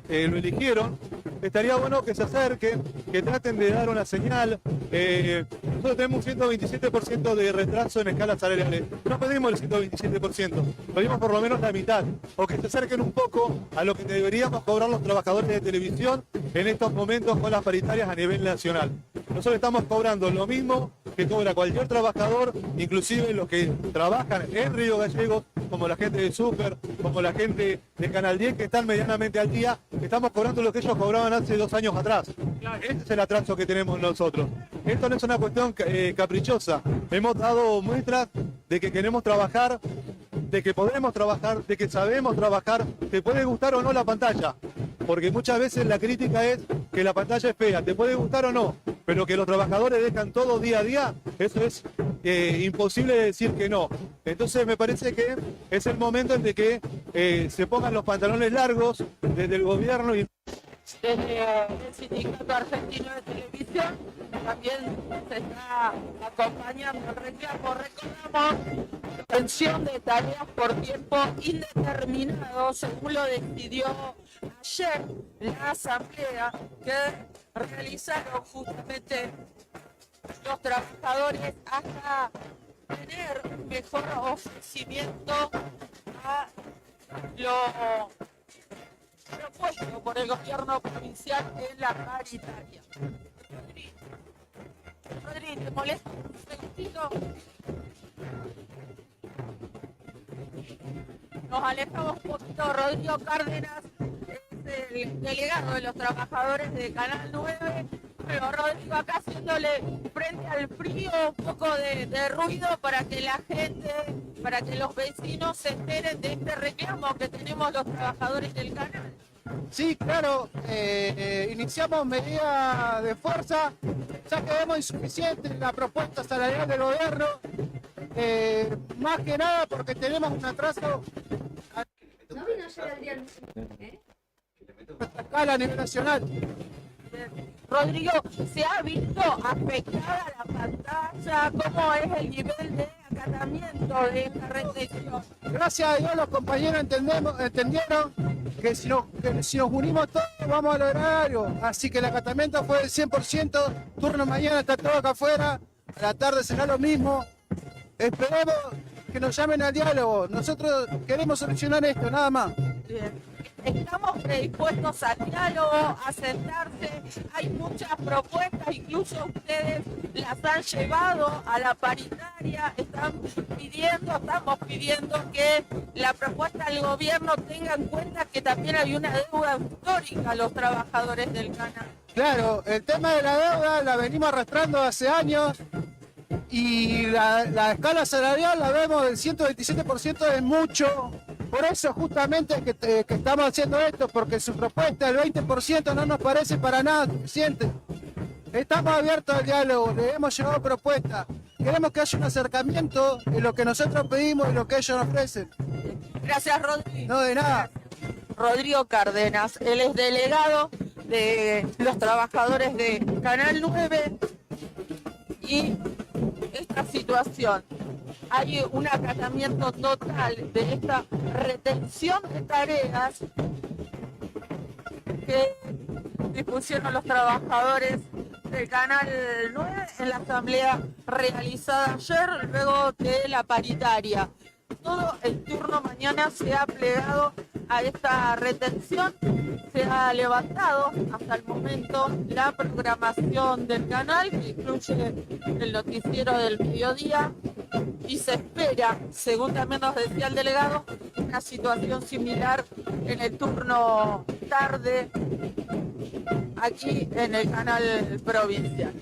Speaker 4: eligieron, estaría bueno que se acerquen, que traten de dar una señal. Nosotros tenemos un 127% de retraso en escalas salariales. No pedimos el 127%, pedimos por lo menos la mitad, o que se acerquen un poco a lo que deberíamos cobrar los trabajadores de televisión en estos momentos con las paritarias a nivel nacional. Nosotros estamos cobrando lo mismo que cobra cualquier trabajador, inclusive los que trabajan en Río Gallegos, como la gente de Super, como la gente de Canal 10, que están medianamente al día. Estamos cobrando lo que ellos cobraban hace 2 años atrás. Este es el atraso que tenemos nosotros. Esto no es una cuestión caprichosa. Hemos dado muestras de que queremos trabajar, de que podemos trabajar, de que sabemos trabajar. Te puede gustar o no la pantalla, porque muchas veces la crítica es que la pantalla es fea, te puede gustar o no, pero que los trabajadores dejan todo día a día, eso es imposible decir que no. Entonces me parece que es el momento en que se pongan los pantalones largos desde el gobierno y...
Speaker 6: Desde el Sindicato Argentino de Televisión también se está acompañando el reclamo. Recordamos suspensión de tareas por tiempo indeterminado, según lo decidió ayer la asamblea que realizaron justamente los trabajadores hasta tener un mejor ofrecimiento a lo propuesto por el gobierno provincial en la paritaria. Rodri, ¿te molesta un segundito? Nos alejamos un poquito. Rodrigo Cárdenas es el delegado de los trabajadores de Canal 9. Bueno, Rodrigo, acá haciéndole frente al frío un poco de ruido para que la gente, para que los vecinos se enteren de este reclamo que tenemos los trabajadores del canal.
Speaker 23: Sí, claro, iniciamos medidas de fuerza, ya que vemos insuficiente la propuesta salarial del gobierno, más que nada porque tenemos un atraso a nivel nacional.
Speaker 6: Rodrigo, ¿se ha visto afectada la pantalla? ¿Cómo es el nivel de acatamiento de esta restricción?
Speaker 23: Gracias a Dios los compañeros entendieron que si nos unimos todos vamos a lograr algo. Así que el acatamiento fue del 100%, turno mañana está todo acá afuera, a la tarde será lo mismo. Esperemos que nos llamen al diálogo. Nosotros queremos solucionar esto, nada más.
Speaker 6: Bien. Estamos predispuestos al diálogo, a sentarse. Hay muchas propuestas, incluso ustedes las han llevado a la paritaria. Estamos pidiendo que la propuesta del gobierno tenga en cuenta que también hay una deuda histórica a los trabajadores del canal.
Speaker 23: Claro, el tema de la deuda la venimos arrastrando hace años. Y la escala salarial la vemos del 127% es mucho. Por eso justamente que estamos haciendo esto, porque su propuesta del 20% no nos parece para nada suficiente. Estamos abiertos al diálogo, le hemos llevado propuestas. Queremos que haya un acercamiento en lo que nosotros pedimos y lo que ellos nos ofrecen.
Speaker 6: Gracias, Rodrigo.
Speaker 23: No, de nada.
Speaker 6: Rodrigo Cárdenas, él es delegado de los trabajadores de Canal 9 y esta situación. hay un acatamiento total de esta retención de tareas que dispusieron los trabajadores del Canal 9 en la asamblea realizada ayer, luego de la paritaria. Todo el turno mañana se ha plegado a esta retención, se ha levantado hasta el momento la programación del canal, que incluye el noticiero del mediodía, y se espera, según también nos decía el delegado, una situación similar en el turno tarde aquí en el canal provincial.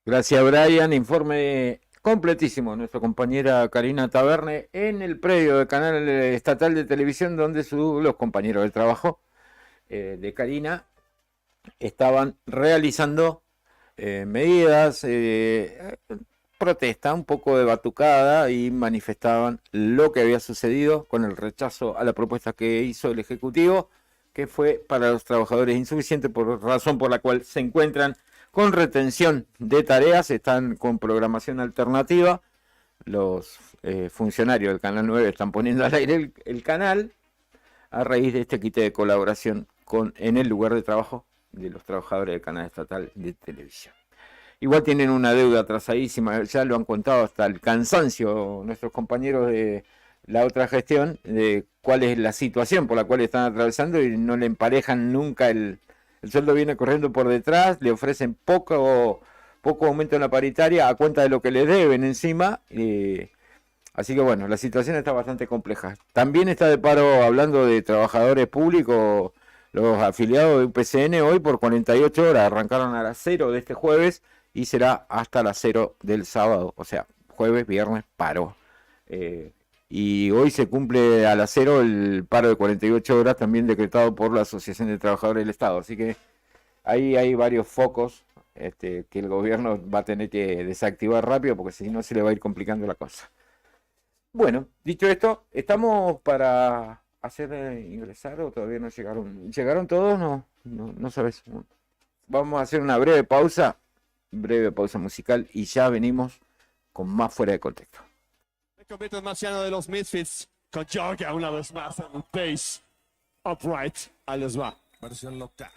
Speaker 1: Gracias, Brian. Informe completísimo nuestra compañera Karina Taverne en el predio del canal estatal de televisión, donde los compañeros de trabajo de Karina estaban realizando medidas, protesta un poco de batucada, y manifestaban lo que había sucedido con el rechazo a la propuesta que hizo el Ejecutivo, que fue para los trabajadores insuficiente, por razón por la cual se encuentran con retención de tareas, están con programación alternativa. Los funcionarios del Canal 9 están poniendo al aire el canal a raíz de este quite de colaboración en el lugar de trabajo de los trabajadores del canal estatal de televisión. Igual tienen una deuda atrasadísima, ya lo han contado hasta el cansancio nuestros compañeros de la otra gestión, de cuál es la situación por la cual están atravesando, y no le emparejan nunca el sueldo, viene corriendo por detrás, le ofrecen poco aumento en la paritaria a cuenta de lo que le deben encima. Así que bueno, la situación está bastante compleja. También está de paro, hablando de trabajadores públicos, los afiliados de UPCN hoy por 48 horas. Arrancaron a las 0 de este jueves y será hasta las 0 del sábado. O sea, jueves, viernes, paro. Y hoy se cumple a las 0 el paro de 48 horas, también decretado por la Asociación de Trabajadores del Estado. Así que ahí hay varios focos que el gobierno va a tener que desactivar rápido, porque si no se le va a ir complicando la cosa. Bueno, dicho esto, ¿estamos para hacer ingresar o todavía no llegaron? ¿Llegaron todos? No sabes. Vamos a hacer una breve pausa musical, y ya venimos con más Fuera de Contexto.
Speaker 7: Convierto marciano de los Misfits con Georgia una vez más en un bass upright. Ahí les va, versión loca.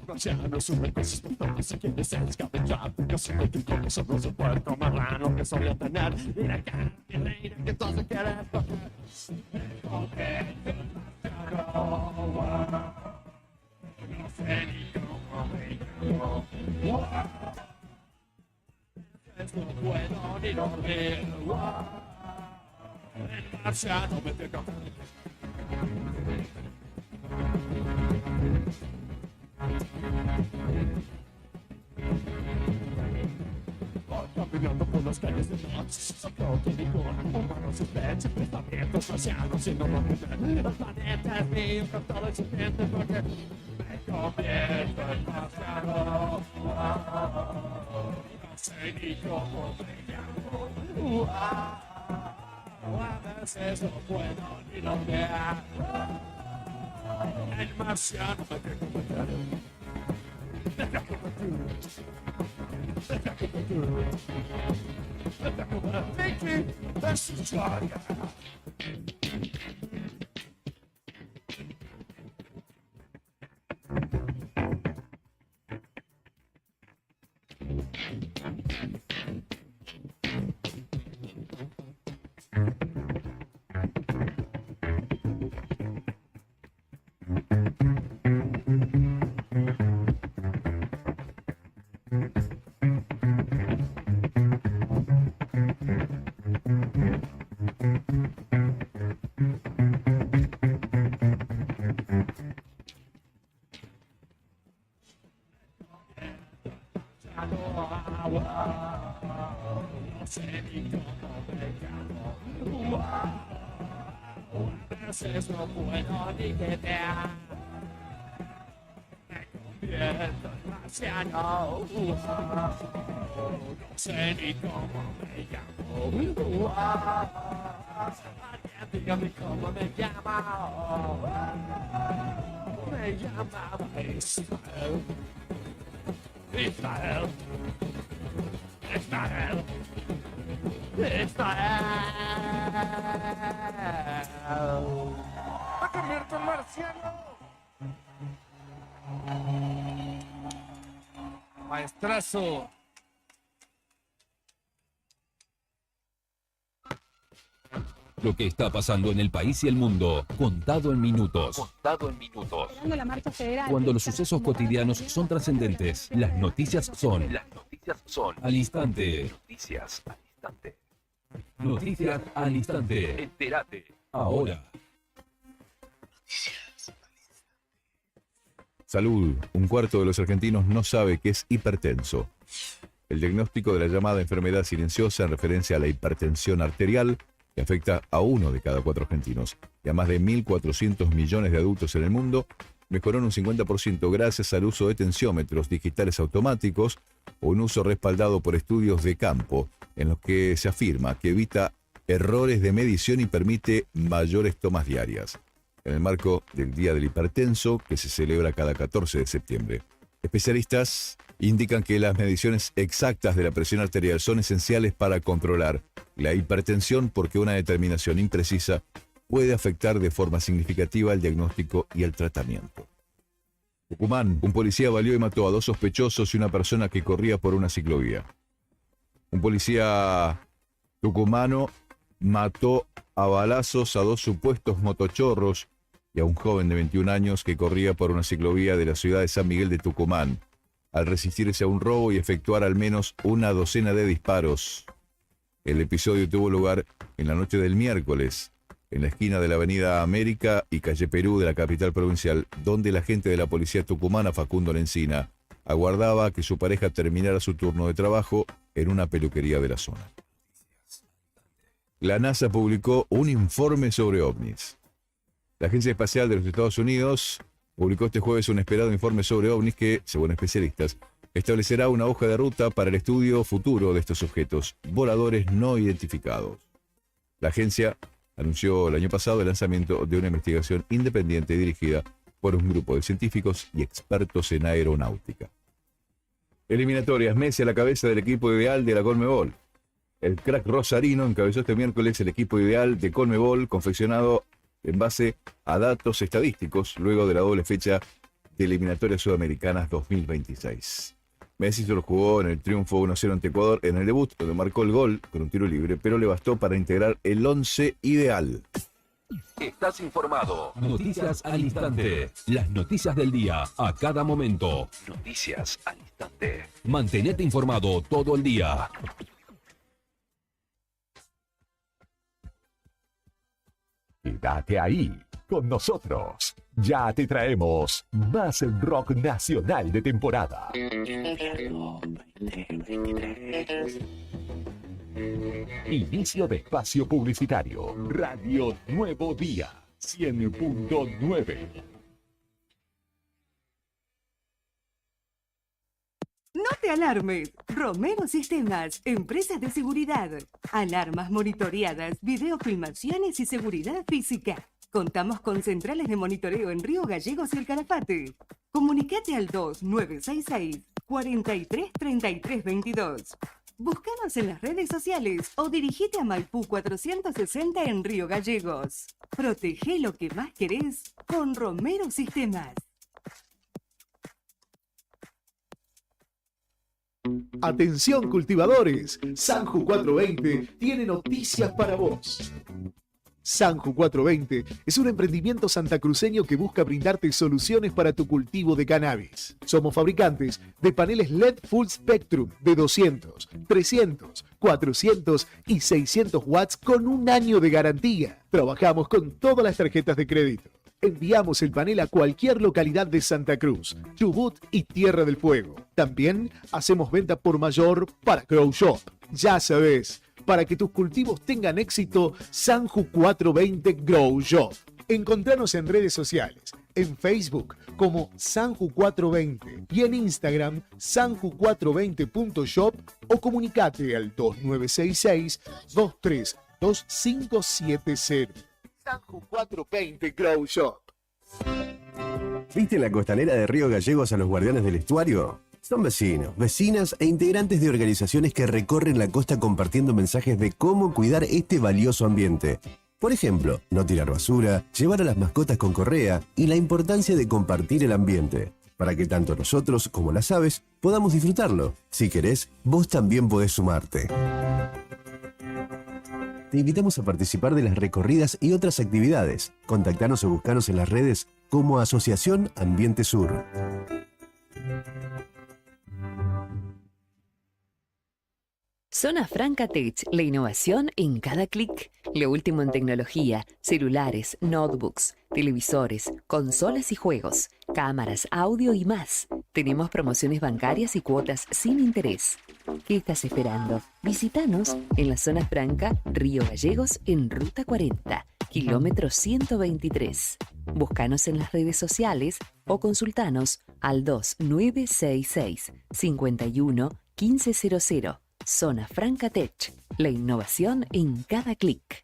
Speaker 7: Marciano sube con sus pistolas y quiere ser escabechar. Yo sé que como solo su puerco marrano que solía tener. Mira acá, mi reina, que todo se quiere escoger. Me convierto en marciano. No sé ni cómo me llamo. No puedo ni dormir. El marciano me pega. Caminando por las calles de noche, creo que ningún humano sospecha pensamientos marcianos y no lo ven. El planeta es mío con todo el siguiente, porque me convierto en marciano. No sé ni cómo me llamo. A veces no puedo ni dormir. El marciano me quiere convertir. Mickey, that's the story. veces no puedo ni quedar. Me convierto en marciano. No sé ni cómo me llamo. Alguien dígame cómo me llamo. Me llama Israel. Israel. Israel.
Speaker 8: ¡Va a convertir en marciano! Maestrazo.
Speaker 9: Lo que está pasando en el país y el mundo, contado en minutos.
Speaker 13: Contado en minutos.
Speaker 24: Esperando la marcha federal.
Speaker 9: Cuando los sucesos cotidianos son trascendentes, las noticias son al instante.
Speaker 13: Noticias al instante.
Speaker 9: Noticias al instante.
Speaker 13: Entérate.
Speaker 9: Ahora.
Speaker 25: Salud. Un cuarto de los argentinos no sabe qué es hipertenso. El diagnóstico de la llamada enfermedad silenciosa en referencia a la hipertensión arterial que afecta a 1 de cada 4 argentinos y a más de 1.400 millones de adultos en el mundo, mejoró en un 50% gracias al uso de tensiómetros digitales automáticos o un uso respaldado por estudios de campo en los que se afirma que evita errores de medición y permite mayores tomas diarias, en el marco del Día del Hipertenso que se celebra cada 14 de septiembre. Especialistas indican que las mediciones exactas de la presión arterial son esenciales para controlar la hipertensión porque una determinación imprecisa puede afectar de forma significativa el diagnóstico y el tratamiento. Tucumán, un policía baleó y mató a 2 sospechosos y una persona que corría por una ciclovía. Un policía tucumano mató a balazos a 2 supuestos motochorros y a un joven de 21 años que corría por una ciclovía de la ciudad de San Miguel de Tucumán, al resistirse a un robo y efectuar al menos una docena de disparos. El episodio tuvo lugar en la noche del miércoles, en la esquina de la Avenida América y Calle Perú de la capital provincial, donde el agente de la policía tucumana, Facundo Lencina, aguardaba que su pareja terminara su turno de trabajo en una peluquería de la zona. La NASA publicó un informe sobre ovnis. La Agencia Espacial de los Estados Unidos publicó este jueves un esperado informe sobre ovnis que, según especialistas, establecerá una hoja de ruta para el estudio futuro de estos objetos voladores no identificados. La agencia anunció el año pasado el lanzamiento de una investigación independiente dirigida por un grupo de científicos y expertos en aeronáutica. Eliminatorias, Messi a la cabeza del equipo ideal de la Conmebol. El crack rosarino encabezó este miércoles el equipo ideal de Conmebol, confeccionado en base a datos estadísticos luego de la doble fecha de eliminatorias sudamericanas 2026. Messi solo jugó en el triunfo 1-0 ante Ecuador en el debut, donde marcó el gol con un tiro libre, pero le bastó para integrar el 11 ideal.
Speaker 9: Estás informado. Noticias al instante. Las noticias del día a cada momento.
Speaker 13: Noticias al instante.
Speaker 9: Mantenete informado todo el día.
Speaker 10: Quédate ahí con nosotros. Ya te traemos más rock nacional de temporada. Inicio de espacio publicitario. Radio Nuevo Día 100.9.
Speaker 11: No te alarmes. Romero Sistemas, empresas de seguridad. Alarmas monitoreadas, videofilmaciones y seguridad física. Contamos con centrales de monitoreo en Río Gallegos y El Calafate. Comunicate al 2966-433322. Búscanos en las redes sociales o dirigite a Maipú 460 en Río Gallegos. Protege lo que más querés con Romero Sistemas.
Speaker 12: Atención cultivadores, Sanju 420 tiene noticias para vos. Sanju 420 es un emprendimiento santacruceño que busca brindarte soluciones para tu cultivo de cannabis. Somos fabricantes de paneles LED Full Spectrum de 200, 300, 400 y 600 watts con un año de garantía. Trabajamos con todas las tarjetas de crédito. Enviamos el panel a cualquier localidad de Santa Cruz, Chubut y Tierra del Fuego. También hacemos venta por mayor para Grow Shop. Ya sabes, para que tus cultivos tengan éxito, Sanju 420 Grow Shop. Encontranos en redes sociales, en Facebook como Sanju420 y en Instagram sanju420.shop o comunicate al 2966-232570. Sanju420 Grow Shop.
Speaker 14: ¿Viste en la costanera de Río Gallegos a los guardianes del estuario? Son vecinos, vecinas e integrantes de organizaciones que recorren la costa compartiendo mensajes de cómo cuidar este valioso ambiente. Por ejemplo, no tirar basura, llevar a las mascotas con correa y la importancia de compartir el ambiente, para que tanto nosotros como las aves podamos disfrutarlo. Si querés, vos también podés sumarte. Te invitamos a participar de las recorridas y otras actividades. Contactanos o buscanos en las redes como Asociación Ambiente Sur.
Speaker 15: Zona Franca Tech, la innovación en cada clic. Lo último en tecnología, celulares, notebooks, televisores, consolas y juegos, cámaras, audio y más. Tenemos promociones bancarias y cuotas sin interés. ¿Qué estás esperando? Visítanos en la Zona Franca, Río Gallegos, en Ruta 40, kilómetro 123. Búscanos en las redes sociales o consultanos al 2966 51 1500. Zona Franca Tech, la innovación en cada clic.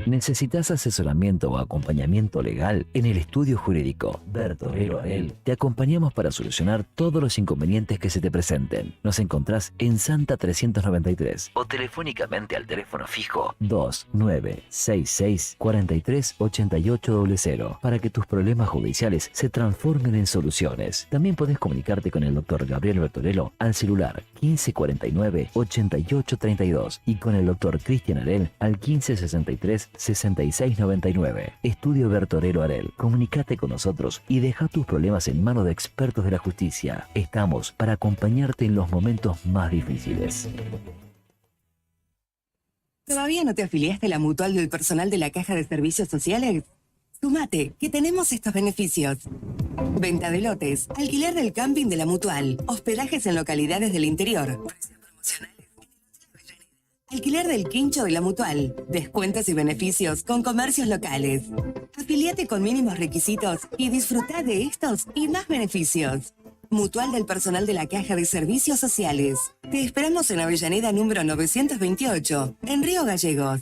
Speaker 16: ¿Necesitas asesoramiento o acompañamiento legal? En el estudio jurídico Bertorero Arel te acompañamos para solucionar todos los inconvenientes que se te presenten. Nos encontrás en Santa 393 o telefónicamente al teléfono fijo 2966 438800 para que tus problemas judiciales se transformen en soluciones. También podés comunicarte con el Dr. Gabriel Bertorello al celular 1549 8832 y con el Dr. Cristian Arel al 1563 6699. Estudio Bertorello Arel. Comunicate con nosotros y deja tus problemas en manos de expertos de la justicia. Estamos para acompañarte en los momentos más difíciles.
Speaker 11: ¿Todavía no te afiliaste a la mutual del personal de la Caja de Servicios Sociales? Sumate, que tenemos estos beneficios. Venta de lotes, alquiler del camping de la mutual, hospedajes en localidades del interior, alquiler del quincho de la mutual, descuentos y beneficios con comercios locales. Afiliate con mínimos requisitos y disfruta de estos y más beneficios. Mutual del personal de la Caja de Servicios Sociales. Te esperamos en Avellaneda número 928, en Río Gallegos.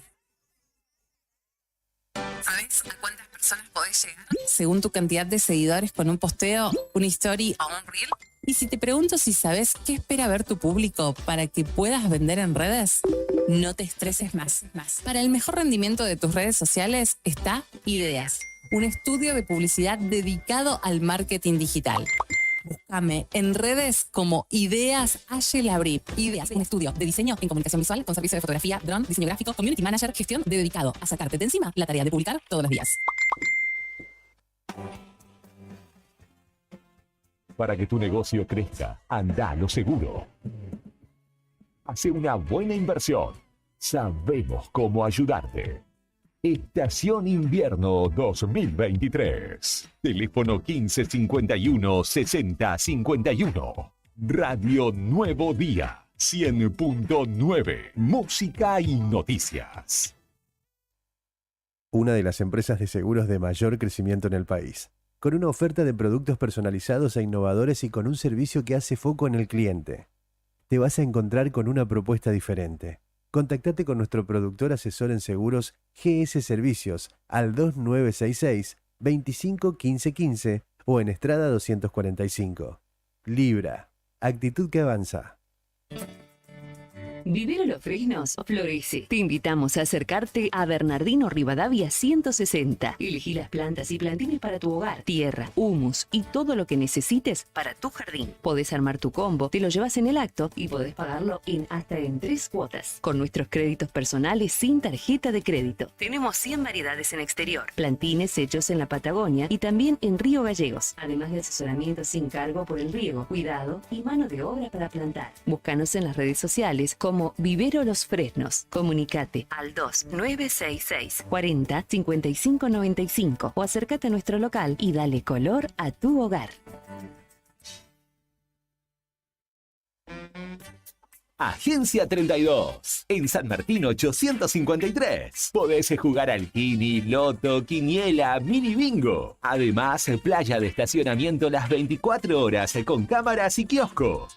Speaker 17: ¿Sabes a cuántas personas podés llegar? Según tu cantidad de seguidores con un posteo, una story o un reel. Y si te pregunto si sabes qué espera ver tu público para que puedas vender en redes, no te estreses más. Para el mejor rendimiento de tus redes sociales está Ideas, un estudio de publicidad dedicado al marketing digital. Búscame en redes como Ideas Ayelabri. Ideas, un estudio de diseño en comunicación visual con servicio de fotografía, dron, diseño gráfico, community manager, gestión dedicado a sacarte de encima la tarea de publicar todos los días.
Speaker 9: Para que tu negocio crezca, anda a lo seguro. Hace una buena inversión. Sabemos cómo ayudarte. Estación Invierno 2023. Teléfono 1551 6051. Radio Nuevo Día 100.9. Música y noticias.
Speaker 24: Una de las empresas de seguros de mayor crecimiento en el país, con una oferta de productos personalizados e innovadores y con un servicio que hace foco en el cliente. Te vas a encontrar con una propuesta diferente. Contactate con nuestro productor asesor en seguros GS Servicios al 2966 25 15 15 o en Estrada 245. Libra, actitud que avanza.
Speaker 15: Vivero Los Fresnos florece. Te invitamos a acercarte a Bernardino Rivadavia 160. Elegí las plantas y plantines para tu hogar, tierra, humus y todo lo que necesites para tu jardín. Podés armar tu combo, te lo llevas en el acto y podés pagarlo hasta en 3 cuotas. Con nuestros créditos personales sin tarjeta de crédito. Tenemos 100 variedades en exterior, plantines hechos en la Patagonia y también en Río Gallegos. Además de asesoramiento sin cargo por el riego, cuidado y mano de obra para plantar. Búscanos en las redes sociales como Vivero Los Fresnos. Comunicate al 2966 40 55 95 o acércate a nuestro local y dale color a tu hogar.
Speaker 10: Agencia 32, en San Martín 853. Podés jugar al Kini, Loto, Quiniela, Mini Bingo. Además, playa de estacionamiento las 24 horas con cámaras y kiosco.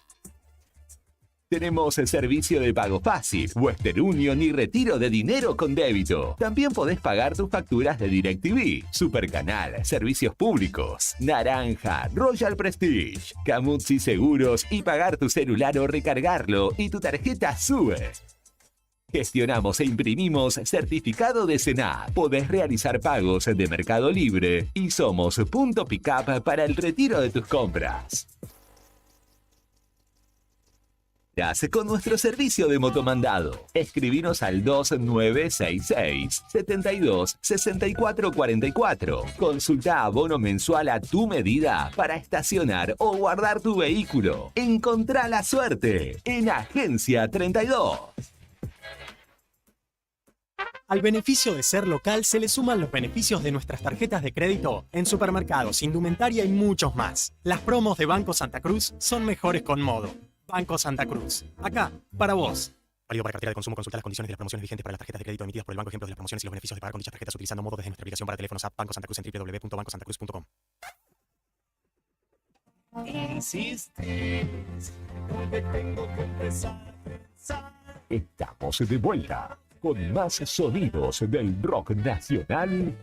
Speaker 10: Tenemos el servicio de pago fácil, Western Union y retiro de dinero con débito. También podés pagar tus facturas de DirecTV, Supercanal, servicios públicos, Naranja, Royal Prestige, Camuzzi Seguros y pagar tu celular o recargarlo y tu tarjeta sube. Gestionamos e imprimimos certificado de SENAT. Podés realizar pagos de Mercado Libre y somos punto pick-up para el retiro de tus compras. Con nuestro servicio de motomandado. Escribinos al 2966 72 64 44. Consulta abono mensual a tu medida para estacionar o guardar tu vehículo. Encontrá la suerte en Agencia 32.
Speaker 5: Al beneficio de ser local se le suman los beneficios de nuestras tarjetas de crédito en supermercados, indumentaria y muchos más. Las promos de Banco Santa Cruz son mejores con modo. Banco Santa Cruz. Acá, para vos. Válido para cartera de consumo. Consulta las condiciones de las promociones vigentes para las tarjetas de crédito emitidas por el banco. Ejemplos de las promociones y los beneficios de pagar con dichas tarjetas utilizando modo desde nuestra aplicación para teléfonos app Banco Santa Cruz en www.bancosantacruz.com.
Speaker 10: Estamos de vuelta con más sonidos del rock nacional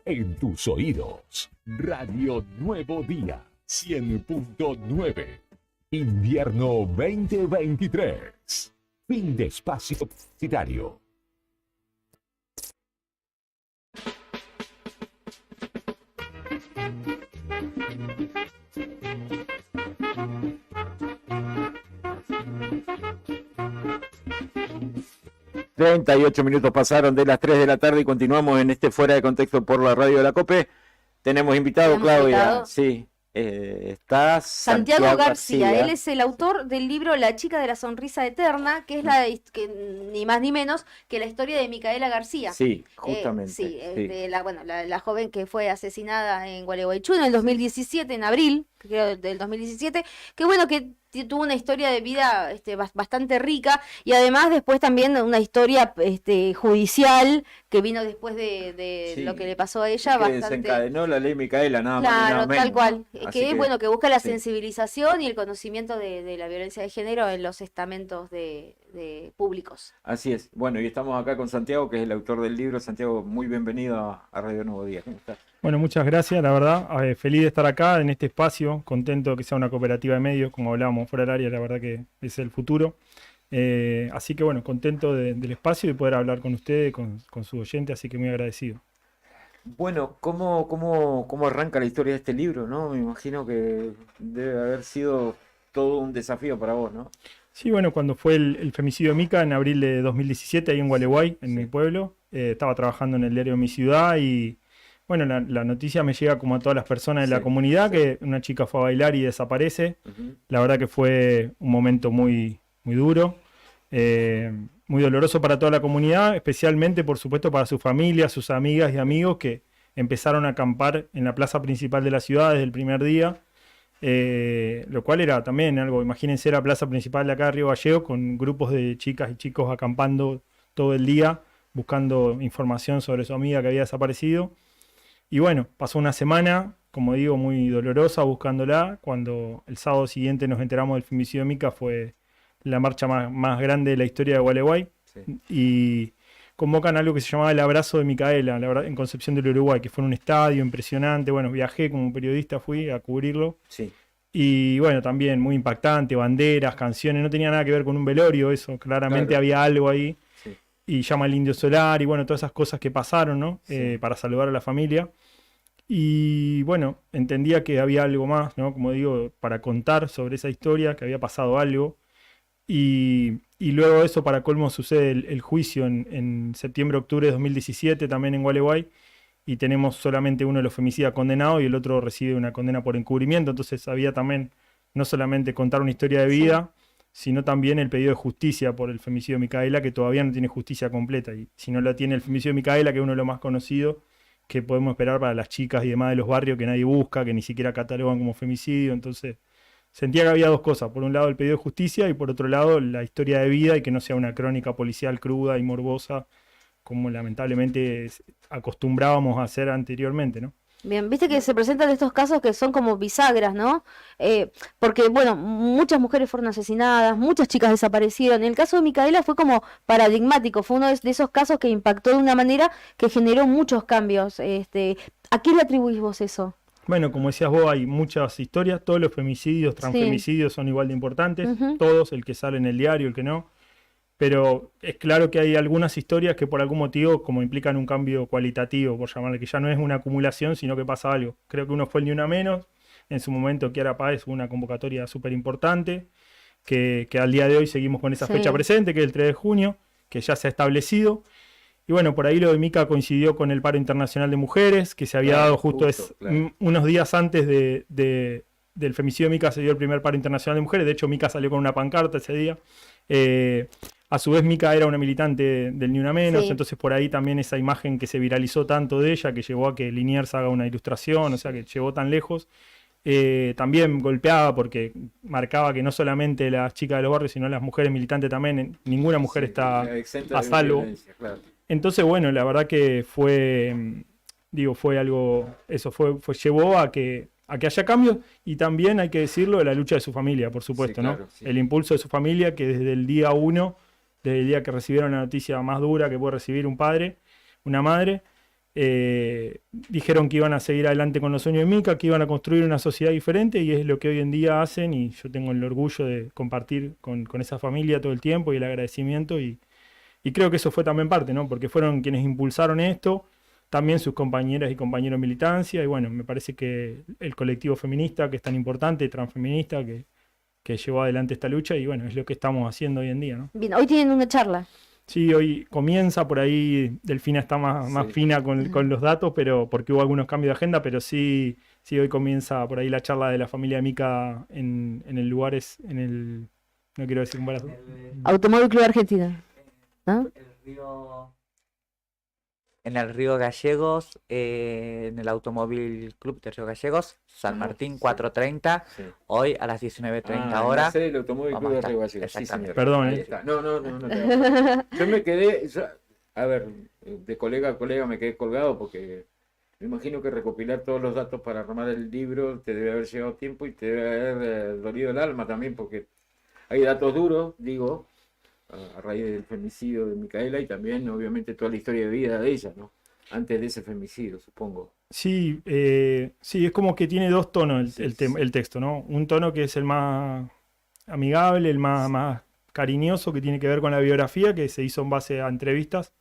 Speaker 10: en tus oídos. Radio Nuevo Día 100.9. Invierno 2023. Fin de espacio publicitario.
Speaker 1: ...38 minutos pasaron de las 3 de la tarde y continuamos en este Fuera de Contexto por la radio de la COPE. Tenemos invitado, Claudia. Sí, está
Speaker 2: Santiago García. Él es el autor del libro La chica de la sonrisa eterna, que es ni más ni menos que la historia de Micaela García.
Speaker 1: Sí, justamente.
Speaker 2: La joven que fue asesinada en Gualeguaychú en el 2017, en abril, creo, del 2017, que bueno, que tuvo una historia de vida bastante rica y además después también una historia judicial que vino después de lo que le pasó a ella.
Speaker 1: Que desencadenó la ley Micaela, nada más.
Speaker 2: Claro, tal cual.
Speaker 1: Que
Speaker 2: que busca la sensibilización y el conocimiento de la violencia de género en los estamentos de públicos.
Speaker 1: Así es. Bueno, y estamos acá con Santiago, que es el autor del libro. Santiago, muy bienvenido a Radio Nuevo Día. ¿Cómo estás?
Speaker 18: Bueno, muchas gracias, la verdad, feliz de estar acá en este espacio, contento de que sea una cooperativa de medios, como hablábamos fuera del área, la verdad que es el futuro. Así que bueno, contento del espacio y de poder hablar con ustedes, con su oyente, así que muy agradecido.
Speaker 1: Bueno, ¿cómo arranca la historia de este libro, no? Me imagino que debe haber sido todo un desafío para vos, ¿no?
Speaker 18: Sí, bueno, cuando fue el femicidio de Mica en abril de 2017, ahí en Gualeguay, en mi pueblo, estaba trabajando en el diario Mi Ciudad y bueno, la noticia me llega como a todas las personas de la comunidad, que una chica fue a bailar y desaparece. La verdad que fue un momento muy, muy duro, muy doloroso para toda la comunidad, especialmente, por supuesto, para su familia, sus amigas y amigos que empezaron a acampar en la plaza principal de la ciudad desde el primer día, lo cual era también algo, imagínense la plaza principal de acá de Río Gallegos con grupos de chicas y chicos acampando todo el día, buscando información sobre su amiga que había desaparecido. Y bueno, pasó una semana, como digo, muy dolorosa buscándola. Cuando el sábado siguiente nos enteramos del femicidio de Mica, fue la marcha más grande de la historia de Gualeguay. Sí. Y convocan algo que se llamaba el Abrazo de Micaela, la verdad, en Concepción del Uruguay, que fue en un estadio impresionante. Bueno, viajé como periodista, fui a cubrirlo.
Speaker 1: Sí.
Speaker 18: Y bueno, también muy impactante, banderas, canciones, no tenía nada que ver con un velorio, eso, claramente había algo ahí. Sí. Y llama el Indio Solar y bueno, todas esas cosas que pasaron, ¿no? Sí. Para saludar a la familia. Y bueno, entendía que había algo más, ¿no? Como digo, para contar sobre esa historia, que había pasado algo. Y luego de eso, para colmo, sucede el juicio en septiembre-octubre de 2017, también en Gualeguay. Y tenemos solamente uno de los femicidas condenado y el otro recibe una condena por encubrimiento. Entonces había también no solamente contar una historia de vida, sino también el pedido de justicia por el femicidio de Micaela, que todavía no tiene justicia completa. Y si no la tiene el femicidio de Micaela, que es uno de los más conocidos, que podemos esperar para las chicas y demás de los barrios que nadie busca, que ni siquiera catalogan como femicidio. Entonces sentía que había dos cosas. Por un lado el pedido de justicia y por otro lado la historia de vida y que no sea una crónica policial cruda y morbosa como lamentablemente acostumbrábamos a hacer anteriormente, ¿no?
Speaker 2: Bien, viste que se presentan estos casos que son como bisagras, ¿no? Porque, bueno, muchas mujeres fueron asesinadas, muchas chicas desaparecieron. En el caso de Micaela fue como paradigmático, fue uno de esos casos que impactó de una manera que generó muchos cambios. ¿A qué le atribuís vos eso?
Speaker 18: Bueno, como decías vos, hay muchas historias, todos los femicidios, transfemicidios son igual de importantes, todos, el que sale en el diario, el que no. Pero es claro que hay algunas historias que por algún motivo como implican un cambio cualitativo, por llamarle, que ya no es una acumulación, sino que pasa algo. Creo que uno fue el Ni Una Menos. En su momento Kiara Páez fue una convocatoria súper importante, que al día de hoy seguimos con esa fecha presente, que es el 3 de junio, que ya se ha establecido. Y bueno, por ahí lo de Mica coincidió con el paro internacional de mujeres, que se había dado justo unos días antes del femicidio de Mica, se dio el primer paro internacional de mujeres. De hecho, Mica salió con una pancarta ese día. A su vez, Mica era una militante del Ni Una Menos, entonces por ahí también esa imagen que se viralizó tanto de ella, que llevó a que Liniers haga una ilustración, o sea, que llegó tan lejos, también golpeaba porque marcaba que no solamente las chicas de los barrios, sino las mujeres militantes también, ninguna mujer está a salvo. Entonces, bueno, la verdad que fue algo, eso llevó a que haya cambios y también hay que decirlo de la lucha de su familia, por supuesto, ¿no? El impulso de su familia que desde el día 1, desde el día que recibieron la noticia más dura que puede recibir un padre, una madre, dijeron que iban a seguir adelante con los sueños de Mica, que iban a construir una sociedad diferente y es lo que hoy en día hacen y yo tengo el orgullo de compartir con esa familia todo el tiempo y el agradecimiento y creo que eso fue también parte, ¿no? Porque fueron quienes impulsaron esto, también sus compañeras y compañeros de militancia y bueno, me parece que el colectivo feminista que es tan importante, transfeminista, que llevó adelante esta lucha y bueno, es lo que estamos haciendo hoy en día, ¿no?
Speaker 2: Bien, hoy tienen una charla.
Speaker 18: Sí, hoy comienza, por ahí Delfina está más fina con los datos, pero porque hubo algunos cambios de agenda, pero sí, hoy comienza por ahí la charla de la familia de Mica en el lugar, no quiero decir un barato.
Speaker 2: Automóvil Club Argentina. ¿No?
Speaker 3: En el Río Gallegos, en el Automóvil Club de Río Gallegos, San Martín 430, hoy a las 19:30 horas.
Speaker 1: El Automóvil Club de Río Gallegos, sí, señor.
Speaker 18: Perdón,
Speaker 1: No. Yo me quedé, a ver, de colega a colega me quedé colgado porque me imagino que recopilar todos los datos para armar el libro te debe haber llevado tiempo y te debe haber dolido el alma también porque hay datos duros, digo, a raíz del femicidio de Micaela y también obviamente toda la historia de vida de ella, ¿no? Antes de ese femicidio, supongo.
Speaker 18: Sí, es como que tiene dos tonos el texto, ¿no? Un tono que es el más amigable, el más cariñoso, que tiene que ver con la biografía, que se hizo en base a entrevistas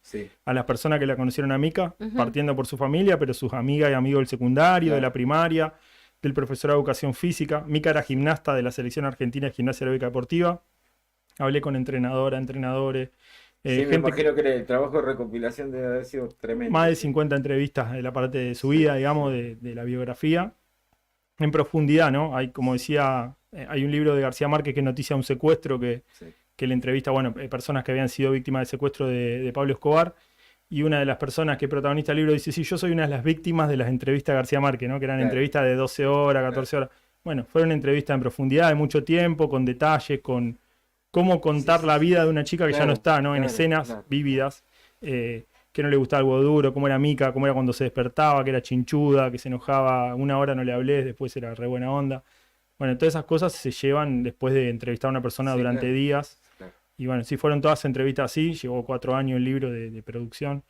Speaker 18: a las personas que la conocieron a Mica, partiendo por su familia, pero sus amigas y amigos del secundario, de la primaria, del profesor de educación física. Mica era gimnasta de la selección argentina de gimnasia aeróbica deportiva. Hablé con entrenadores.
Speaker 1: Me imagino que el trabajo de recopilación debe haber sido tremendo.
Speaker 18: Más de 50 entrevistas de la parte de su vida, digamos, de la biografía. En profundidad, ¿no? Hay, como decía, hay un libro de García Márquez que noticia un secuestro que le entrevista, bueno, personas que habían sido víctimas del secuestro de Pablo Escobar. Y una de las personas que protagoniza el libro dice, sí, yo soy una de las víctimas de las entrevistas de García Márquez, ¿no? Que eran entrevistas de 12 horas, 14 horas. Bueno, fueron entrevistas en profundidad, de mucho tiempo, con detalles, con cómo contar la vida de una chica que ya no está, ¿no? En escenas vívidas, que no le gustaba algo duro, cómo era Mica, cómo era cuando se despertaba, que era chinchuda, que se enojaba, una hora no le hablé, después era re buena onda. Bueno, todas esas cosas se llevan después de entrevistar a una persona durante días. Y bueno, sí, fueron todas entrevistas así, llevó 4 años el libro de producción.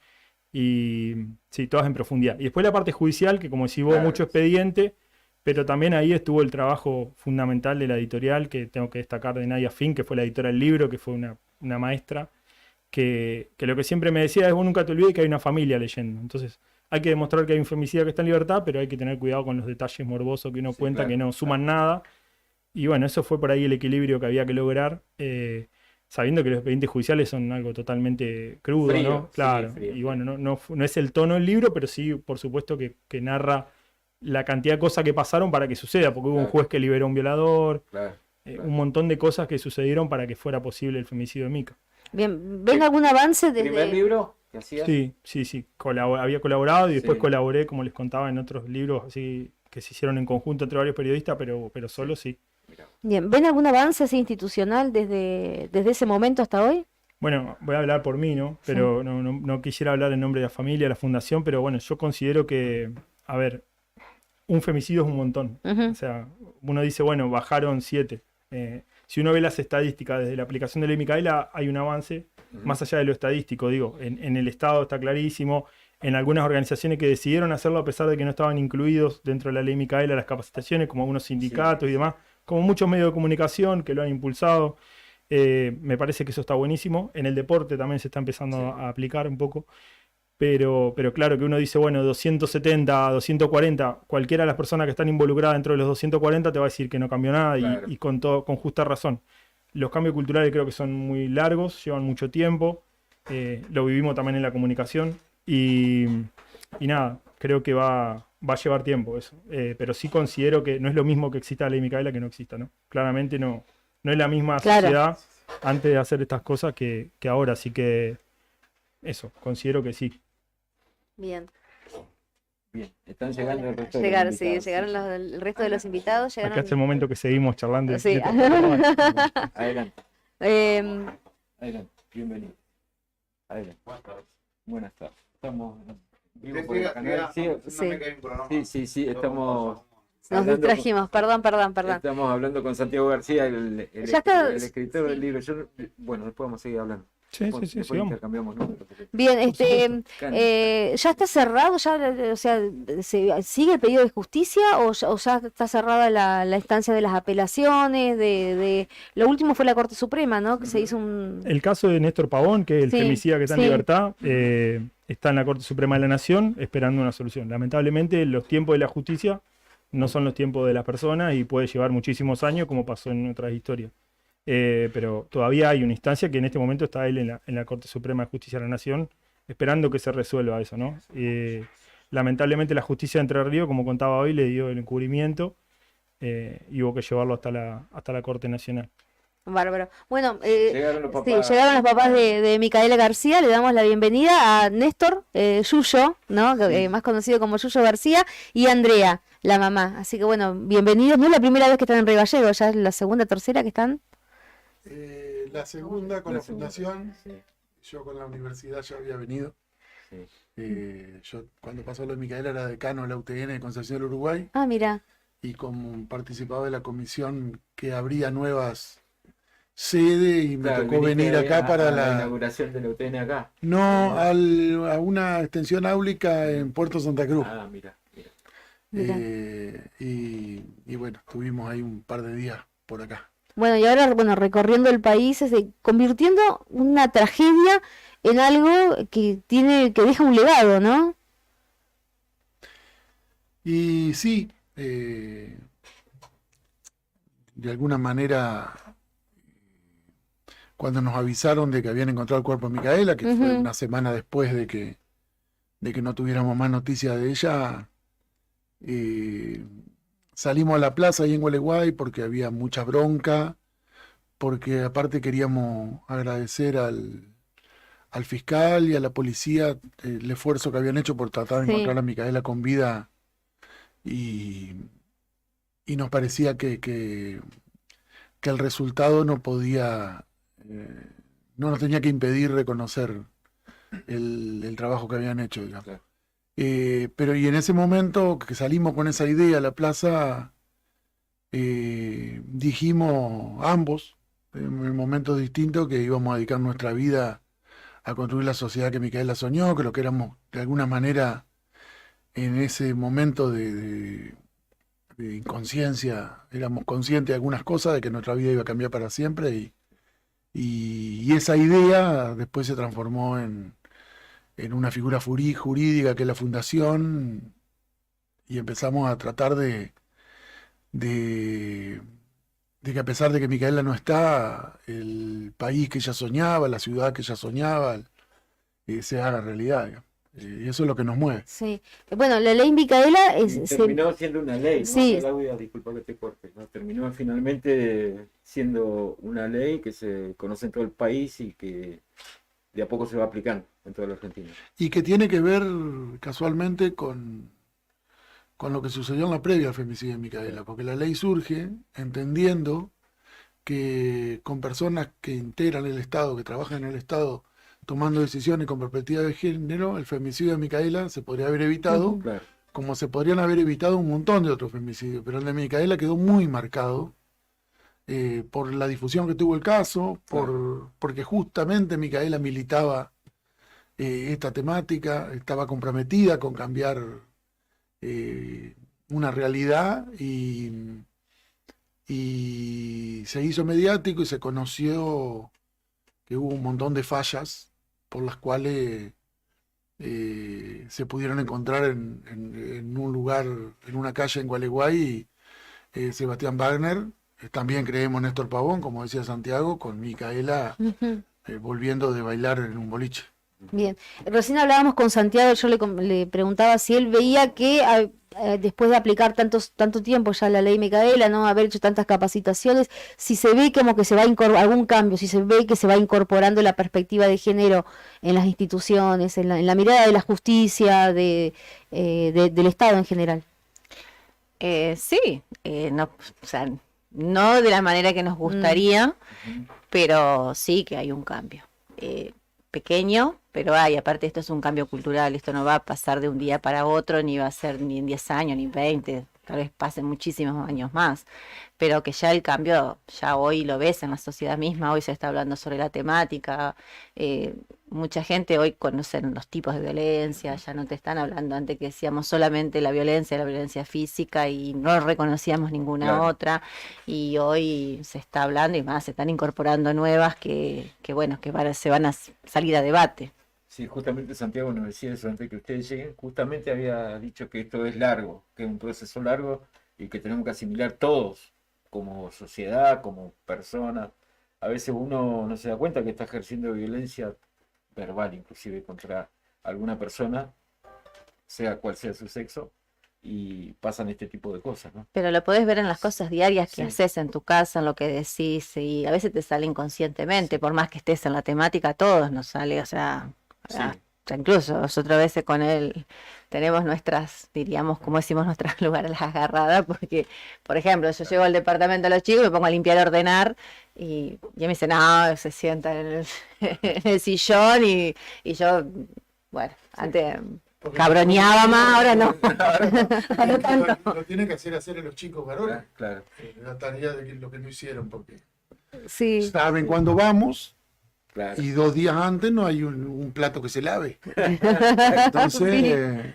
Speaker 18: Y sí, todas en profundidad. Y después la parte judicial, que como decís vos, mucho expediente, pero también ahí estuvo el trabajo fundamental de la editorial, que tengo que destacar de Nadia Fink, que fue la editora del libro, que fue una maestra, que lo que siempre me decía es, vos nunca te olvides que hay una familia leyendo. Entonces, hay que demostrar que hay un femicida que está en libertad, pero hay que tener cuidado con los detalles morbosos que uno cuenta, que no suman nada. Y bueno, eso fue por ahí el equilibrio que había que lograr, sabiendo que los expedientes judiciales son algo totalmente crudo, frío, ¿no? Claro. Frío. Y bueno, no es el tono del libro, pero sí, por supuesto, que narra la cantidad de cosas que pasaron para que suceda, porque hubo un juez que liberó a un violador, un montón de cosas que sucedieron para que fuera posible el femicidio de Mica.
Speaker 2: Bien, ¿ven algún avance desde...?
Speaker 1: ¿Primer libro que hacías?
Speaker 18: Sí, había colaborado y después colaboré, como les contaba, en otros libros así que se hicieron en conjunto entre varios periodistas, pero solo sí.
Speaker 2: Bien, ¿ven algún avance así institucional desde ese momento hasta hoy?
Speaker 18: Bueno, voy a hablar por mí, ¿no? Pero no quisiera hablar en nombre de la familia, de la fundación, pero bueno, yo considero que, a ver, un femicidio es un montón.
Speaker 2: Ujú.
Speaker 18: O sea, uno dice, bueno, bajaron 7. Si uno ve las estadísticas desde la aplicación de la ley Micaela, hay un avance, más allá de lo estadístico, digo, en el Estado está clarísimo, en algunas organizaciones que decidieron hacerlo a pesar de que no estaban incluidos dentro de la ley Micaela las capacitaciones, como algunos sindicatos y demás, como muchos medios de comunicación que lo han impulsado. Me parece que eso está buenísimo. En el deporte también se está empezando a aplicar un poco. Pero claro que uno dice, bueno, 270, 240, cualquiera de las personas que están involucradas dentro de los 240 te va a decir que no cambió nada y con justa razón. Los cambios culturales creo que son muy largos, llevan mucho tiempo. Lo vivimos también en la comunicación. Y nada, creo que va a llevar tiempo eso. Pero sí considero que no es lo mismo que exista la ley Micaela que no exista, ¿no? Claramente no es la misma sociedad antes de hacer estas cosas que ahora, así que eso, considero que sí.
Speaker 2: Bien.
Speaker 1: Bien, están llegando el resto de
Speaker 2: Llegaron,
Speaker 1: los
Speaker 2: sí,
Speaker 1: invitados.
Speaker 2: llegaron el resto de los invitados.
Speaker 18: Acá
Speaker 2: Llegaron...
Speaker 18: es el momento que seguimos charlando.
Speaker 2: Sí.
Speaker 1: Adelante.
Speaker 2: Em,
Speaker 1: Adelante, bienvenido. Adelante. Buenas tardes. Estamos en vivo
Speaker 4: Sí,
Speaker 1: por el
Speaker 4: siga,
Speaker 1: canal.
Speaker 4: siga,
Speaker 2: Sí.
Speaker 4: no me cae un programa.
Speaker 1: Sí, estamos...
Speaker 2: Nos
Speaker 1: hablando
Speaker 2: distrajimos, perdón.
Speaker 1: Estamos hablando con Santiago García, el
Speaker 2: Ya está.
Speaker 1: el escritor del libro. Bueno, después vamos a seguir hablando.
Speaker 18: Sí,
Speaker 1: Después
Speaker 18: sigamos.
Speaker 1: intercambiamos números.
Speaker 2: Bien,
Speaker 1: Cani.
Speaker 2: ¿ya está cerrado? O sea, ¿sigue el pedido de justicia o ya está cerrada la instancia de las apelaciones? Lo último fue la Corte Suprema, ¿no? Que se hizo un...
Speaker 18: El caso de Néstor Pavón, que es el
Speaker 2: Sí,
Speaker 18: femicida que está en
Speaker 2: sí.
Speaker 18: libertad, está en la Corte Suprema de la Nación esperando una solución. Lamentablemente, los tiempos de la justicia no son los tiempos de las personas y puede llevar muchísimos años, como pasó en otras historias. Pero todavía hay una instancia que en este momento está él en la Corte Suprema de Justicia de la Nación, esperando que se resuelva eso, ¿no? Lamentablemente la justicia de Entre Ríos, como contaba hoy, le dio el encubrimiento y hubo que llevarlo hasta la Corte Nacional.
Speaker 2: Bárbaro. Bueno,
Speaker 1: Llegaron los papás.
Speaker 2: sí, llegaron los papás de Micaela García, le damos la bienvenida a Néstor Yuyo, ¿no? Más conocido como Yuyo García, y Andrea, la mamá. Así que bueno, bienvenidos. No es la primera vez que están en Río Gallegos, ya es la segunda, tercera que están.
Speaker 23: La segunda con la fundación, yo con la universidad ya había venido. Yo cuando pasó lo de Micaela era decano de la UTN de Concepción del Uruguay
Speaker 2: Ah, mira.
Speaker 23: y como participaba de la comisión que abría nuevas sedes y me
Speaker 1: Claro,
Speaker 23: tocó venir
Speaker 1: viniste
Speaker 23: acá para
Speaker 1: a la
Speaker 23: la...
Speaker 1: inauguración de la UTN acá.
Speaker 23: No, a una extensión áulica en Puerto Santa Cruz.
Speaker 1: Ah, mira.
Speaker 23: Y bueno, estuvimos ahí un par de días por acá.
Speaker 2: Bueno, y ahora, bueno, recorriendo el país, convirtiendo una tragedia en algo que deja un legado, ¿no?
Speaker 23: Y sí, de alguna manera, cuando nos avisaron de que habían encontrado el cuerpo de Micaela, que fue
Speaker 2: Ujú.
Speaker 23: una semana después de que no tuviéramos más noticias de ella, salimos a la plaza ahí en Gualeguay porque había mucha bronca, porque aparte queríamos agradecer al fiscal y a la policía el esfuerzo que habían hecho por tratar de
Speaker 2: Sí.
Speaker 23: encontrar a Micaela con vida y nos parecía que el resultado no podía, no nos tenía que impedir reconocer el trabajo que habían hecho, digamos. Pero y en ese momento que salimos con esa idea a la plaza, dijimos ambos, en momentos distintos, que íbamos a dedicar nuestra vida a construir la sociedad que Micaela soñó, que lo que éramos de alguna manera en ese momento de inconsciencia, éramos conscientes de algunas cosas, de que nuestra vida iba a cambiar para siempre y esa idea después se transformó en una figura jurídica que es la fundación y empezamos a tratar de que a pesar de que Micaela no está, el país que ella soñaba, la ciudad que ella soñaba, se haga realidad, digamos. Y eso es lo que nos mueve.
Speaker 2: Sí. Bueno, la ley Micaela
Speaker 1: Terminó siendo una ley, ¿no?
Speaker 2: Sí.
Speaker 1: Claudia, disculpa que te corte, ¿no? Terminó finalmente siendo una ley que se conoce en todo el país y que de a poco se va aplicando en toda la Argentina.
Speaker 23: Y que tiene que ver casualmente con
Speaker 4: con lo que sucedió en la previa al femicidio de Micaela, porque la ley surge entendiendo que con personas que integran el Estado, que trabajan en el Estado, tomando decisiones con perspectiva de género, el femicidio de Micaela se podría haber evitado,
Speaker 1: Claro.
Speaker 4: como se podrían haber evitado un montón de otros femicidios, pero el de Micaela quedó muy marcado por la difusión que tuvo el caso, porque justamente Micaela militaba esta temática, estaba comprometida con cambiar una realidad y se hizo mediático y se conoció que hubo un montón de fallas por las cuales se pudieron encontrar en un lugar, en una calle en Gualeguay, Sebastián Wagner, también creemos Néstor Pavón, como decía Santiago, con Micaela volviendo de bailar en un boliche.
Speaker 2: Bien, recién hablábamos con Santiago, yo le preguntaba si él veía que después de aplicar tanto tiempo ya la ley Micaela, no haber hecho tantas capacitaciones, si se ve como que se va a algún cambio, si se ve que se va incorporando la perspectiva de género en las instituciones, en la mirada de la justicia, del Estado en general.
Speaker 19: Sí, no, o sea, no de la manera que nos gustaría, pero sí que hay un cambio. Pequeño, pero hay, aparte esto es un cambio cultural, esto no va a pasar de un día para otro, ni va a ser ni en 10 años, ni 20, tal vez pasen muchísimos años más, pero que ya el cambio, ya hoy lo ves en la sociedad misma, hoy se está hablando sobre la temática, mucha gente hoy conoce los tipos de violencia, ya no te están hablando, antes que decíamos solamente la violencia física y no reconocíamos ninguna otra, y hoy se está hablando y más, se están incorporando nuevas que bueno, se van a salir a debate.
Speaker 1: Sí, justamente Santiago nos decía eso antes que ustedes lleguen, justamente había dicho que esto es largo, que es un proceso largo y que tenemos que asimilar todos, como sociedad, como personas. A veces uno no se da cuenta que está ejerciendo violencia verbal, inclusive contra alguna persona, sea cual sea su sexo, y pasan este tipo de cosas, ¿no?
Speaker 19: Pero lo podés ver en las cosas diarias que
Speaker 1: Sí.
Speaker 19: haces en tu casa, en lo que decís, y a veces te sale inconscientemente, por más que estés en la temática, a todos nos sale, o sea, incluso nosotros a veces con él tenemos nuestras, diríamos, como decimos, nuestros lugares las agarradas, porque, por ejemplo, yo llego al departamento de los chicos, me pongo a limpiar, a ordenar, y él me dice, no, se sienta en el sillón, y yo, bueno, antes cabroneaba más, ahora no. No tanto.
Speaker 4: Lo tiene que hacer a los chicos varones.
Speaker 1: Claro.
Speaker 4: La tarea de lo que no hicieron, porque
Speaker 2: Sí.
Speaker 4: saben cuándo vamos.
Speaker 1: Claro.
Speaker 4: Y 2 días antes no hay un plato que se lave. Entonces,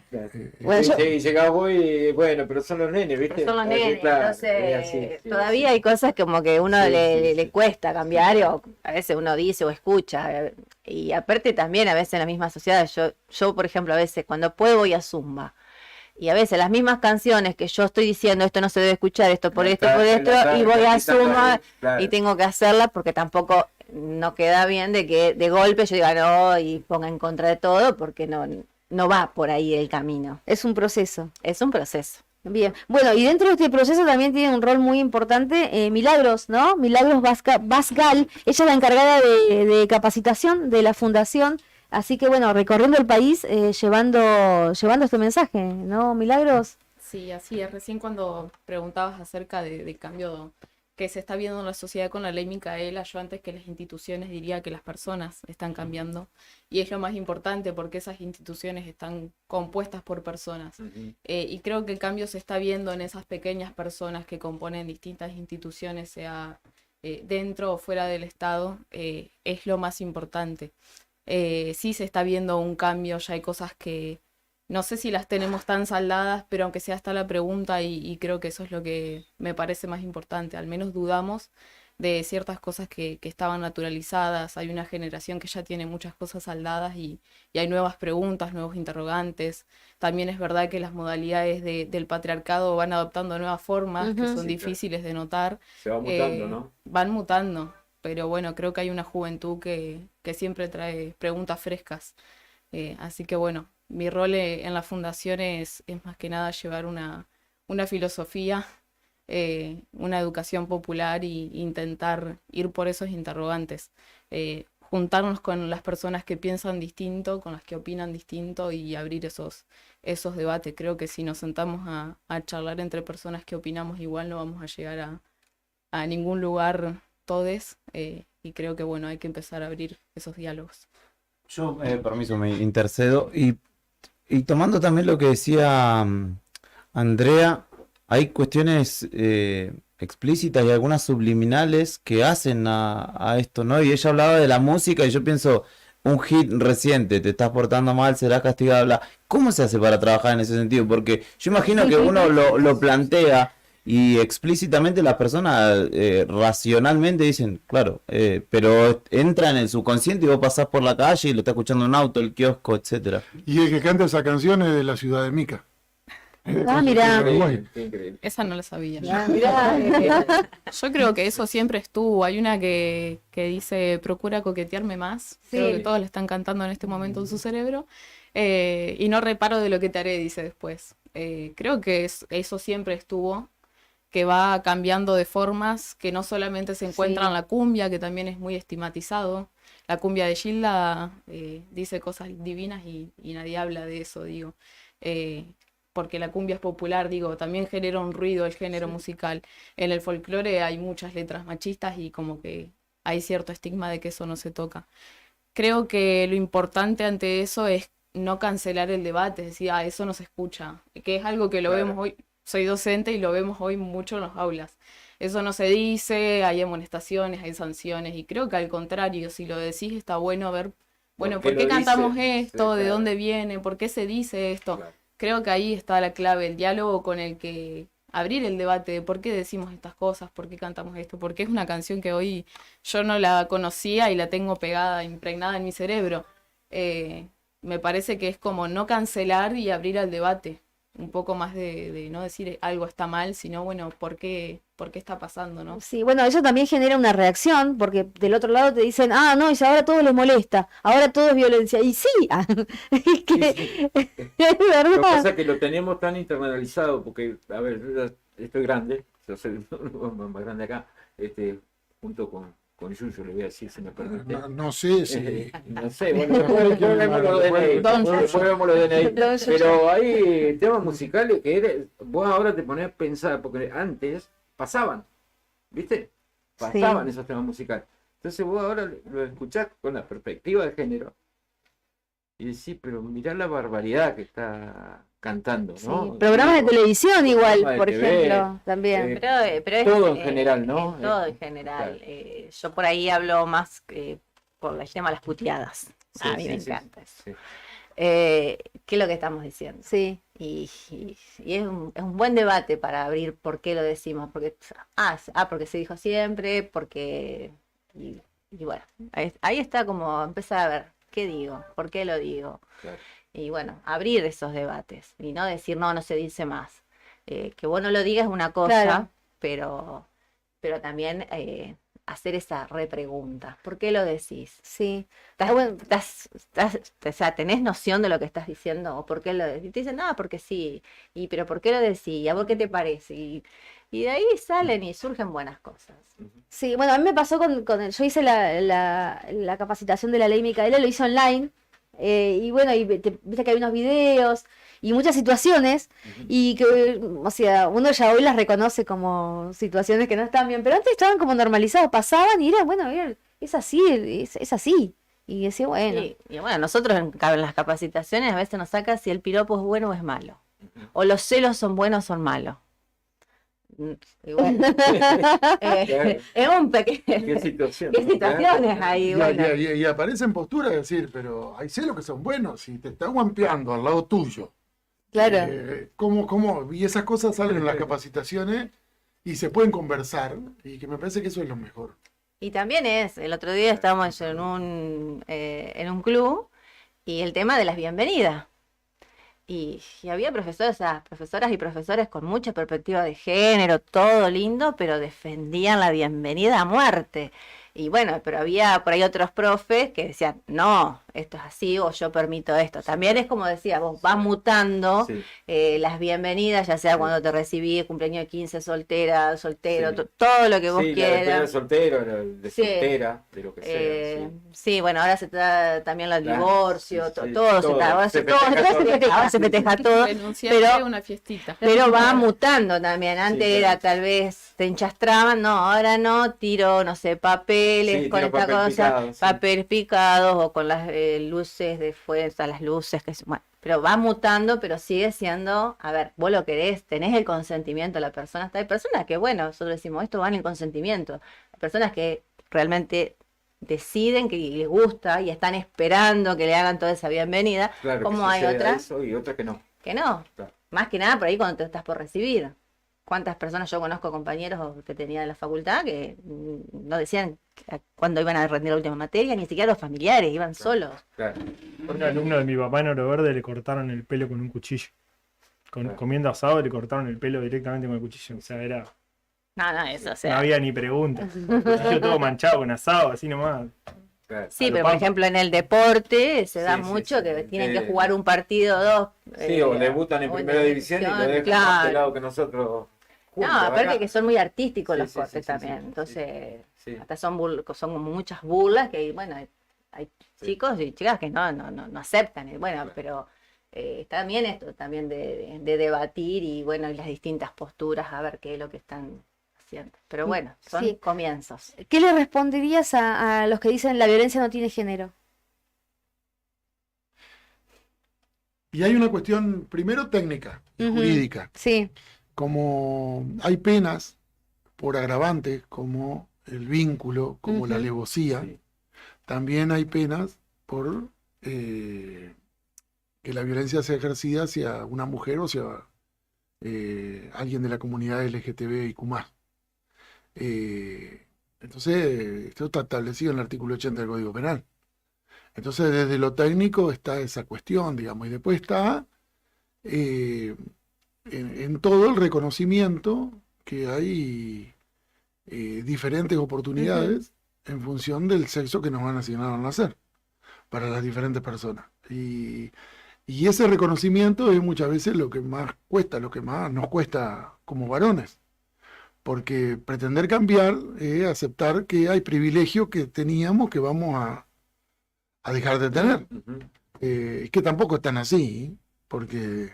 Speaker 1: Sí, llegaba vos y bueno, pero son los nenes, ¿viste?
Speaker 19: Son los nenes,
Speaker 1: Claro,
Speaker 19: entonces
Speaker 1: es así.
Speaker 19: todavía hay cosas como que uno le cuesta cambiar, o a veces uno dice o escucha, y aparte también a veces en la misma sociedad, yo por ejemplo a veces cuando puedo voy a Zumba, y a veces las mismas canciones que yo estoy diciendo, esto no se debe escuchar, esto por esto, y voy a Zumba y tengo que hacerla porque tampoco no queda bien de que de golpe yo diga no y ponga en contra de todo, porque no va por ahí el camino.
Speaker 2: Es un proceso.
Speaker 19: Es un proceso.
Speaker 2: Bien, bueno, y dentro de este proceso también tiene un rol muy importante Milagros, ¿no? Milagros Basgal, ella es la encargada de capacitación de la fundación, así que bueno, recorriendo el país llevando este mensaje, ¿no, Milagros?
Speaker 20: Sí, así es. Recién cuando preguntabas acerca del cambio que se está viendo en la sociedad con la ley Micaela, yo antes que las instituciones diría que las personas están cambiando, y es lo más importante porque esas instituciones están compuestas por personas. Y creo que el cambio se está viendo en esas pequeñas personas que componen distintas instituciones, sea dentro o fuera del Estado, es lo más importante. Sí se está viendo un cambio, ya hay cosas que no sé si las tenemos tan saldadas, pero aunque sea está la pregunta, y creo que eso es lo que me parece más importante. Al menos dudamos de ciertas cosas que estaban naturalizadas. Hay una generación que ya tiene muchas cosas saldadas y hay nuevas preguntas, nuevos interrogantes. También es verdad que las modalidades del patriarcado van adoptando nuevas formas que son difíciles de notar.
Speaker 1: Se va mutando, ¿no?
Speaker 20: Van mutando, pero bueno, creo que hay una juventud que siempre trae preguntas frescas. Así que bueno, mi rol en la fundación es más que nada llevar una filosofía, una educación popular e intentar ir por esos interrogantes. juntarnos con las personas que piensan distinto, con las que opinan distinto y abrir esos debates. Creo que si nos sentamos a charlar entre personas que opinamos igual no vamos a llegar a ningún lugar todes, y creo que bueno, hay que empezar a abrir esos diálogos.
Speaker 6: Yo, permiso, me intercedo. Y tomando también lo que decía Andrea, hay cuestiones explícitas y algunas subliminales que hacen a esto, ¿no? Y ella hablaba de la música y yo pienso, un hit reciente, te estás portando mal, serás castigado, bla. ¿Cómo se hace para trabajar en ese sentido? Porque yo imagino que uno lo plantea y explícitamente las personas racionalmente dicen, claro, pero entra en el subconsciente y vos pasás por la calle y lo está escuchando en un auto, el kiosco, etcétera.
Speaker 4: Y el que canta esa canción es de la ciudad de Mica.
Speaker 2: Ah, mirá.
Speaker 20: Esa no la sabía.
Speaker 2: Ah, mirá.
Speaker 20: Yo creo que eso siempre estuvo. Hay una que dice, procura coquetearme más.
Speaker 2: Sí.
Speaker 20: Creo que todos le están cantando en este momento en su cerebro. Y no reparo de lo que te haré, dice después. Creo que eso siempre estuvo, que va cambiando de formas, que no solamente se encuentra en la cumbia, que también es muy estigmatizado. La cumbia de Gilda dice cosas divinas y nadie habla de eso, digo. Porque la cumbia es popular, digo, también genera un ruido el género musical. En el folclore hay muchas letras machistas y como que hay cierto estigma de que eso no se toca. Creo que lo importante ante eso es no cancelar el debate, es decir, eso no se escucha, que es algo que lo vemos hoy, soy docente y lo vemos hoy mucho en las aulas. Eso no se dice, hay amonestaciones, hay sanciones, y creo que al contrario, si lo decís está bueno ver, bueno, ¿por qué cantamos esto? ¿De dónde viene? ¿Por qué se dice esto? Creo que ahí está la clave, el diálogo con el que abrir el debate de por qué decimos estas cosas, por qué cantamos esto, porque es una canción que hoy yo no la conocía y la tengo pegada, impregnada en mi cerebro. Me parece que es como no cancelar y abrir al debate, un poco más de no decir algo está mal, sino bueno, ¿por qué está pasando, no?
Speaker 2: Sí, bueno, eso también genera una reacción, porque del otro lado te dicen, no, y ahora todo les molesta, ahora todo es violencia. Y sí, es que es verdad.
Speaker 1: Lo que pasa es que lo tenemos tan internalizado, porque, a ver, yo ya estoy grande, yo soy más grande acá, junto con Yuyo, le voy a decir, si me permite.
Speaker 4: No sé si...
Speaker 1: no sé, bueno, después vemos los DNI, pero hay temas musicales que vos ahora te ponés a pensar, porque antes pasaban, ¿viste? Pasaban esos temas musicales. Entonces vos ahora lo escuchás con la perspectiva de género y decís, pero mirá la barbaridad que está cantando, ¿no?
Speaker 2: Sí, programas de televisión igual,
Speaker 1: de
Speaker 2: por
Speaker 1: TV,
Speaker 2: ejemplo, también.
Speaker 19: Pero es,
Speaker 1: todo en general, ¿no?
Speaker 19: Todo en general. Yo por ahí hablo más por el tema de las puteadas.
Speaker 1: Sí,
Speaker 19: a mí me
Speaker 1: sí,
Speaker 19: encanta eso.
Speaker 1: sí.
Speaker 19: ¿Qué es lo que estamos diciendo?
Speaker 2: Sí.
Speaker 19: Y es un buen debate para abrir por qué lo decimos. Porque, porque se dijo siempre, porque... Y bueno, ahí está como empezar a ver, ¿qué digo? ¿Por qué lo digo?
Speaker 1: Claro.
Speaker 19: Y bueno, abrir esos debates y no decir no se dice más. Que vos no lo digas es una cosa,
Speaker 2: claro.
Speaker 19: pero también hacer esa repregunta. ¿Por qué lo decís?
Speaker 2: Sí.
Speaker 19: O sea, ¿tenés noción de lo que estás diciendo? ¿O por qué lo decís? Te dicen, porque sí. ¿Pero por qué lo decís? ¿Y a vos qué te parece? Y de ahí salen y surgen buenas cosas.
Speaker 2: Sí, bueno, a mí me pasó yo hice la capacitación de la ley Micaela, lo hice online. Y bueno, viste que hay unos videos y muchas situaciones y que, o sea, uno ya hoy las reconoce como situaciones que no están bien, pero antes estaban como normalizadas, pasaban y era, bueno, es así, es así. Y decía, bueno.
Speaker 19: Y bueno, nosotros en las capacitaciones a veces nos saca si el piropo es bueno o es malo. O los celos son buenos o son malos. Y bueno, es un pequeño...
Speaker 1: ¿Qué situación?
Speaker 19: ¿Qué situaciones ahí? Bueno.
Speaker 4: Y aparecen posturas de decir, pero hay celos que son buenos, y te está guampeando al lado tuyo.
Speaker 2: Claro.
Speaker 4: ¿Cómo? Y esas cosas salen en las capacitaciones y se pueden conversar, y que me parece que eso es lo mejor.
Speaker 19: Y también el otro día estábamos en un club, y el tema de las bienvenidas. Y había profesoras y profesores con mucha perspectiva de género, todo lindo, pero defendían la bienvenida a muerte. Y bueno, pero había por ahí otros profes que decían, no, esto es así o yo permito esto. También es como decía, vos vas mutando las bienvenidas, ya sea cuando te recibí, cumpleaños de 15, soltera, soltero, todo lo que vos
Speaker 1: Sí, la despedida de
Speaker 19: quieras.
Speaker 1: soltero, la de
Speaker 19: Sí.
Speaker 1: soltera, de lo que sea. Sí.
Speaker 19: Sí, bueno, ahora se da también el
Speaker 1: Claro,
Speaker 19: divorcio,
Speaker 1: sí, sí,
Speaker 19: todo se
Speaker 1: todo.
Speaker 19: da, ahora
Speaker 1: Se
Speaker 19: todo,
Speaker 1: festeja todo.
Speaker 19: ahora se festeja todo,
Speaker 20: Renunciaste a una fiestita.
Speaker 19: pero va mutando también. Antes
Speaker 1: Sí,
Speaker 19: era
Speaker 1: claro.
Speaker 19: tal vez te enchastraban, no, ahora no, tiro, no sé, papeles
Speaker 1: Sí,
Speaker 19: con
Speaker 1: tiro
Speaker 19: esta
Speaker 1: papel
Speaker 19: cosa,
Speaker 1: picado, sí.
Speaker 19: papel picados o con las luces de fuerza, las luces bueno, pero va mutando, pero sigue siendo, a ver, vos lo querés, tenés el consentimiento de la persona. Hay personas que, bueno, nosotros decimos, esto va en el consentimiento. Hay personas que realmente deciden que les gusta y están esperando que le hagan toda esa bienvenida,
Speaker 1: Claro, que
Speaker 19: como hay
Speaker 1: suceda
Speaker 19: otras
Speaker 1: eso y otras que no.
Speaker 19: que no.
Speaker 1: Claro.
Speaker 19: Más que nada por ahí cuando te estás por recibir. ¿Cuántas personas yo conozco, compañeros que tenía en la facultad, que no decían cuándo iban a rendir la última materia, ni siquiera los familiares, iban solos?
Speaker 1: Claro.
Speaker 18: A un alumno de mi papá en Oro Verde le cortaron el pelo con un cuchillo. Comiendo asado le cortaron el pelo directamente con el cuchillo. O sea,
Speaker 19: No, eso, o
Speaker 18: no
Speaker 19: sea.
Speaker 18: había ni preguntas. El cuchillo todo manchado con asado, así nomás.
Speaker 19: Sí,
Speaker 18: A lo
Speaker 19: pero por
Speaker 18: pampa.
Speaker 19: ejemplo en el deporte se da
Speaker 1: Sí, sí,
Speaker 19: mucho
Speaker 1: sí.
Speaker 19: que tienen
Speaker 1: Sí.
Speaker 19: que jugar un partido o dos.
Speaker 1: Sí, o debutan en
Speaker 19: o
Speaker 1: primera división y lo dejan
Speaker 19: claro.
Speaker 1: más pelado que nosotros.
Speaker 19: No,
Speaker 1: juntos
Speaker 19: aparte
Speaker 1: acá.
Speaker 19: que son muy artísticos
Speaker 1: Sí,
Speaker 19: los
Speaker 1: sí,
Speaker 19: cortes
Speaker 1: sí, sí,
Speaker 19: también.
Speaker 1: sí,
Speaker 19: Entonces,
Speaker 1: sí.
Speaker 19: hasta son como muchas burlas que bueno, hay chicos y chicas que no aceptan. Y bueno, pero está bien esto también de debatir y bueno, y las distintas posturas, a ver qué es lo que están haciendo. Pero bueno, son
Speaker 2: Sí.
Speaker 19: comienzos.
Speaker 2: ¿Qué le responderías a los que dicen la violencia no tiene género?
Speaker 4: Y hay una cuestión, primero técnica y
Speaker 2: Ujú.
Speaker 4: jurídica.
Speaker 2: Sí.
Speaker 4: Como hay penas por agravantes, como el vínculo, como la
Speaker 2: Ujú.
Speaker 4: alevosía, también hay penas por que la violencia sea ejercida hacia una mujer o hacia alguien de la comunidad LGTBIQ+. Entonces, esto está establecido en el artículo 80 del Código Penal. Entonces, desde lo técnico está esa cuestión, digamos, y después está en todo el reconocimiento que hay diferentes oportunidades en función del sexo que nos van a asignar al nacer para las diferentes personas. Y ese reconocimiento es muchas veces lo que más cuesta, lo que más nos cuesta como varones. Porque pretender cambiar es aceptar que hay privilegios que teníamos que vamos a dejar de tener. Que tampoco están así, porque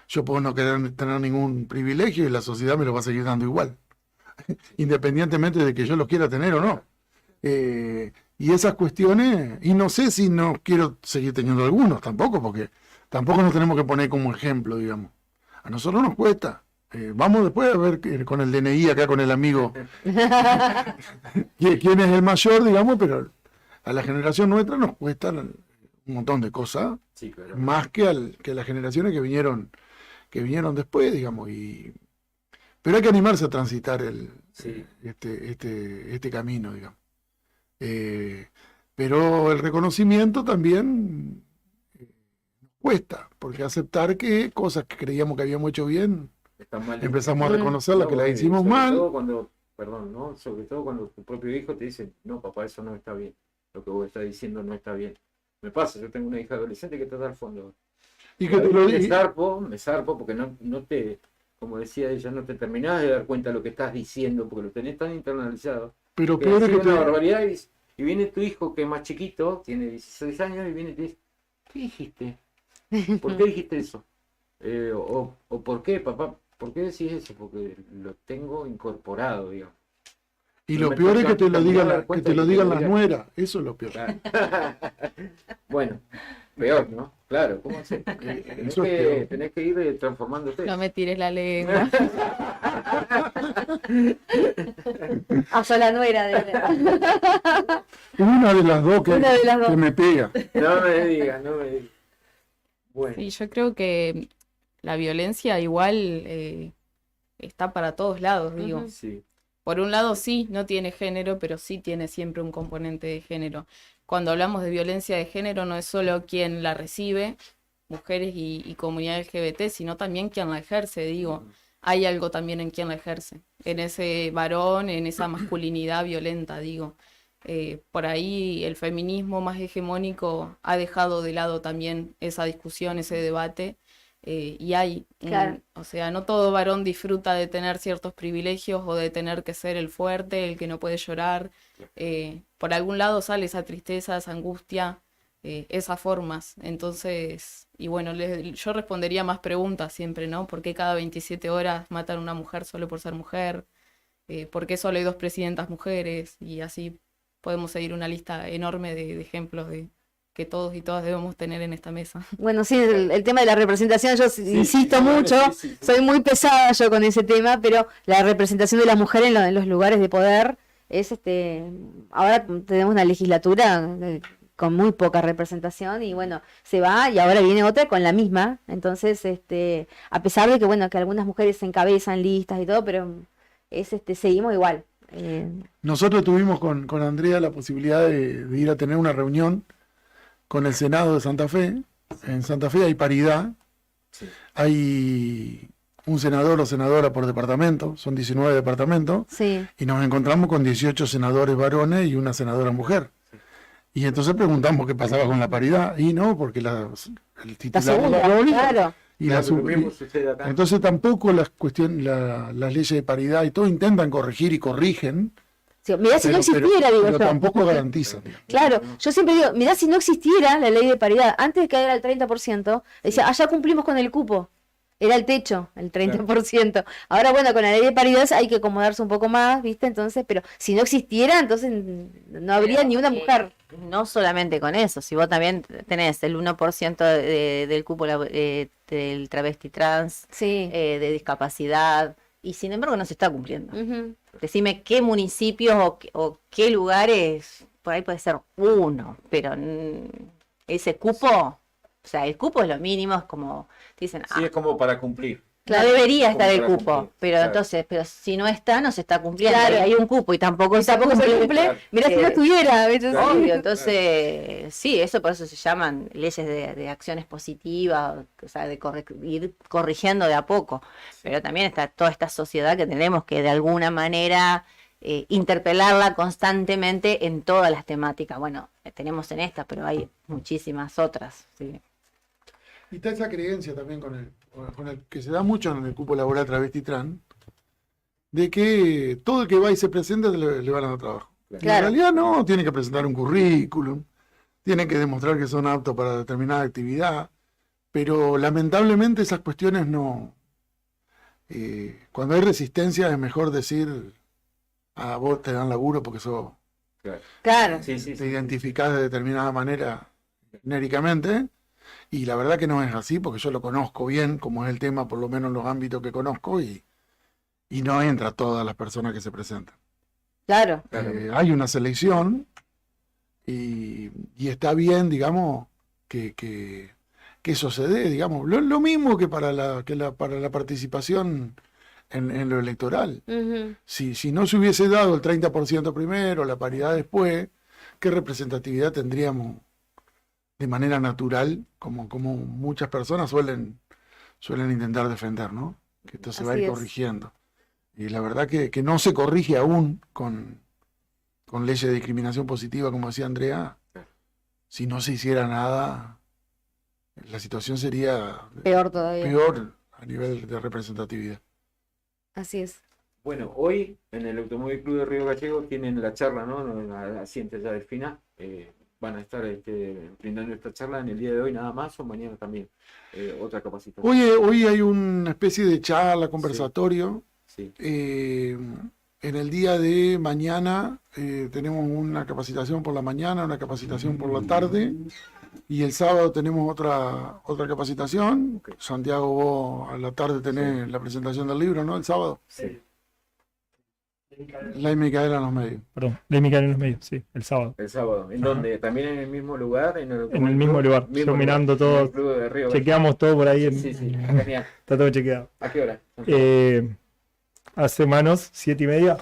Speaker 4: yo puedo no querer tener ningún privilegio y la sociedad me lo va a seguir dando igual, independientemente de que yo lo quiera tener o no. Y esas cuestiones, y no sé si no quiero seguir teniendo algunos tampoco, porque tampoco nos tenemos que poner como ejemplo, digamos. A nosotros nos cuesta. Vamos después a ver con el DNI acá con el amigo quién es el mayor, digamos, pero a la generación nuestra nos cuesta un montón de cosas,
Speaker 1: Sí, claro.
Speaker 4: más que a las generaciones que vinieron después, digamos. Pero hay que animarse a transitar este camino, digamos. Pero el reconocimiento también cuesta, porque aceptar que cosas que creíamos que habíamos hecho bien,
Speaker 1: Están mal
Speaker 4: empezamos a
Speaker 1: hechas.
Speaker 4: reconocerlas que las
Speaker 1: porque
Speaker 4: hicimos
Speaker 1: sobre
Speaker 4: mal.
Speaker 1: todo cuando, perdón, ¿no? Sobre todo cuando tu propio hijo te dice, no, papá, eso no está bien. Lo que vos estás diciendo no está bien. Me pasa, yo tengo una hija adolescente que está al fondo.
Speaker 4: Y que te lo
Speaker 1: me
Speaker 4: diga.
Speaker 1: me zarpo porque no te, como decía ella, no te terminás de dar cuenta de lo que estás diciendo, porque lo tenés tan internalizado.
Speaker 4: Pero
Speaker 1: que
Speaker 4: peor es
Speaker 1: decís
Speaker 4: que
Speaker 1: una
Speaker 4: te...
Speaker 1: barbaridad y viene tu hijo que es más chiquito, tiene 16 años, y viene y te dice, ¿qué dijiste? ¿Por qué dijiste eso? O ¿por qué, papá? ¿Por qué decís eso? Porque lo tengo incorporado, digamos.
Speaker 4: Y
Speaker 1: No
Speaker 4: lo
Speaker 1: me
Speaker 4: peor es que te lo
Speaker 1: termino de
Speaker 4: digan,
Speaker 1: dar
Speaker 4: que
Speaker 1: cuenta
Speaker 4: te lo
Speaker 1: de que
Speaker 4: digan
Speaker 1: lo
Speaker 4: las
Speaker 1: digan.
Speaker 4: nueras. Eso es lo peor.
Speaker 1: Claro. Bueno, peor, ¿no? Claro, ¿cómo hacer?
Speaker 4: Eso es peor.
Speaker 1: Tenés que ir transformándote.
Speaker 20: No me tires la lengua.
Speaker 2: Hasta la nuera de
Speaker 4: Una de las dos que,
Speaker 2: Una de las dos.
Speaker 4: que me pega.
Speaker 1: No me digas, no me digas. Bueno.
Speaker 20: Sí, yo creo que la violencia igual está para todos lados, digo.
Speaker 2: Ujú.
Speaker 1: Sí.
Speaker 20: Por un lado sí, no tiene género, pero sí tiene siempre un componente de género. Cuando hablamos de violencia de género no es solo quien la recibe, mujeres y comunidad LGBT, sino también quien la ejerce, digo. Hay algo también en quien la ejerce, en ese varón, en esa masculinidad violenta, digo. Por ahí el feminismo más hegemónico ha dejado de lado también esa discusión, ese debate, y hay,
Speaker 2: Claro.
Speaker 20: o sea, no todo varón disfruta de tener ciertos privilegios o de tener que ser el fuerte, el que no puede llorar. Por algún lado sale esa tristeza, esa angustia, esas formas. Entonces, y bueno, yo respondería más preguntas siempre, ¿no? ¿Por qué cada 27 horas matan a una mujer solo por ser mujer? ¿Por qué solo hay 2 presidentas mujeres? Y así podemos seguir una lista enorme de ejemplos de que todos y todas debemos tener en esta mesa.
Speaker 2: Bueno, sí, el tema de la representación, yo insisto
Speaker 20: sí,
Speaker 2: mucho,
Speaker 20: sí.
Speaker 2: soy muy pesada yo con ese tema, pero la representación de la mujer en los lugares de poder es, ahora tenemos una legislatura con muy poca representación y bueno, se va y ahora viene otra con la misma, entonces, a pesar de que bueno, que algunas mujeres encabezan listas y todo, pero seguimos igual.
Speaker 4: Nosotros tuvimos con Andrea la posibilidad de ir a tener una reunión con el Senado de Santa Fe. En Santa Fe hay paridad, hay un senador o senadora por departamento, son 19 departamentos, y nos encontramos con 18 senadores varones y una senadora mujer. Y entonces preguntamos qué pasaba con la paridad, y no, porque el titular es varón,
Speaker 2: claro.
Speaker 4: y la
Speaker 1: Claro, lo mismo sucede acá.
Speaker 4: entonces tampoco las leyes de paridad y todo intentan corregir y corrigen.
Speaker 2: Sí, mirá si no existiera, digo
Speaker 4: pero
Speaker 2: yo.
Speaker 4: tampoco garantizan.
Speaker 2: Claro, yo siempre digo, mirá si no existiera la ley de paridad, antes de que era el 30%, decía, ya cumplimos con el cupo, era el techo, el 30%. Ahora bueno, con la ley de paridad hay que acomodarse un poco más, ¿viste? Entonces, pero si no existiera, entonces no habría ni una mujer.
Speaker 19: No solamente con eso, si vos también tenés el 1% del cupo del travesti trans, de discapacidad, y sin embargo no se está cumpliendo. Decime qué municipios o qué lugares, por ahí puede ser uno, pero ese cupo, o sea, el cupo es lo mínimo, es como, dicen,
Speaker 1: Sí, es como para cumplir.
Speaker 19: no debería
Speaker 1: Como
Speaker 19: estar el
Speaker 1: para
Speaker 19: cupo,
Speaker 1: cumplir,
Speaker 19: pero
Speaker 1: claro.
Speaker 19: entonces, pero si no está, no se está cumpliendo.
Speaker 2: Claro.
Speaker 19: Y hay un cupo y tampoco se
Speaker 2: cumple.
Speaker 19: cumple.
Speaker 2: Mirá si no estuviera, ¿viste?
Speaker 19: Obvio, entonces, sí, eso por eso se llaman leyes de acciones positivas, o sea, de ir corrigiendo de a poco. Pero también está toda esta sociedad que tenemos que de alguna manera interpelarla constantemente en todas las temáticas. Bueno, tenemos en esta, pero hay muchísimas otras. Sí.
Speaker 4: Y está esa creencia también con el que se da mucho en el cupo laboral travesti trans, de que todo el que va y se presenta le van a dar trabajo. Y en realidad no, tiene que presentar un currículum, tiene que demostrar que son aptos para determinada actividad, pero lamentablemente esas cuestiones no... cuando hay resistencia es mejor decir, a vos te dan laburo porque sos...
Speaker 2: Claro.
Speaker 4: Te identificás de determinada manera genéricamente. Y la verdad que no es así, porque yo lo conozco bien, como es el tema, por lo menos en los ámbitos que conozco, y no entra todas las personas que se presentan.
Speaker 2: Claro.
Speaker 4: Hay una selección, y está bien, digamos, que eso se dé, digamos. Lo mismo que para la participación en lo electoral. Si no se hubiese dado el 30% primero, la paridad después, ¿qué representatividad tendríamos? De manera natural, como muchas personas suelen intentar defender, ¿no? Que esto se va a
Speaker 2: Así
Speaker 4: ir
Speaker 2: es.
Speaker 4: corrigiendo. Y la verdad que no se corrige aún con leyes de discriminación positiva, como decía Andrea. Si no se hiciera nada, la situación sería
Speaker 2: Peor todavía.
Speaker 4: peor a nivel de representatividad.
Speaker 2: Así es.
Speaker 1: Bueno, hoy en el Automóvil Club de Río Gallegos tienen la charla, ¿no? La siguiente ya del final. Van a estar brindando esta charla en el día de hoy nada más o mañana también. Otra capacitación.
Speaker 4: Hoy hay una especie de charla, conversatorio.
Speaker 1: Sí.
Speaker 4: En el día de mañana tenemos una capacitación por la mañana, una capacitación por la tarde. Y el sábado tenemos otra capacitación. Santiago, vos a la tarde tenés la presentación del libro, ¿no? El sábado.
Speaker 1: Sí.
Speaker 4: Ley Micaela en los medios.
Speaker 18: Perdón, Ley Micaela en los medios, sí, el sábado.
Speaker 1: El sábado. ¿En dónde? ¿También en el mismo lugar? En
Speaker 18: el mismo lugar. Yo mirando todo.
Speaker 1: En el Club de Río
Speaker 18: Chequeamos todo por ahí.
Speaker 1: Sí, genial.
Speaker 18: Está todo chequeado.
Speaker 1: ¿A qué hora?
Speaker 18: Hace manos, 7:30.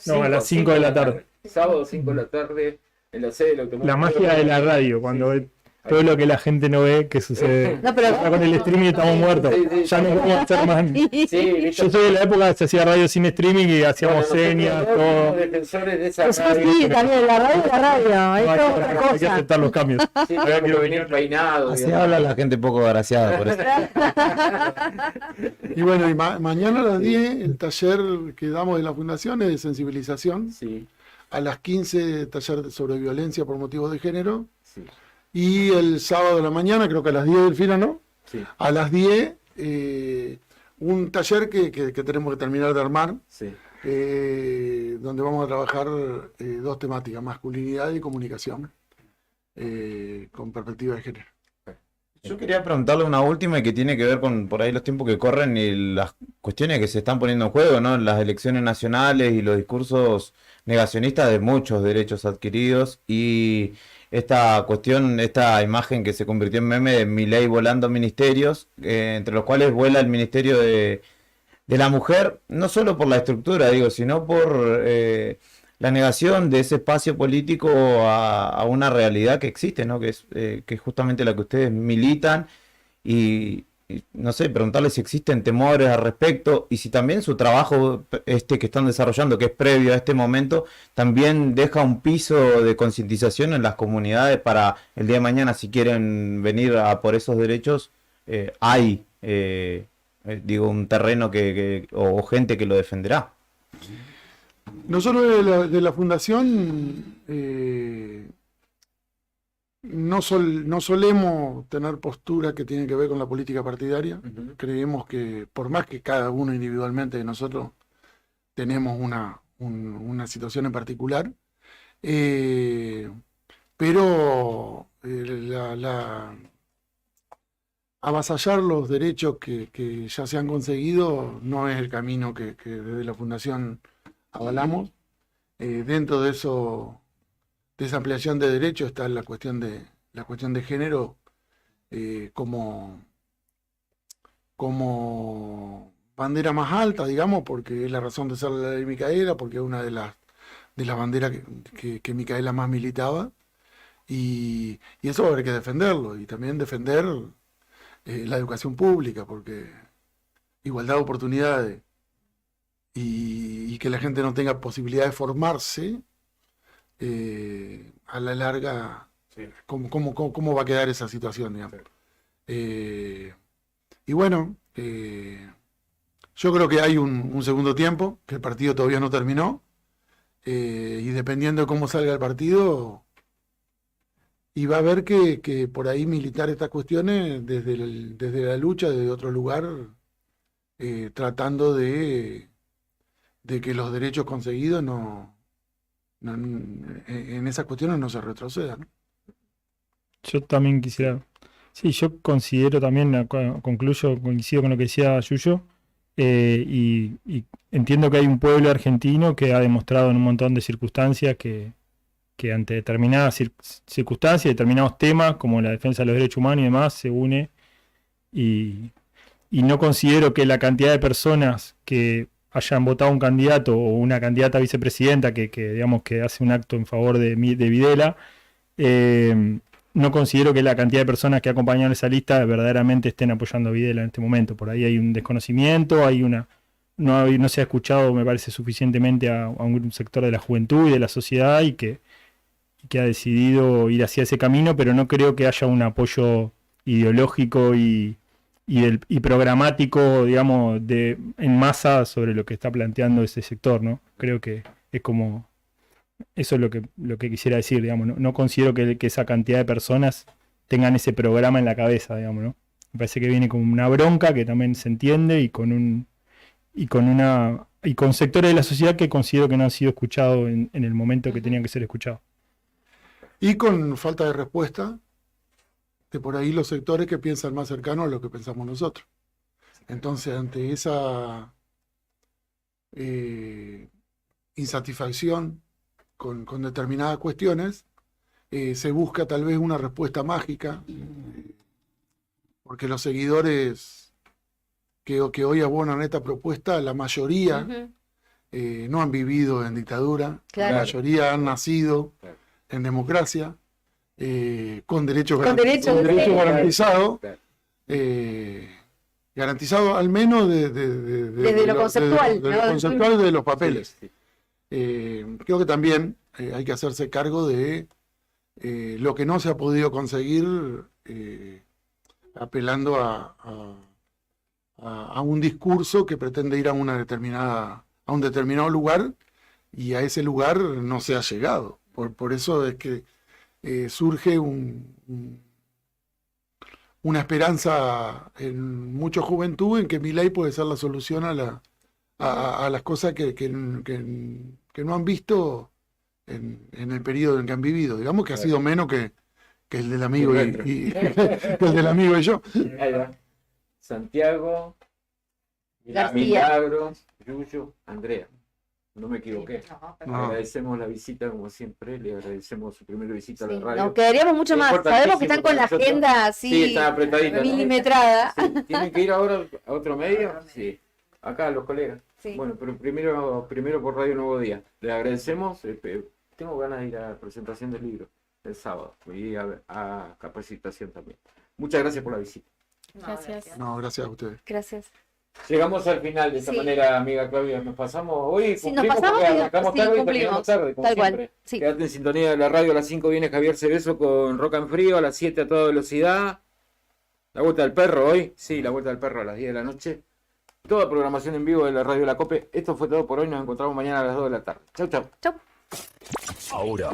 Speaker 18: No, a las 5 de la tarde.
Speaker 1: Sábado, 5 de la tarde, en la sede del Automóvil.
Speaker 18: La magia de la radio, cuando todo lo que la gente no ve que sucede.
Speaker 2: No, pero-
Speaker 18: Ahora con el streaming estamos muertos. Ya no podemos hacer más. Yo soy de la época que se hacía radio sin streaming y hacíamos señas, todo.
Speaker 1: Defensores de esa
Speaker 2: Eso sí, también la radio,
Speaker 18: Hay
Speaker 2: esto es otra
Speaker 18: que
Speaker 2: cosa.
Speaker 18: aceptar los cambios.
Speaker 1: Ahora quiero venir peinado.
Speaker 6: Así habla la gente poco agraciada por eso.
Speaker 4: Y bueno, y mañana a las 10 el taller que damos de la fundación es de sensibilización.
Speaker 1: Sí.
Speaker 4: A las 15 taller sobre violencia por motivos de género.
Speaker 1: Sí.
Speaker 4: Y el sábado de la mañana, creo que a las 10 del final, ¿no?
Speaker 1: Sí.
Speaker 4: A las 10, un taller que tenemos que terminar de armar,
Speaker 1: Sí.
Speaker 4: donde vamos a trabajar dos temáticas, masculinidad y comunicación, con perspectiva de género.
Speaker 6: Yo quería preguntarle una última y que tiene que ver con por ahí los tiempos que corren y las cuestiones que se están poniendo en juego, ¿no? Las elecciones nacionales y los discursos negacionistas de muchos derechos adquiridos y esta cuestión, esta imagen que se convirtió en meme de Milei volando ministerios, entre los cuales vuela el Ministerio de la Mujer, no solo por la estructura, digo, sino por la negación de ese espacio político a una realidad que existe, ¿no? Que es justamente la que ustedes militan y no sé, preguntarles si existen temores al respecto y si también su trabajo que están desarrollando, que es previo a este momento, también deja un piso de concientización en las comunidades para el día de mañana, si quieren venir a por esos derechos, hay, digo, un terreno o gente que lo defenderá.
Speaker 4: Nosotros de la fundación no solemos tener postura que tiene que ver con la política partidaria. Creemos que por más que cada uno individualmente de nosotros tenemos una situación en particular, pero avasallar los derechos que ya se han conseguido no es el camino que desde la fundación avalamos. Dentro de eso, de esa ampliación de derechos, está la cuestión de género como bandera más alta, digamos, porque es la razón de ser la ley Micaela, porque es una de las banderas que Micaela más militaba, y eso va a haber que defenderlo, y también defender la educación pública, porque igualdad de oportunidades y que la gente no tenga posibilidad de formarse, a la larga, ¿cómo va a quedar esa situación, digamos? Y bueno, yo creo que hay un segundo tiempo, que el partido todavía no terminó, y dependiendo de cómo salga el partido, y va a haber que por ahí militar estas cuestiones desde la lucha, desde otro lugar, tratando de que los derechos conseguidos en esas cuestiones no se retrocedan, ¿no?
Speaker 18: Yo también quisiera. Sí, yo considero también, coincido con lo que decía Yuyo, y entiendo que hay un pueblo argentino que ha demostrado en un montón de circunstancias que ante determinadas circunstancias, determinados temas como la defensa de los derechos humanos y demás, se une, y no considero que la cantidad de personas que hayan votado un candidato o una candidata a vicepresidenta que digamos que hace un acto en favor de Videla, no considero que la cantidad de personas que acompañan esa lista verdaderamente estén apoyando a Videla en este momento. Por ahí hay un desconocimiento, no se ha escuchado, me parece, suficientemente a un sector de la juventud y de la sociedad y que ha decidido ir hacia ese camino, pero no creo que haya un apoyo ideológico y programático, digamos, en masa sobre lo que está planteando ese sector, ¿no? Creo que es como... Eso es lo que quisiera decir, digamos, no considero que esa cantidad de personas tengan ese programa en la cabeza, digamos, ¿no? Me parece que viene con una bronca que también se entiende y con sectores de la sociedad que considero que no han sido escuchados en el momento que tenían que ser escuchados.
Speaker 4: Y con falta de respuesta de por ahí los sectores que piensan más cercano a lo que pensamos nosotros. Entonces, ante esa insatisfacción con determinadas cuestiones, se busca tal vez una respuesta mágica, porque los seguidores que hoy abonan esta propuesta, la mayoría no han vivido en dictadura,
Speaker 2: Claro.
Speaker 4: la mayoría han nacido en democracia, con derechos
Speaker 2: Con derechos, sí.
Speaker 4: garantizados.
Speaker 1: Claro.
Speaker 4: Garantizado al menos
Speaker 2: Desde lo conceptual,
Speaker 4: de
Speaker 2: ¿no?
Speaker 4: lo conceptual de los papeles.
Speaker 1: Sí,
Speaker 4: Creo que también hay que hacerse cargo de lo que no se ha podido conseguir apelando a un discurso que pretende ir a un determinado lugar y a ese lugar no se ha llegado. Por eso es que surge una esperanza en mucha juventud en que Milei puede ser la solución a las cosas que no han visto en el periodo en que han vivido. Digamos que ha sido menos que el del amigo que el del amigo y yo.
Speaker 1: Ahí va. Santiago,
Speaker 2: García.
Speaker 1: Milagro, Yuyo, Andrea. No me equivoqué.
Speaker 4: No.
Speaker 1: Agradecemos la visita, como siempre. Le agradecemos su primera visita a la
Speaker 2: Sí,
Speaker 1: radio.
Speaker 2: nos quedaríamos mucho más. Sabemos que están con la
Speaker 1: Importantísimo
Speaker 2: agenda
Speaker 1: para nosotros.
Speaker 2: así
Speaker 1: Sí, está apretadita, ¿no?
Speaker 2: milimetrada.
Speaker 1: Sí, ¿tienen que ir ahora a otro medio? Sí. Acá los colegas.
Speaker 2: Sí.
Speaker 1: Bueno, pero primero por Radio Nuevo Día. Le agradecemos. Tengo ganas de ir a la presentación del libro el sábado y a capacitación también. Muchas gracias por la visita.
Speaker 20: Gracias.
Speaker 4: No, gracias a ustedes.
Speaker 2: Gracias.
Speaker 1: Llegamos al final de esta
Speaker 2: Sí.
Speaker 1: manera, amiga Claudia. Nos pasamos hoy.
Speaker 2: Sí, nos
Speaker 1: cumplimos
Speaker 2: pasamos
Speaker 1: porque
Speaker 2: y-
Speaker 1: arrancamos
Speaker 2: sí,
Speaker 1: tarde y
Speaker 2: cumplimos.
Speaker 1: terminamos tarde, como
Speaker 2: Tal cual,
Speaker 1: siempre.
Speaker 2: sí.
Speaker 1: Quédate en sintonía de la radio. A las 5 viene Javier Cerezo con Rock and Frío. A las 7 a toda velocidad. La Vuelta del Perro hoy. Sí, La Vuelta del Perro a las 10 de la noche. Toda programación en vivo de la radio La Cope. Esto fue todo por hoy. Nos encontramos mañana a las 2 de la tarde. Chau, chau.
Speaker 2: Chau.
Speaker 13: Ahora